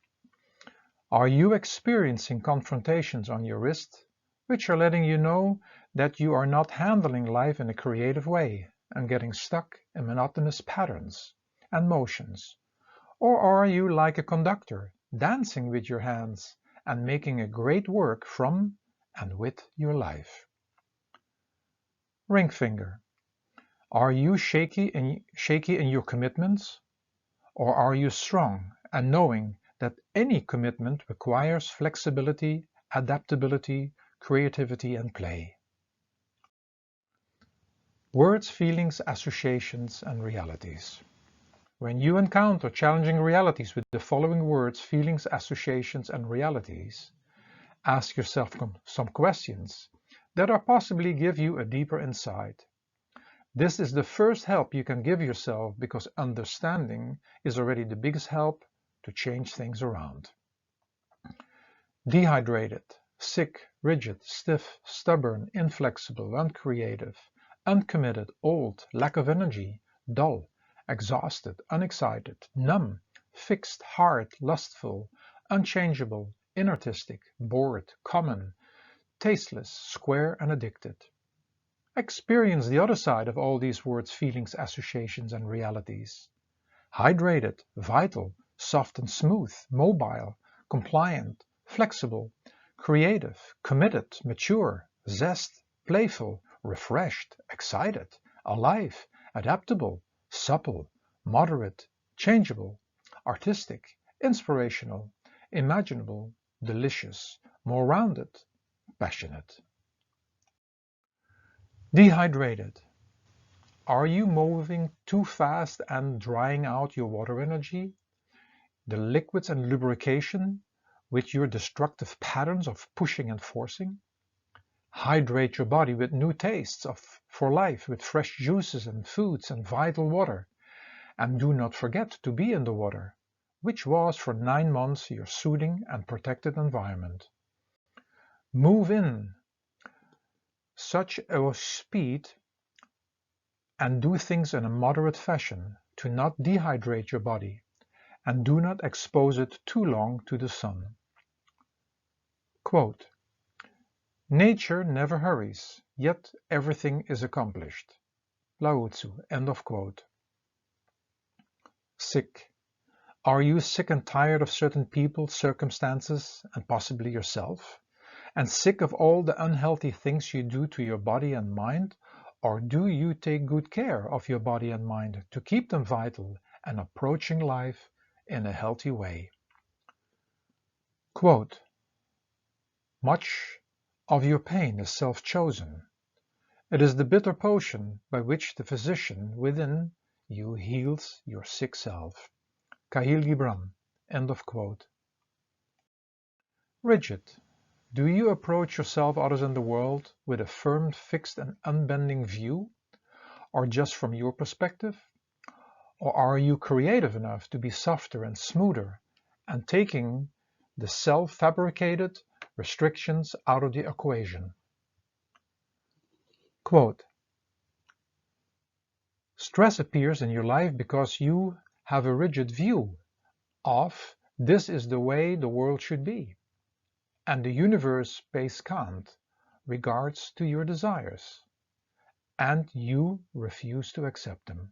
Are you experiencing confrontations on your wrist, which are letting you know that you are not handling life in a creative way and getting stuck in monotonous patterns and motions? Or are you like a conductor, dancing with your hands and making a great work from and with your life? Ring finger. Are you shaky in your commitments? Or are you strong and knowing that any commitment requires flexibility, adaptability, creativity, and play? Words, feelings, associations, and realities. When you encounter challenging realities with the following words, feelings, associations, and realities, ask yourself some questions that are possibly give you a deeper insight. This is the first help you can give yourself because understanding is already the biggest help to change things around. Dehydrated, sick, rigid, stiff, stubborn, inflexible, uncreative, uncommitted, old, lack of energy, dull, exhausted, unexcited, numb, fixed, hard, lustful, unchangeable, inartistic, bored, common, tasteless, square, and addicted. Experience the other side of all these words, feelings, associations, and realities. Hydrated, vital, soft and smooth, mobile, compliant, flexible, creative, committed, mature, zest, playful, refreshed, excited, alive, adaptable, supple, moderate, changeable, artistic, inspirational, imaginable, delicious, more rounded, passionate. Dehydrated. Are you moving too fast and drying out your water energy, the liquids and lubrication with your destructive patterns of pushing and forcing? Hydrate your body with new tastes for life, with fresh juices and foods and vital water. And do not forget to be in the water, which was for 9 months your soothing and protected environment. Move in such a speed and do things in a moderate fashion to not dehydrate your body, and do not expose it too long to the sun. Quote, nature never hurries, yet everything is accomplished. Lao Tzu, end of quote. Sick. Are you sick and tired of certain people, circumstances, and possibly yourself? and sick of all the unhealthy things you do to your body and mind? Or do you take good care of your body and mind to keep them vital and approaching life in a healthy way? Quote, much of your pain is self-chosen. It is the bitter potion by which the physician within you heals your sick self. Kahlil Gibran. End of quote. Rigid. Do you approach yourself, others, in the world with a firm, fixed and unbending view, or just from your perspective? Or are you creative enough to be softer and smoother and taking the self-fabricated restrictions out of the equation? Quote, stress appears in your life because you have a rigid view of this is the way the world should be, and the universe pays scant regards to your desires, and you refuse to accept them.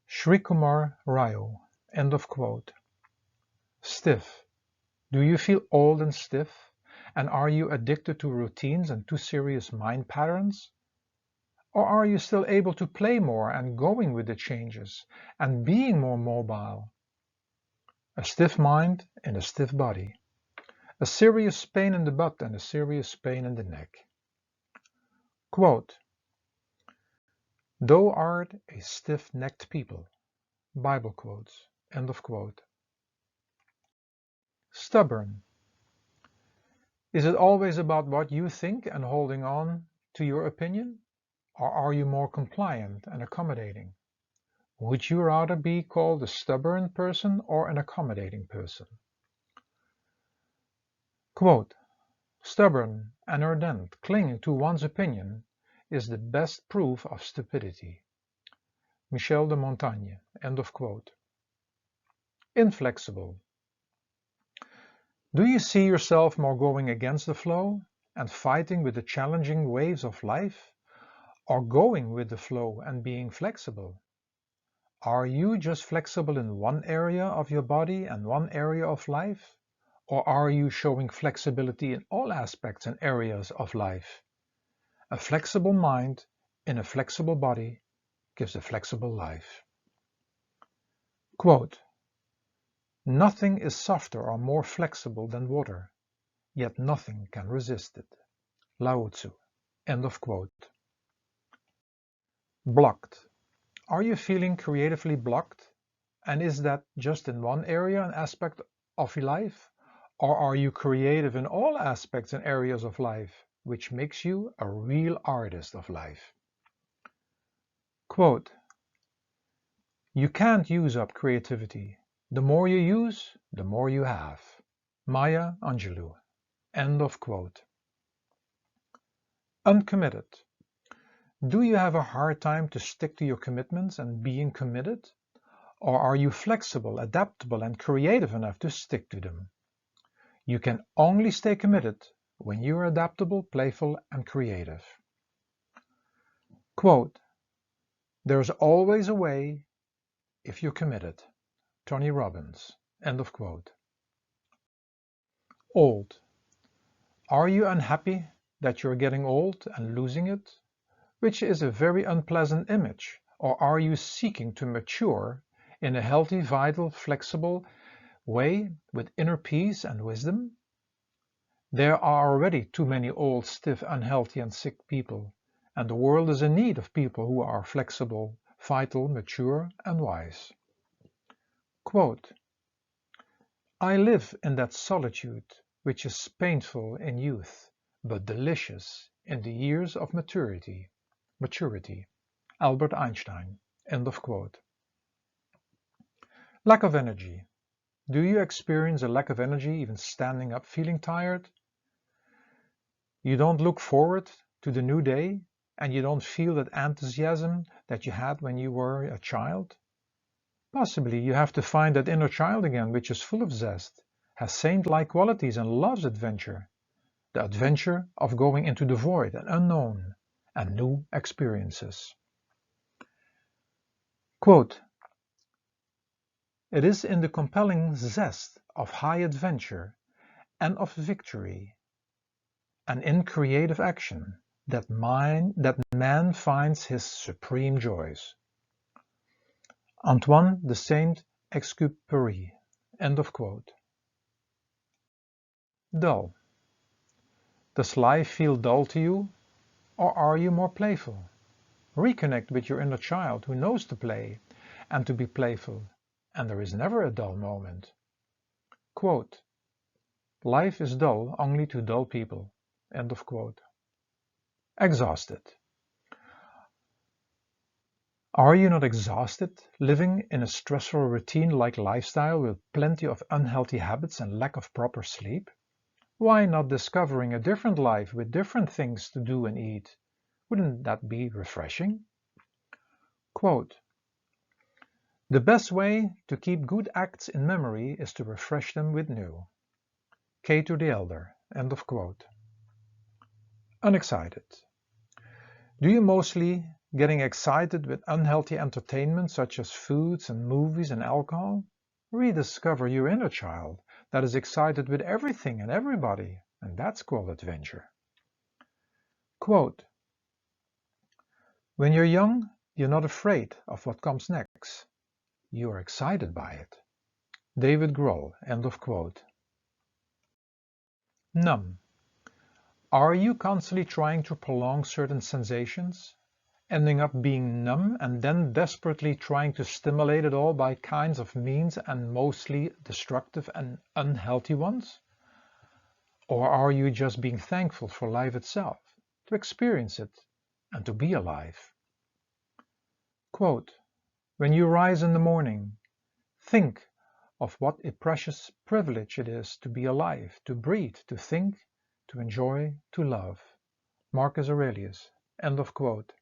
Shri Kumar Rao. End of quote. Stiff. Do you feel old and stiff? And are you addicted to routines and too serious mind patterns? Or are you still able to play more and going with the changes and being more mobile? A stiff mind in a stiff body. A serious pain in the butt and a serious pain in the neck. Quote, thou art a stiff-necked people. Bible quotes. End of quote. Stubborn. Is it always about what you think and holding on to your opinion? Or are you more compliant and accommodating? Would you rather be called a stubborn person or an accommodating person? Quote, stubborn and ardent, clinging to one's opinion is the best proof of stupidity. Michel de Montaigne. End of quote. Inflexible. Do you see yourself more going against the flow and fighting with the challenging waves of life, or going with the flow and being flexible? Are you just flexible in one area of your body and one area of life? Or are you showing flexibility in all aspects and areas of life? A flexible mind in a flexible body gives a flexible life. Quote, nothing is softer or more flexible than water, yet nothing can resist it. Lao Tzu. End of quote. Blocked. Are you feeling creatively blocked? And is that just in one area and aspect of your life? Or are you creative in all aspects and areas of life, which makes you a real artist of life? Quote, you can't use up creativity. The more you use, the more you have. Maya Angelou. End of quote. Uncommitted. Do you have a hard time to stick to your commitments and being committed? Or are you flexible, adaptable, and creative enough to stick to them? You can only stay committed when you are adaptable, playful, and creative. Quote, there's always a way if you're committed. Tony Robbins. End of quote. Old. Are you unhappy that you're getting old and losing it? Which is a very unpleasant image. Or are you seeking to mature in a healthy, vital, flexible way with inner peace and wisdom? There are already too many old, stiff, unhealthy and sick people, and the world is in need of people who are flexible, vital, mature and wise. Quote, I live in that solitude which is painful in youth, but delicious in the years of maturity. Albert Einstein. End of quote. Lack of energy. Do you experience a lack of energy even standing up feeling tired? You don't look forward to the new day and you don't feel that enthusiasm that you had when you were a child? Possibly you have to find that inner child again, which is full of zest, has saint-like qualities and loves adventure. The adventure of going into the void and unknown and new experiences. Quote, it is in the compelling zest of high adventure and of victory and in creative action that man finds his supreme joys. Antoine de Saint-Exupéry. End of quote. Dull. Does life feel dull to you, or are you more playful? Reconnect with your inner child who knows to play and to be playful, and there is never a dull moment. Quote, life is dull only to dull people. End of quote. Exhausted. Are you not exhausted living in a stressful routine-like lifestyle with plenty of unhealthy habits and lack of proper sleep? Why not discovering a different life with different things to do and eat? Wouldn't that be refreshing? Quote, the best way to keep good acts in memory is to refresh them with new. Cato the Elder. End of quote. Unexcited. Do you mostly getting excited with unhealthy entertainment such as foods and movies and alcohol? Rediscover your inner child that is excited with everything and everybody, and that's called adventure. Quote, when you're young, you're not afraid of what comes next. You are excited by it. David Grohl. End of quote. Numb. Are you constantly trying to prolong certain sensations, ending up being numb and then desperately trying to stimulate it all by kinds of means and mostly destructive and unhealthy ones? Or are you just being thankful for life itself, to experience it, and to be alive? Quote, when you rise in the morning, think of what a precious privilege it is to be alive, to breathe, to think, to enjoy, to love. Marcus Aurelius. End of quote.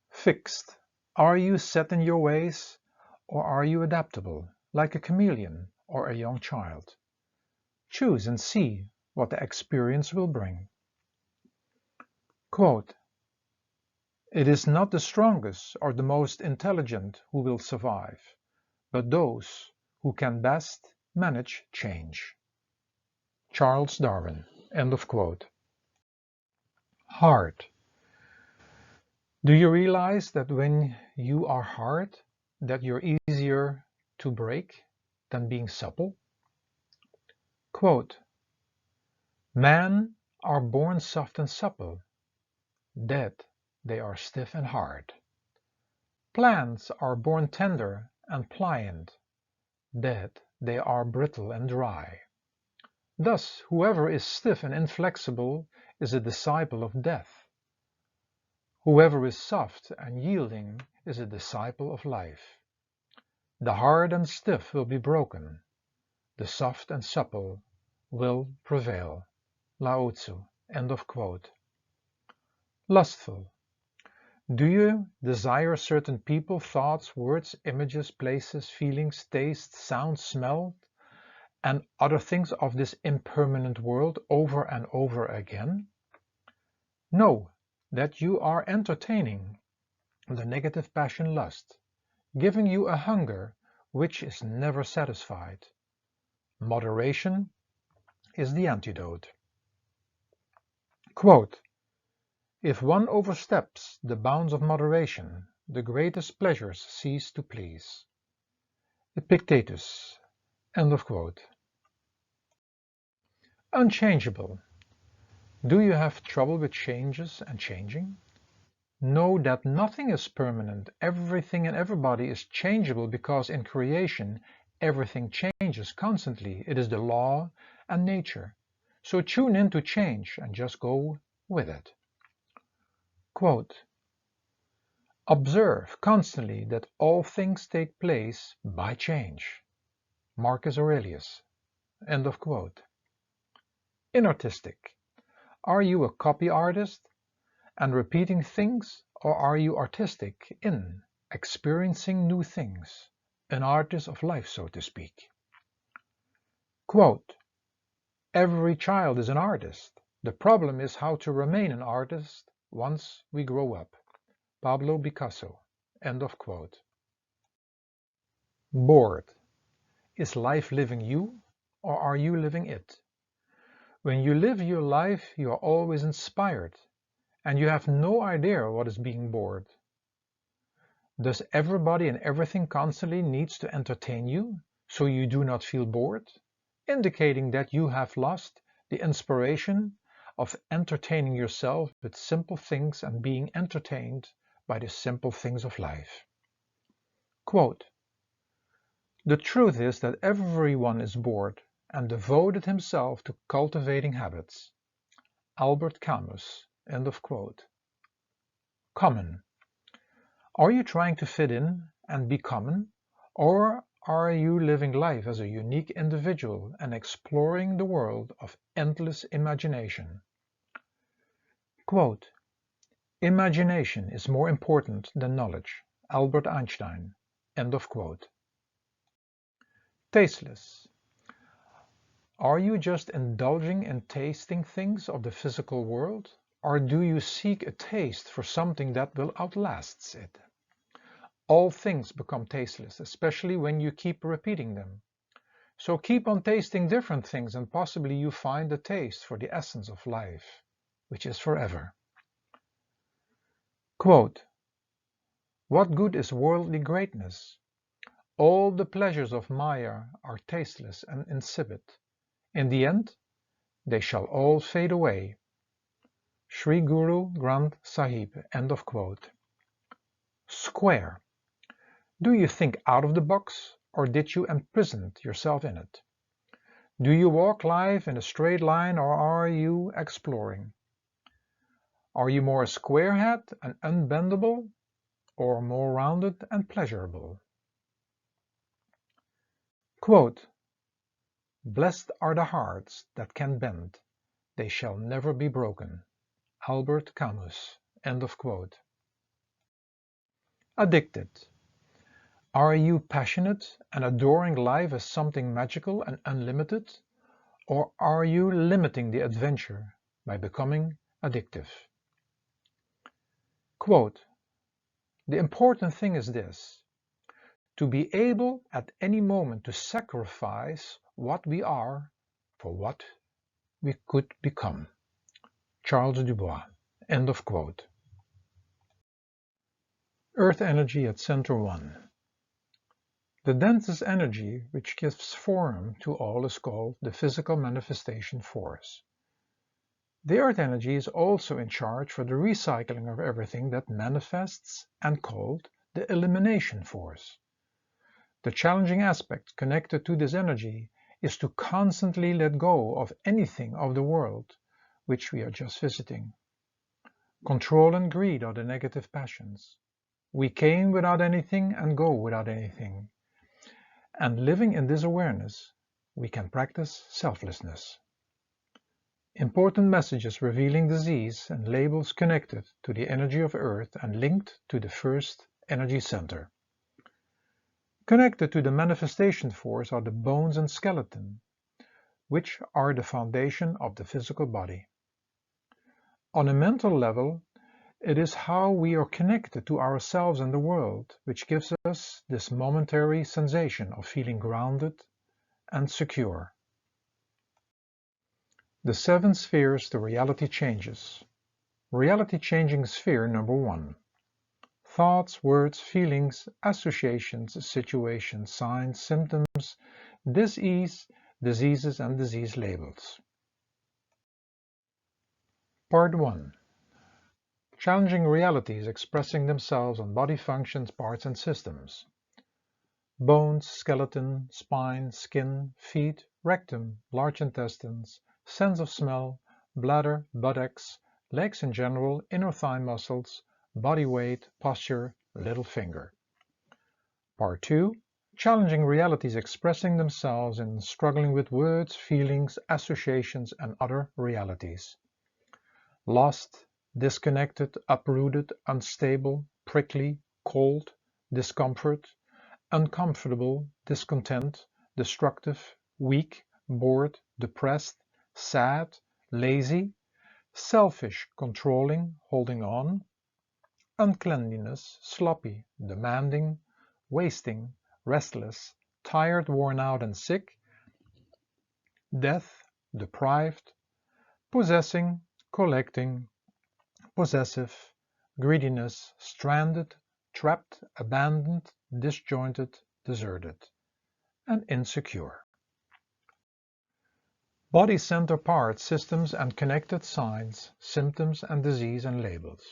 Fixed. Are you set in your ways, or are you adaptable, like a chameleon or a young child? Choose and see what the experience will bring. Quote, it is not the strongest or the most intelligent who will survive, but those who can best manage change. Charles Darwin. End of quote. Hard. Do you realize that when you are hard, that you're easier to break than being supple? Quote, men are born soft and supple, dead they are stiff and hard. Plants are born tender and pliant, dead they are brittle and dry. Thus whoever is stiff and inflexible is a disciple of death. Whoever is soft and yielding is a disciple of life. The hard and stiff will be broken, the soft and supple will prevail. Lao Tzu. End of quote. Lustful. Do you desire certain people, thoughts, words, images, places, feelings, taste, sound, smell, and other things of this impermanent world over and over again? Know that you are entertaining the negative passion lust, giving you a hunger which is never satisfied. Moderation is the antidote. Quote, if one oversteps the bounds of moderation, the greatest pleasures cease to please. Epictetus. End of quote. Unchangeable. Do you have trouble with changes and changing? Know that nothing is permanent. Everything and everybody is changeable because in creation everything changes constantly. It is the law and nature. So tune in to change and just go with it. Quote, observe constantly that all things take place by change. Marcus Aurelius. End of quote. Inartistic. Are you a copy artist and repeating things, or are you artistic in experiencing new things, an artist of life, so to speak? Quote, every child is an artist. The problem is how to remain an artist once we grow up. Pablo Picasso. End of quote. Bored. Is life living you, or are you living it? When you live your life, you are always inspired, and you have no idea what is being bored. Does everybody and everything constantly needs to entertain you, so you do not feel bored, indicating that you have lost the inspiration of entertaining yourself with simple things and being entertained by the simple things of life? Quote, "The truth is that everyone is bored and devoted himself to cultivating habits." Albert Camus. End of quote. Common. Are you trying to fit in and be common, or are you living life as a unique individual and exploring the world of endless imagination? Quote, "Imagination is more important than knowledge." Albert Einstein. End of quote. Tasteless. Are you just indulging in tasting things of the physical world, or do you seek a taste for something that will outlast it? All things become tasteless, especially when you keep repeating them. So keep on tasting different things and possibly you find a taste for the essence of life, which is forever. Quote, "What good is worldly greatness? All the pleasures of Maya are tasteless and insipid. In the end, they shall all fade away." Sri Guru Granth Sahib. End of quote. Square. Do you think out of the box, or did you imprison yourself in it? Do you walk life in a straight line, or are you exploring? Are you more square-head and unbendable, or more rounded and pleasurable? Quote, "Blessed are the hearts that can bend, they shall never be broken." Albert Camus. End of quote. Addicted. Are you passionate and adoring life as something magical and unlimited, or are you limiting the adventure by becoming addictive? Quote, "The important thing is this, to be able at any moment to sacrifice what we are for what we could become." Charles Dubois. End of quote. Earth energy at center 1. The densest energy which gives form to all is called the physical manifestation force. The earth energy is also in charge for the recycling of everything that manifests and called the elimination force. The challenging aspect connected to this energy is to constantly let go of anything of the world which we are just visiting. Control and greed are the negative passions. We came without anything and go without anything. And living in this awareness, we can practice selflessness. Important messages revealing disease and labels connected to the energy of Earth and linked to the first energy center. Connected to the manifestation force are the bones and skeleton, which are the foundation of the physical body. On a mental level, it is how we are connected to ourselves and the world, which gives us this momentary sensation of feeling grounded and secure. The 7 spheres to reality changes. Reality changing sphere number 1. Thoughts, words, feelings, associations, situations, signs, symptoms, dis-ease, diseases and disease labels. Part 1. Challenging realities expressing themselves on body functions, parts and systems. Bones, skeleton, spine, skin, feet, rectum, large intestines, sense of smell, bladder, buttocks, legs in general, inner thigh muscles, body weight, posture, little finger. Part 2. Challenging realities expressing themselves in struggling with words, feelings, associations and other realities. Lost, disconnected, uprooted, unstable, prickly, cold, discomfort, uncomfortable, discontent, destructive, weak, bored, depressed, sad, lazy, selfish, controlling, holding on, uncleanliness, sloppy, demanding, wasting, restless, tired, worn out and sick, death, deprived, possessing, collecting, possessive, greediness, stranded, trapped, abandoned, disjointed, deserted, and insecure. Body center parts, systems and connected signs, symptoms and disease and labels.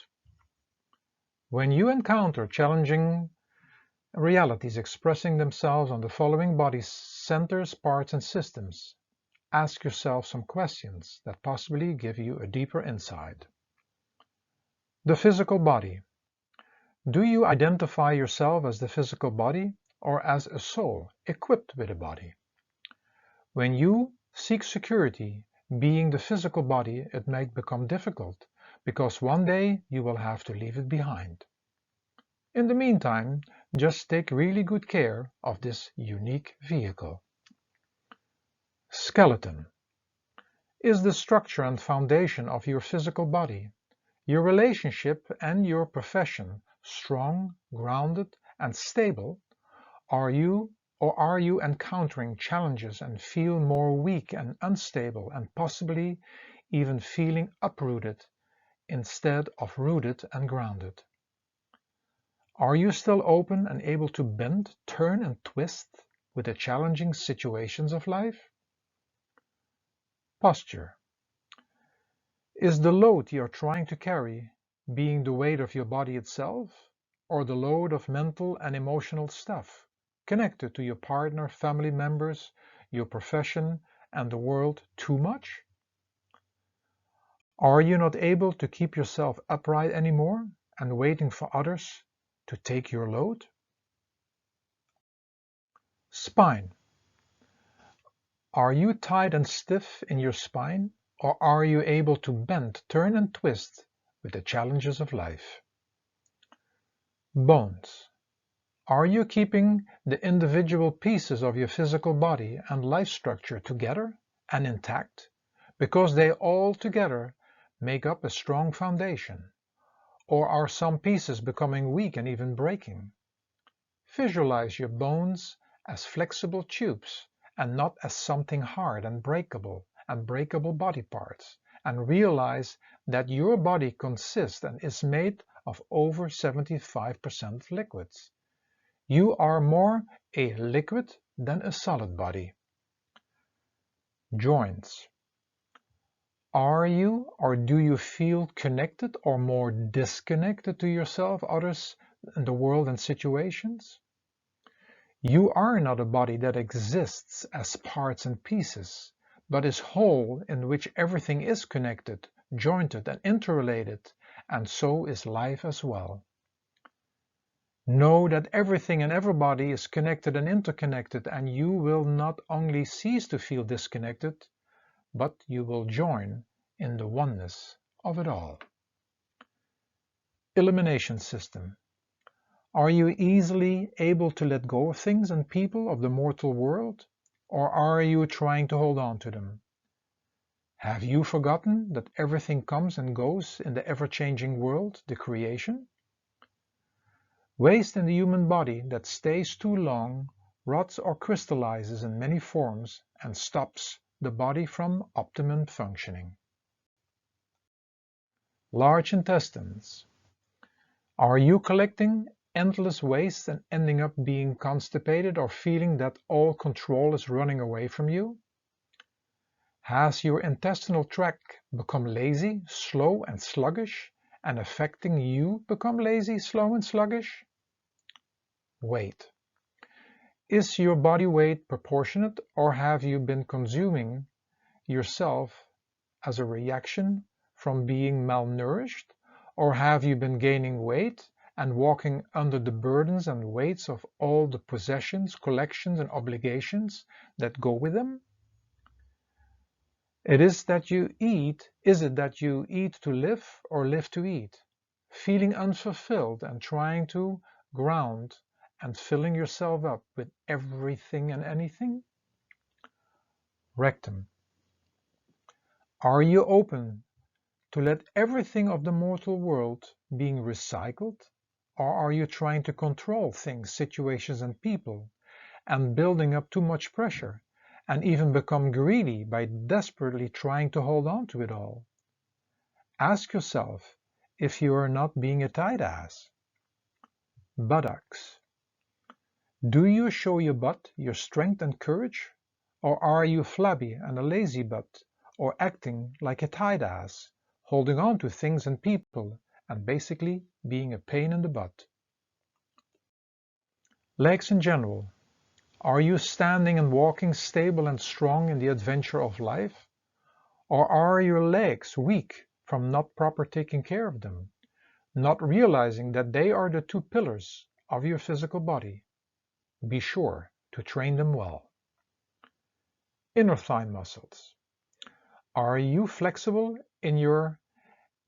When you encounter challenging realities expressing themselves on the following body centers, parts, and systems, ask yourself some questions that possibly give you a deeper insight. The physical body. Do you identify yourself as the physical body or as a soul equipped with a body? When you seek security, being the physical body, it may become difficult because one day you will have to leave it behind. In the meantime, just take really good care of this unique vehicle. Skeleton is the structure and foundation of your physical body. Your relationship and your profession strong, grounded, and stable? Are you encountering challenges and feel more weak and unstable and possibly even feeling uprooted instead of rooted and grounded? Are you still open and able to bend, turn, and twist with the challenging situations of life? Posture is the load you're trying to carry being the weight of your body itself, or the load of mental and emotional stuff connected to your partner, family members, your profession, and the world too much? Are you not able to keep yourself upright anymore and waiting for others to take your load? Spine. Are you tight and stiff in your spine, or are you able to bend, turn, and twist with the challenges of life? Bones. Are you keeping the individual pieces of your physical body and life structure together and intact because they all together make up a strong foundation? Or are some pieces becoming weak and even breaking? Visualize your bones as flexible tubes and not as something hard and breakable body parts, and realize that your body consists and is made of over 75% liquids. You are more a liquid than a solid body. Joints. Are you or do you feel connected or more disconnected to yourself, others, and the world and situations? You are not a body that exists as parts and pieces, but is whole in which everything is connected, jointed, and interrelated, and so is life as well. Know that everything and everybody is connected and interconnected, and you will not only cease to feel disconnected, but you will join in the oneness of it all. Elimination system. Are you easily able to let go of things and people of the mortal world, or are you trying to hold on to them? Have you forgotten that everything comes and goes in the ever-changing world, the creation? Waste in the human body that stays too long rots or crystallizes in many forms and stops the body from optimum functioning. Large intestines. Are you collecting endless waste and ending up being constipated or feeling that all control is running away from you? Has your intestinal tract become lazy, slow, and sluggish, and affecting you become lazy, slow, and sluggish? Weight. Is your body weight proportionate, or have you been consuming yourself as a reaction from being malnourished, or have you been gaining weight and walking under the burdens and weights of all the possessions, collections, and obligations that go with them? Is it that you eat to live or live to eat? Feeling unfulfilled and trying to ground and filling yourself up with everything and anything? Rectum. Are you open to let everything of the mortal world being recycled, or are you trying to control things, situations, and people, and building up too much pressure, and even become greedy by desperately trying to hold on to it all. Ask yourself if you are not being a tight ass. Buttocks. Do you show your butt your strength and courage? Or are you flabby and a lazy butt, or acting like a tight ass, holding on to things and people, and basically being a pain in the butt? Legs in general. Are you standing and walking stable and strong in the adventure of life? Or are your legs weak from not proper taking care of them, not realizing that they are the two pillars of your physical body? Be sure to train them well. Inner thigh muscles. Are you flexible in your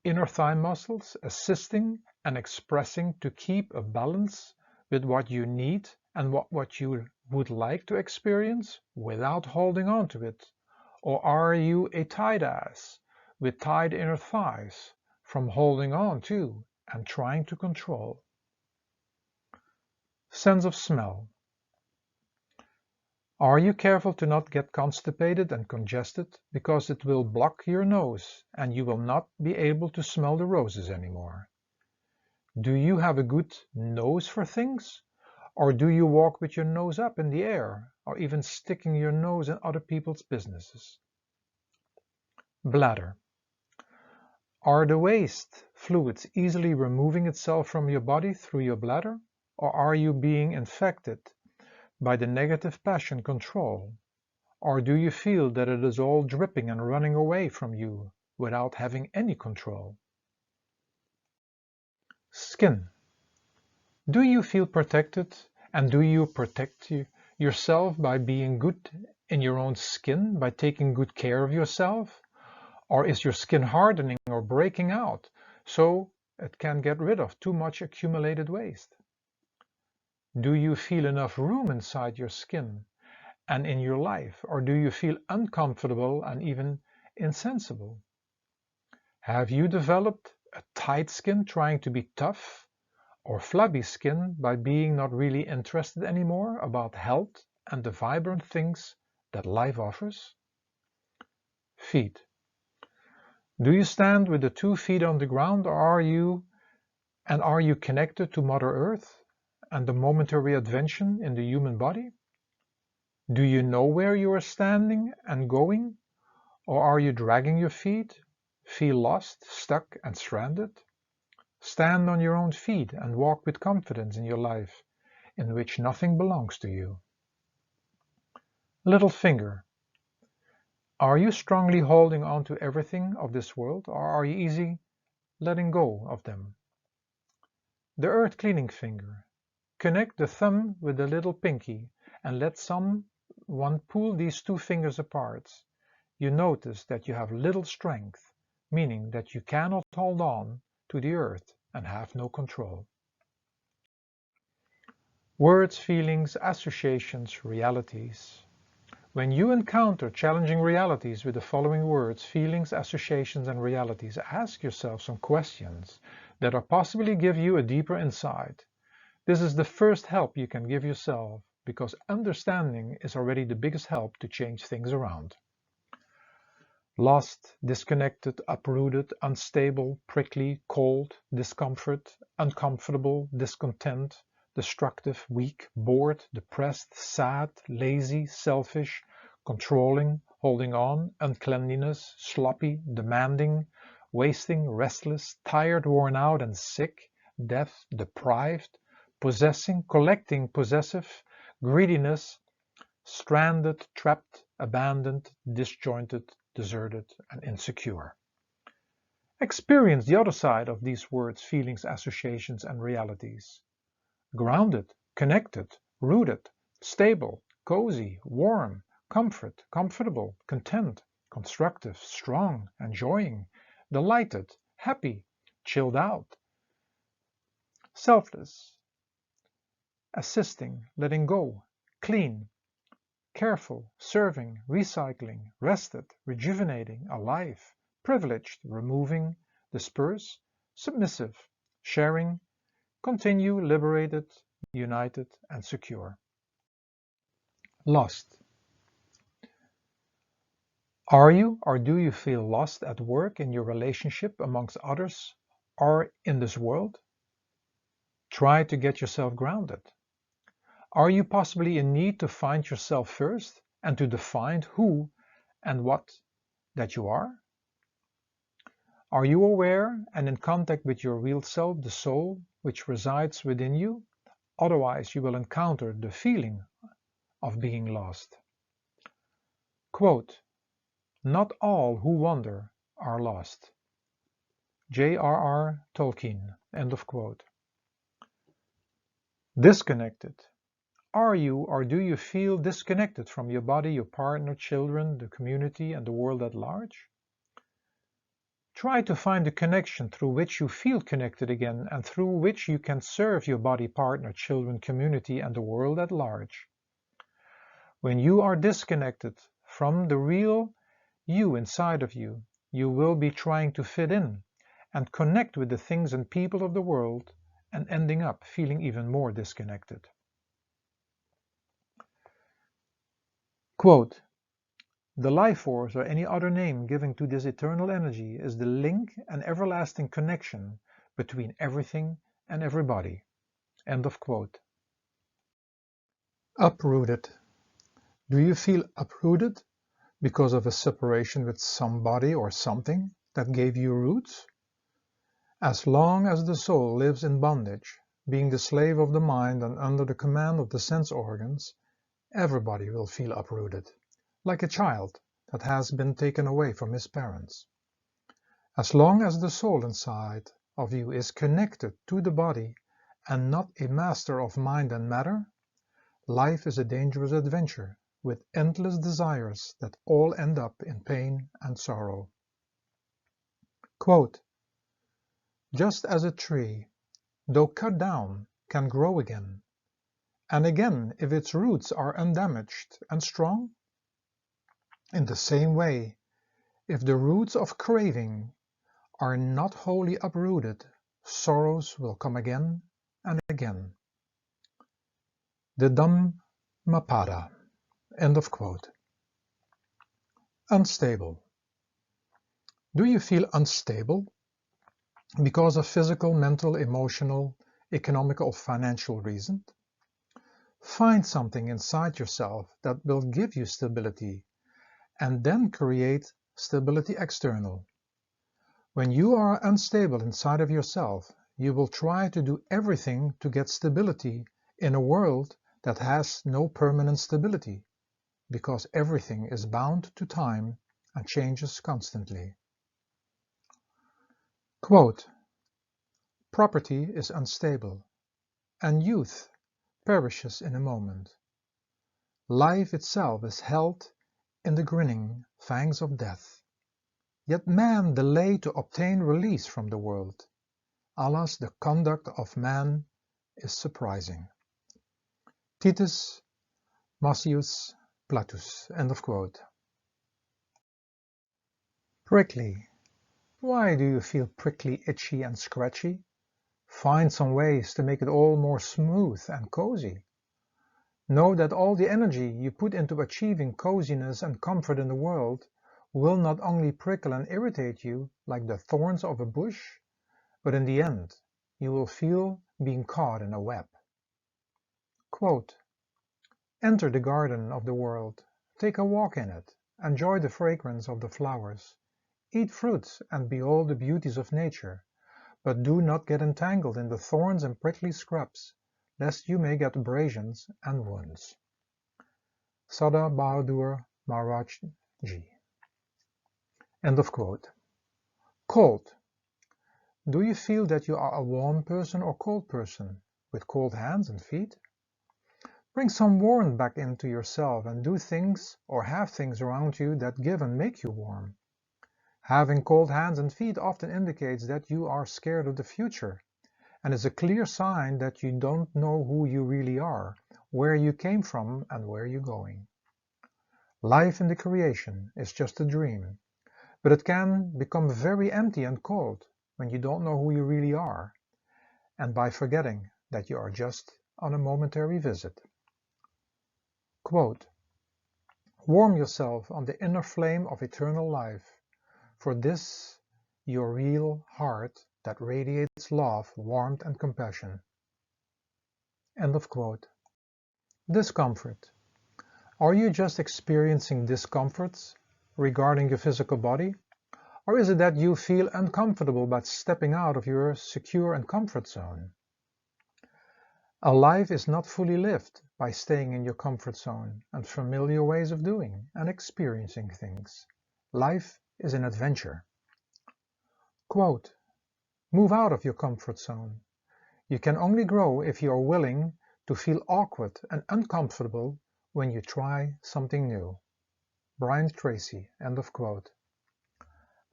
inner thigh muscles, assisting and expressing to keep a balance with what you need and what you would like to experience without holding on to it? Or are you a tight ass with tight inner thighs from holding on to and trying to control? Sense of smell. Are you careful to not get constipated and congested, because it will block your nose and you will not be able to smell the roses anymore? Do you have a good nose for things? Or do you walk with your nose up in the air, or even sticking your nose in other people's businesses? Bladder. Are the waste fluids easily removing itself from your body through your bladder? Or are you being infected by the negative passion control? Or do you feel that it is all dripping and running away from you without having any control? Skin. Do you feel protected, and do you protect yourself by being good in your own skin, by taking good care of yourself? Or is your skin hardening or breaking out so it can get rid of too much accumulated waste? Do you feel enough room inside your skin and in your life, or do you feel uncomfortable and even insensible? Have you developed a tight skin trying to be tough, or flabby skin by being not really interested anymore about health and the vibrant things that life offers? Feet. Do you stand with the 2 feet on the ground, or are you connected to Mother Earth and the momentary adventure in the human body? Do you know where you are standing and going, or are you dragging your feet, feel lost, stuck and stranded? Stand on your own feet and walk with confidence in your life, in which nothing belongs to you. Little finger. Are you strongly holding on to everything of this world, or are you easy letting go of them? The earth cleaning finger. Connect the thumb with the little pinky and let someone pull these 2 fingers apart. You notice that you have little strength, meaning that you cannot hold on to the earth and have no control. Words, feelings, associations, realities. When you encounter challenging realities with the following words, feelings, associations, and realities, ask yourself some questions that are possibly give you a deeper insight. This is the first help you can give yourself, because understanding is already the biggest help to change things around. Lost, disconnected, uprooted, unstable, prickly, cold, discomfort, uncomfortable, discontent, destructive, weak, bored, depressed, sad, lazy, selfish, controlling, holding on, uncleanliness, sloppy, demanding, wasting, restless, tired, worn out and sick, deaf, deprived, possessing, collecting, possessive, greediness, stranded, trapped, abandoned, disjointed, deserted, and insecure. Experience the other side of these words, feelings, associations, and realities. Grounded, connected, rooted, stable, cozy, warm, comfort, comfortable, content, constructive, strong, enjoying, delighted, happy, chilled out, selfless, assisting, letting go, clean, careful, serving, recycling, rested, rejuvenating, alive, privileged, removing, disperse, submissive, sharing, continue, liberated, united, and secure. Lost. Are you or do you feel lost at work, in your relationship, amongst others, or in this world? Try to get yourself grounded. Are you possibly in need to find yourself first and to define who and what that you are? Are you aware and in contact with your real self, the soul, which resides within you? Otherwise, you will encounter the feeling of being lost. Quote, "Not all who wander are lost." J.R.R. Tolkien. End of quote. Disconnected. Are you or do you feel disconnected from your body, your partner, children, the community, and the world at large? Try to find a connection through which you feel connected again and through which you can serve your body, partner, children, community, and the world at large. When you are disconnected from the real you inside of you, you will be trying to fit in and connect with the things and people of the world and ending up feeling even more disconnected. Quote, "The life force, or any other name given to this eternal energy, is the link and everlasting connection between everything and everybody." End of quote. Uprooted. Do you feel uprooted because of a separation with somebody or something that gave you roots? As long as the soul lives in bondage, being the slave of the mind and under the command of the sense organs, everybody will feel uprooted, like a child that has been taken away from his parents. As long as the soul inside of you is connected to the body and not a master of mind and matter, life is a dangerous adventure with endless desires that all end up in pain and sorrow. Quote, "Just as a tree, though cut down, can grow again, and again if its roots are undamaged and strong, in the same way, if the roots of craving are not wholly uprooted, sorrows will come again and again." The Dhammapada. End of quote. Unstable. Do you feel unstable because of physical, mental, emotional, economic, or financial reasons? Find something inside yourself that will give you stability and then create stability external. When you are unstable inside of yourself, you will try to do everything to get stability in a world that has no permanent stability, because everything is bound to time and changes constantly. Quote, "Property is unstable, and youth perishes in a moment. Life itself is held in the grinning fangs of death. Yet man delay to obtain release from the world. Alas, the conduct of man is surprising." Titus Macius Platus. End of quote. Prickly. Why do you feel prickly, itchy, and scratchy? Find some ways to make it all more smooth and cozy. Know that all the energy you put into achieving coziness and comfort in the world will not only prickle and irritate you like the thorns of a bush, but in the end, you will feel being caught in a web. Quote, "Enter the garden of the world, take a walk in it, enjoy the fragrance of the flowers, eat fruits and behold the beauties of nature, but do not get entangled in the thorns and prickly scrubs, lest you may get abrasions and wounds." Sada Bahadur Maharaj Ji. End of quote. Cold. Do you feel that you are a warm person or cold person, with cold hands and feet? Bring some warmth back into yourself and do things or have things around you that give and make you warm. Having cold hands and feet often indicates that you are scared of the future, and is a clear sign that you don't know who you really are, where you came from, and where you're going. Life in the creation is just a dream, but it can become very empty and cold when you don't know who you really are, and by forgetting that you are just on a momentary visit. Quote, Warm yourself on the inner flame of eternal life, for this your real heart that radiates love, warmth, and compassion. End of quote. Discomfort. Are you just experiencing discomforts regarding your physical body? Or is it that you feel uncomfortable about stepping out of your secure and comfort zone? A life is not fully lived by staying in your comfort zone and familiar ways of doing and experiencing things. Life is an adventure. Quote, move out of your comfort zone. You can only grow if you are willing to feel awkward and uncomfortable when you try something new. Brian Tracy, end of quote.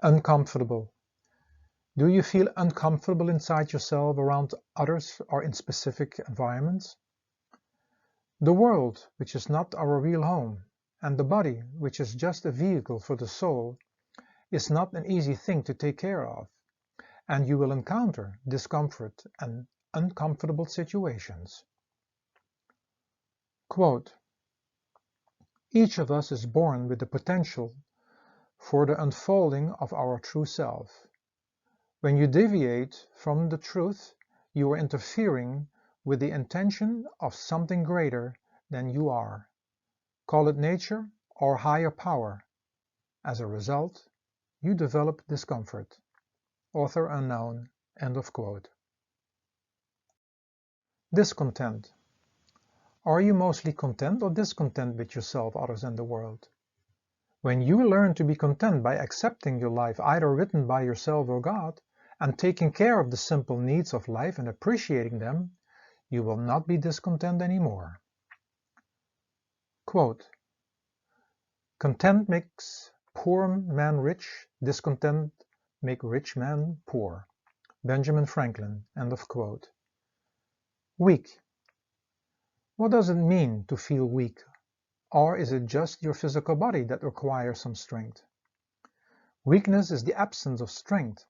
Uncomfortable. Do you feel uncomfortable inside yourself, around others, or in specific environments? The world, which is not our real home, and the body, which is just a vehicle for the soul, is not an easy thing to take care of, and you will encounter discomfort and uncomfortable situations. Quote, each of us is born with the potential for the unfolding of our true self. When you deviate from the truth, you are interfering with the intention of something greater than you are. Call it nature or higher power. As a result, you develop discomfort. Author unknown, end of quote. Discontent. Are you mostly content or discontent with yourself, others, and the world? When you learn to be content by accepting your life either written by yourself or God, and taking care of the simple needs of life and appreciating them, you will not be discontent anymore. Quote, content makes poor man rich, discontent make rich man poor. Benjamin Franklin, end of quote. Weak. What does it mean to feel weak? Or is it just your physical body that requires some strength? Weakness is the absence of strength,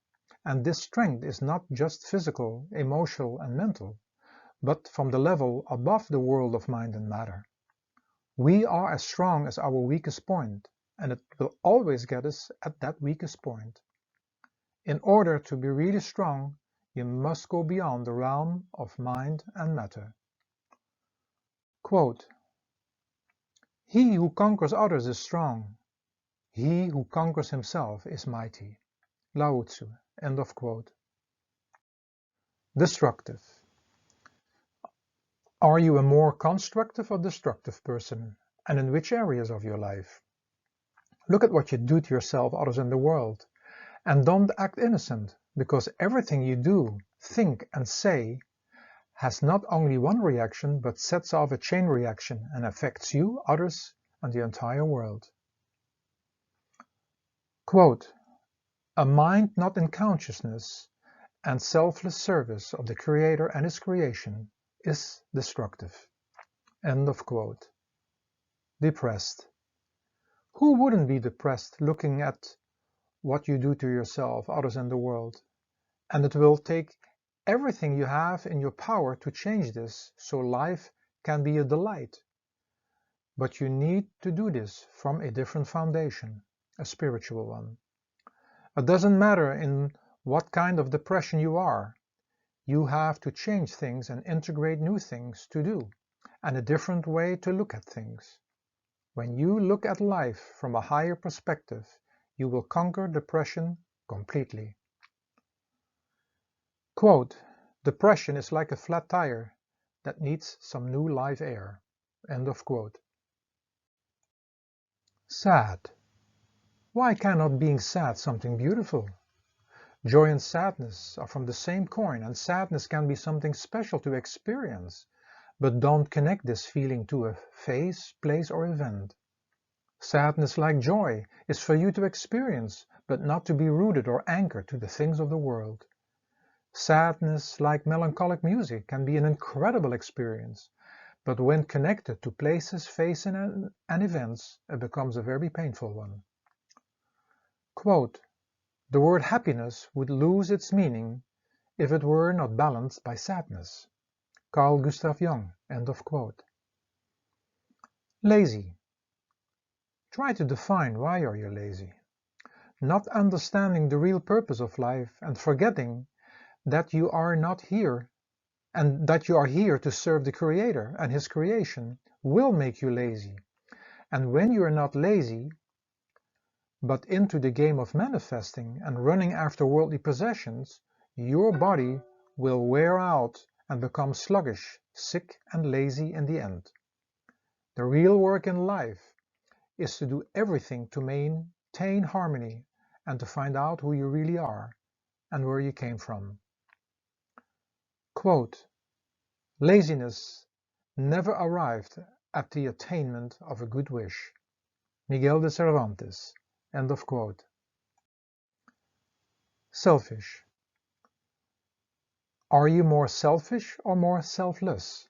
and this strength is not just physical, emotional, and mental, but from the level above the world of mind and matter. We are as strong as our weakest point, and it will always get us at that weakest point. In order to be really strong, you must go beyond the realm of mind and matter. Quote, he who conquers others is strong. He who conquers himself is mighty. Lao Tzu, end of quote. Destructive. Are you a more constructive or destructive person, and in which areas of your life? Look at what you do to yourself, others, and the world, and don't act innocent, because everything you do, think, and say has not only one reaction, but sets off a chain reaction and affects you, others, and the entire world. Quote, a mind not in consciousness and selfless service of the Creator and His creation is destructive. End of quote. Depressed. Who wouldn't be depressed looking at what you do to yourself, others, and the world? And it will take everything you have in your power to change this so life can be a delight. But you need to do this from a different foundation, a spiritual one. It doesn't matter in what kind of depression you are. You have to change things and integrate new things to do, and a different way to look at things. When you look at life from a higher perspective, you will conquer depression completely. Quote, depression is like a flat tire that needs some new live air. End of quote. Sad. Why cannot being sad something beautiful? Joy and sadness are from the same coin, and sadness can be something special to experience, but don't connect this feeling to a phase, place, or event. Sadness, like joy, is for you to experience, but not to be rooted or anchored to the things of the world. Sadness, like melancholic music, can be an incredible experience, but when connected to places, faces, and events, it becomes a very painful one. Quote, the word happiness would lose its meaning if it were not balanced by sadness. Carl Gustav Jung, end of quote. Lazy. Try to define why are you lazy. Not understanding the real purpose of life and forgetting that you are not here and that you are here to serve the Creator and His creation will make you lazy. And when you are not lazy, but into the game of manifesting and running after worldly possessions, your body will wear out and become sluggish, sick and lazy in the end. The real work in life is to do everything to maintain harmony and to find out who you really are and where you came from. Quote, laziness never arrived at the attainment of a good wish. Miguel de Cervantes. End of quote. Selfish. Are you more selfish or more selfless?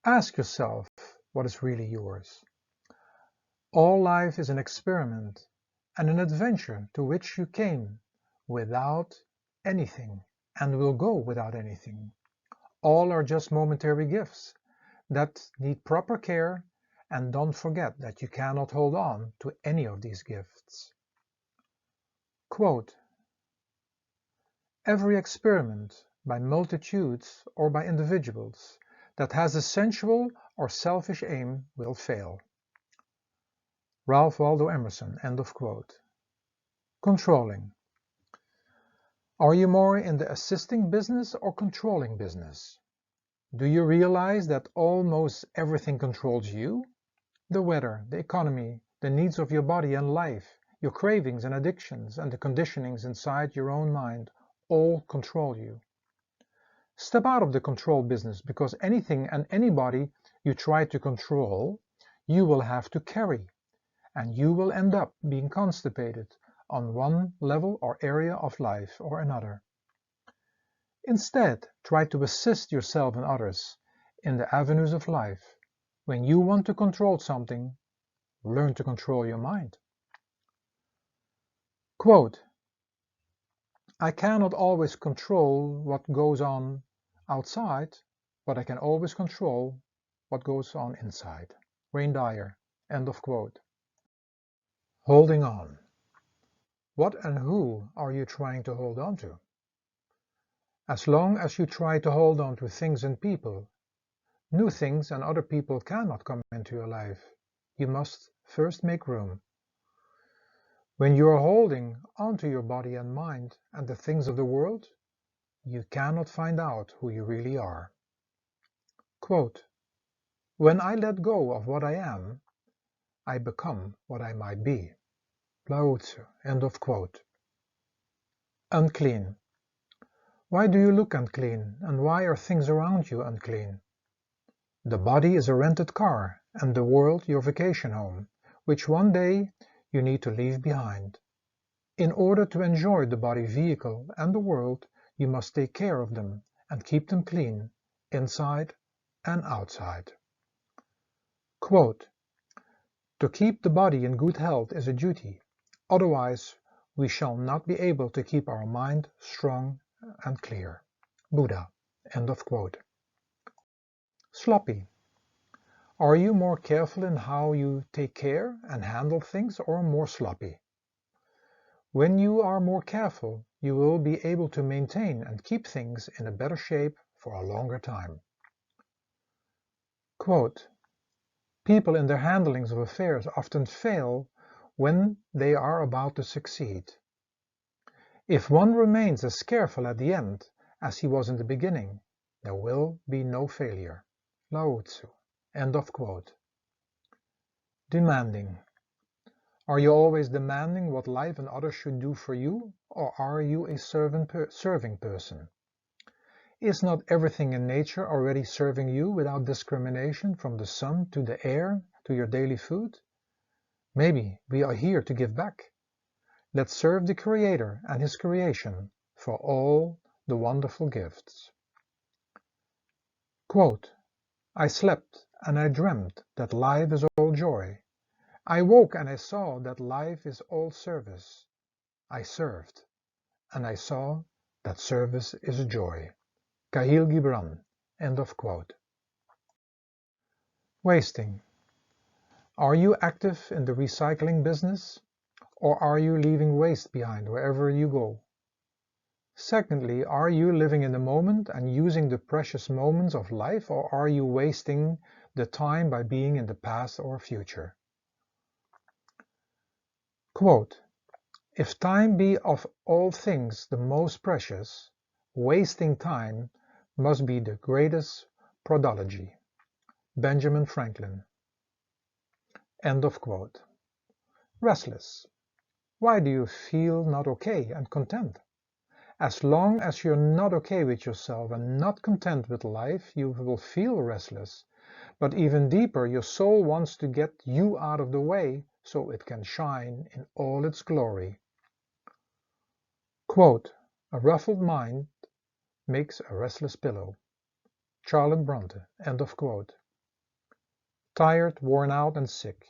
Ask yourself what is really yours. All life is an experiment and an adventure to which you came without anything and will go without anything. All are just momentary gifts that need proper care, and don't forget that you cannot hold on to any of these gifts. Quote, every experiment by multitudes or by individuals that has a sensual or selfish aim will fail. Ralph Waldo Emerson. End of quote. Controlling. Are you more in the assisting business or controlling business? Do you realize that almost everything controls you? The weather, the economy, the needs of your body and life, your cravings and addictions, and the conditionings inside your own mind all control you. Step out of the control business, because anything and anybody you try to control, you will have to carry, and you will end up being constipated on one level or area of life or another. Instead, try to assist yourself and others in the avenues of life. When you want to control something, learn to control your mind. Quote, I cannot always control what goes on outside, but I can always control what goes on inside. Wayne Dyer. End of quote. Holding on. What and who are you trying to hold on to? As long as you try to hold on to things and people, new things and other people cannot come into your life. You must first make room. When you are holding onto your body and mind and the things of the world, you cannot find out who you really are. Quote, when I let go of what I am, I become what I might be. Lao Tzu. End of quote. Unclean. Why do you look unclean, and why are things around you unclean? The body is a rented car, and the world your vacation home, which one day you need to leave behind. In order to enjoy the body vehicle and the world, you must take care of them and keep them clean, inside and outside. Quote, to keep the body in good health is a duty, otherwise we shall not be able to keep our mind strong and clear. Buddha. End of quote. Sloppy. Are you more careful in how you take care and handle things, or more sloppy? When you are more careful, you will be able to maintain and keep things in a better shape for a longer time. Quote, people in their handlings of affairs often fail when they are about to succeed. If one remains as careful at the end as he was in the beginning, there will be no failure. Lao Tzu. End of quote. Demanding. Are you always demanding what life and others should do for you, or are you a serving person? Is not everything in nature already serving you without discrimination, from the sun to the air to your daily food? Maybe we are here to give back. Let's serve the Creator and His creation for all the wonderful gifts. Quote, I slept and I dreamt that life is all joy. I woke and I saw that life is all service. I served, and I saw that service is joy. Kahlil Gibran. End of quote. Wasting. Are you active in the recycling business, or are you leaving waste behind wherever you go? Secondly, are you living in the moment and using the precious moments of life, or are you wasting the time by being in the past or future? Quote, "If time be of all things the most precious, wasting time must be the greatest prodigy." Benjamin Franklin. End of quote. Restless. Why do you feel not okay and content? As long as you're not okay with yourself and not content with life, you will feel restless. But even deeper, your soul wants to get you out of the way so it can shine in all its glory. Quote, "A ruffled mind makes a restless pillow." Charlotte Bronte. End of quote. Tired, worn out, and sick.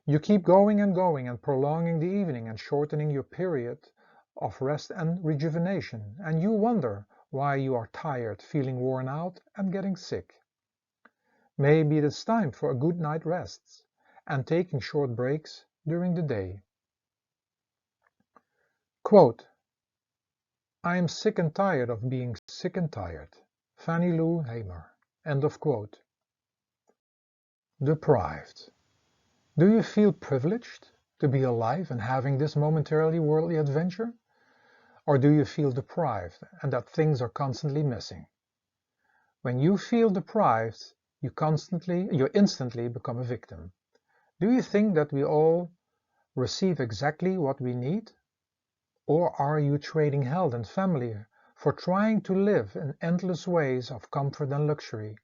You keep going and prolonging the evening and shortening your period of rest and rejuvenation, and you wonder why you are tired, feeling worn out, and getting sick. Maybe it is time for a good night rest and taking short breaks during the day. Quote, "I am sick and tired of being sick and tired." Fannie Lou Hamer. End of quote. Deprived. Do you feel privileged to be alive and having this momentarily worldly adventure? Or do you feel deprived and that things are constantly missing? When you feel deprived, you instantly become a victim. Do you think that we all receive exactly what we need? Or are you trading health and family for trying to live in endless ways of comfort and luxury?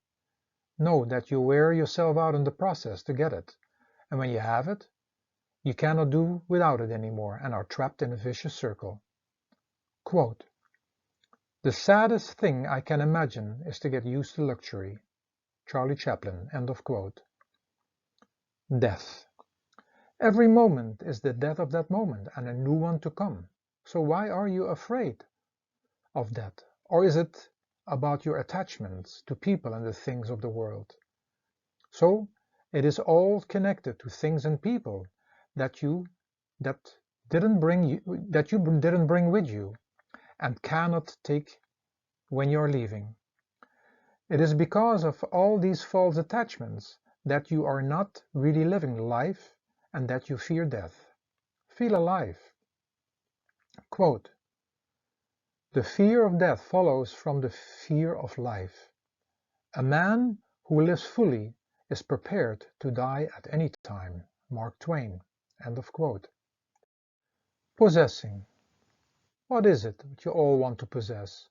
Know that you wear yourself out in the process to get it, and when you have it, you cannot do without it anymore and are trapped in a vicious circle. Quote, "The saddest thing I can imagine is to get used to luxury." Charlie Chaplin. End of quote. Death. Every moment is the death of that moment and a new one to come. So why are you afraid of that? Or is it about your attachments to people and the things of the world? So it is all connected to things and people that you didn't bring with you and cannot take when you're leaving. It is because of all these false attachments that you are not really living life and that you fear death. Feel alive. Quote, "The fear of death follows from the fear of life. A man who lives fully is prepared to die at any time." Mark Twain. End of quote. Possessing. What is it that you all want to possess?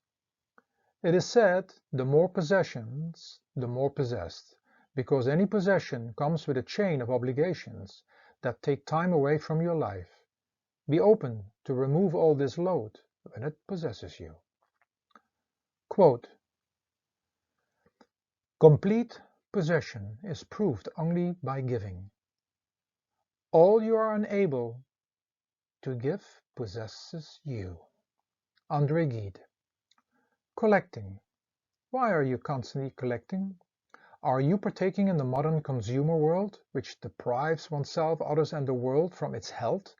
It is said, the more possessions, the more possessed, because any possession comes with a chain of obligations that take time away from your life. Be open to remove all this load when it possesses you. Quote, "Complete possession is proved only by giving. All you are unable to give possesses you." Andre Gide. Collecting. Why are you constantly collecting? Are you partaking in the modern consumer world, which deprives oneself, others, and the world from its health?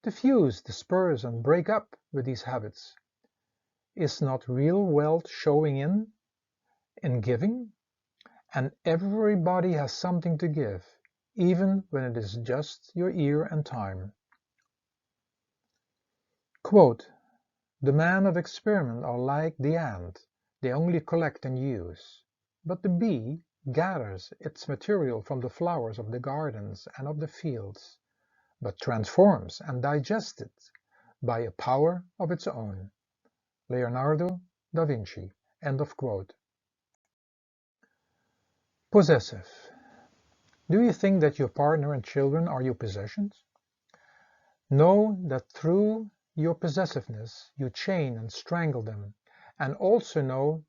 Diffuse, disperse, and break up with these habits. Is not real wealth showing in giving? And everybody has something to give, even when it is just your ear and time. Quote, "The men of experiment are like the ant, they only collect and use. But the bee gathers its material from the flowers of the gardens and of the fields, but transforms and digests it by a power of its own." Leonardo da Vinci. End of quote. Possessive. Do you think that your partner and children are your possessions? Know that through your possessiveness you chain and strangle them, and also know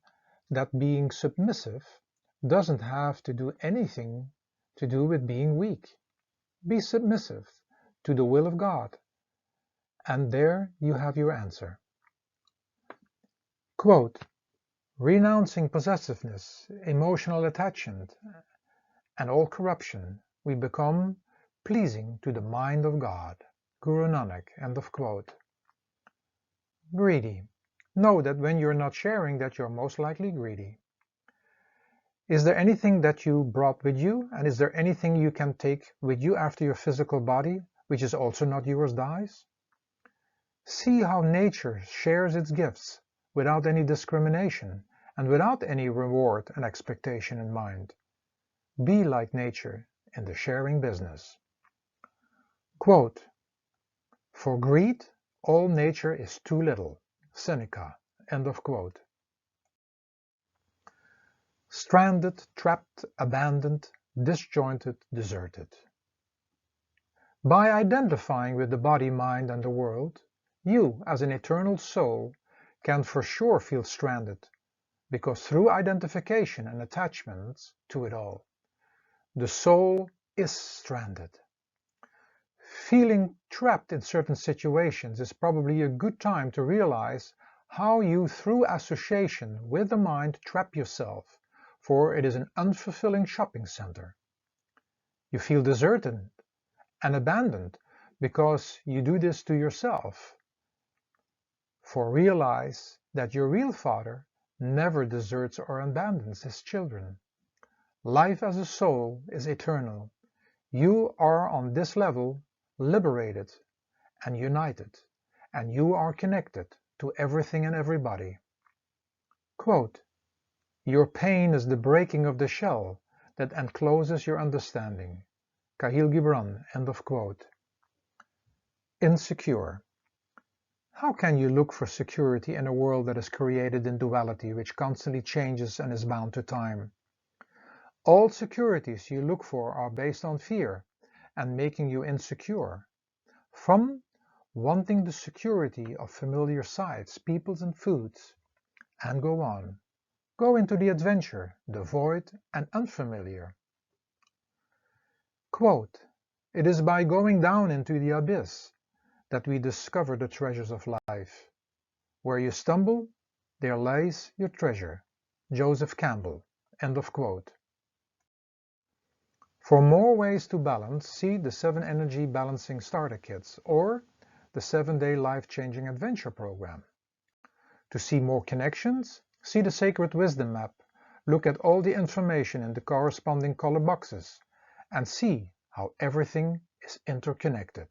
that being submissive doesn't have to do anything to do with being weak. Be submissive to the will of God, and there you have your answer. Quote, "Renouncing possessiveness, emotional attachment, and all corruption, we become pleasing to the mind of God. Guru Nanak, end of quote. Greedy. Know that when you're not sharing that you're most likely greedy. Is there anything that you brought with you, and is there anything you can take with you after your physical body, which is also not yours, dies? See how nature shares its gifts without any discrimination and without any reward and expectation in mind. Be like nature in the sharing business. Quote, for greed, all nature is too little. Seneca, end of quote. Stranded, trapped, abandoned, disjointed, deserted. By identifying with the body, mind, and the world, you, as an eternal soul, can for sure feel stranded, because through identification and attachment to it all, the soul is stranded. Feeling trapped in certain situations is probably a good time to realize how you, through association with the mind, trap yourself, for it is an unfulfilling shopping center. You feel deserted and abandoned because you do this to yourself. For realize that your real Father never deserts or abandons his children. Life as a soul is eternal. You are on this level liberated and united, and you are connected to everything and everybody. Quote, your pain is the breaking of the shell that encloses your understanding. Kahlil Gibran, end of quote. Insecure. How can you look for security in a world that is created in duality, which constantly changes and is bound to time? All securities you look for are based on fear and making you insecure. From wanting the security of familiar sights, peoples, and foods, and go on. Go into the adventure, the void, and unfamiliar. Quote, it is by going down into the abyss that we discover the treasures of life. Where you stumble, there lies your treasure. Joseph Campbell, end of quote. For more ways to balance, see the 7 Energy Balancing Starter Kits or the 7-Day Life-Changing Adventure Program. To see more connections, see the Sacred Wisdom Map, look at all the information in the corresponding color boxes, and see how everything is interconnected.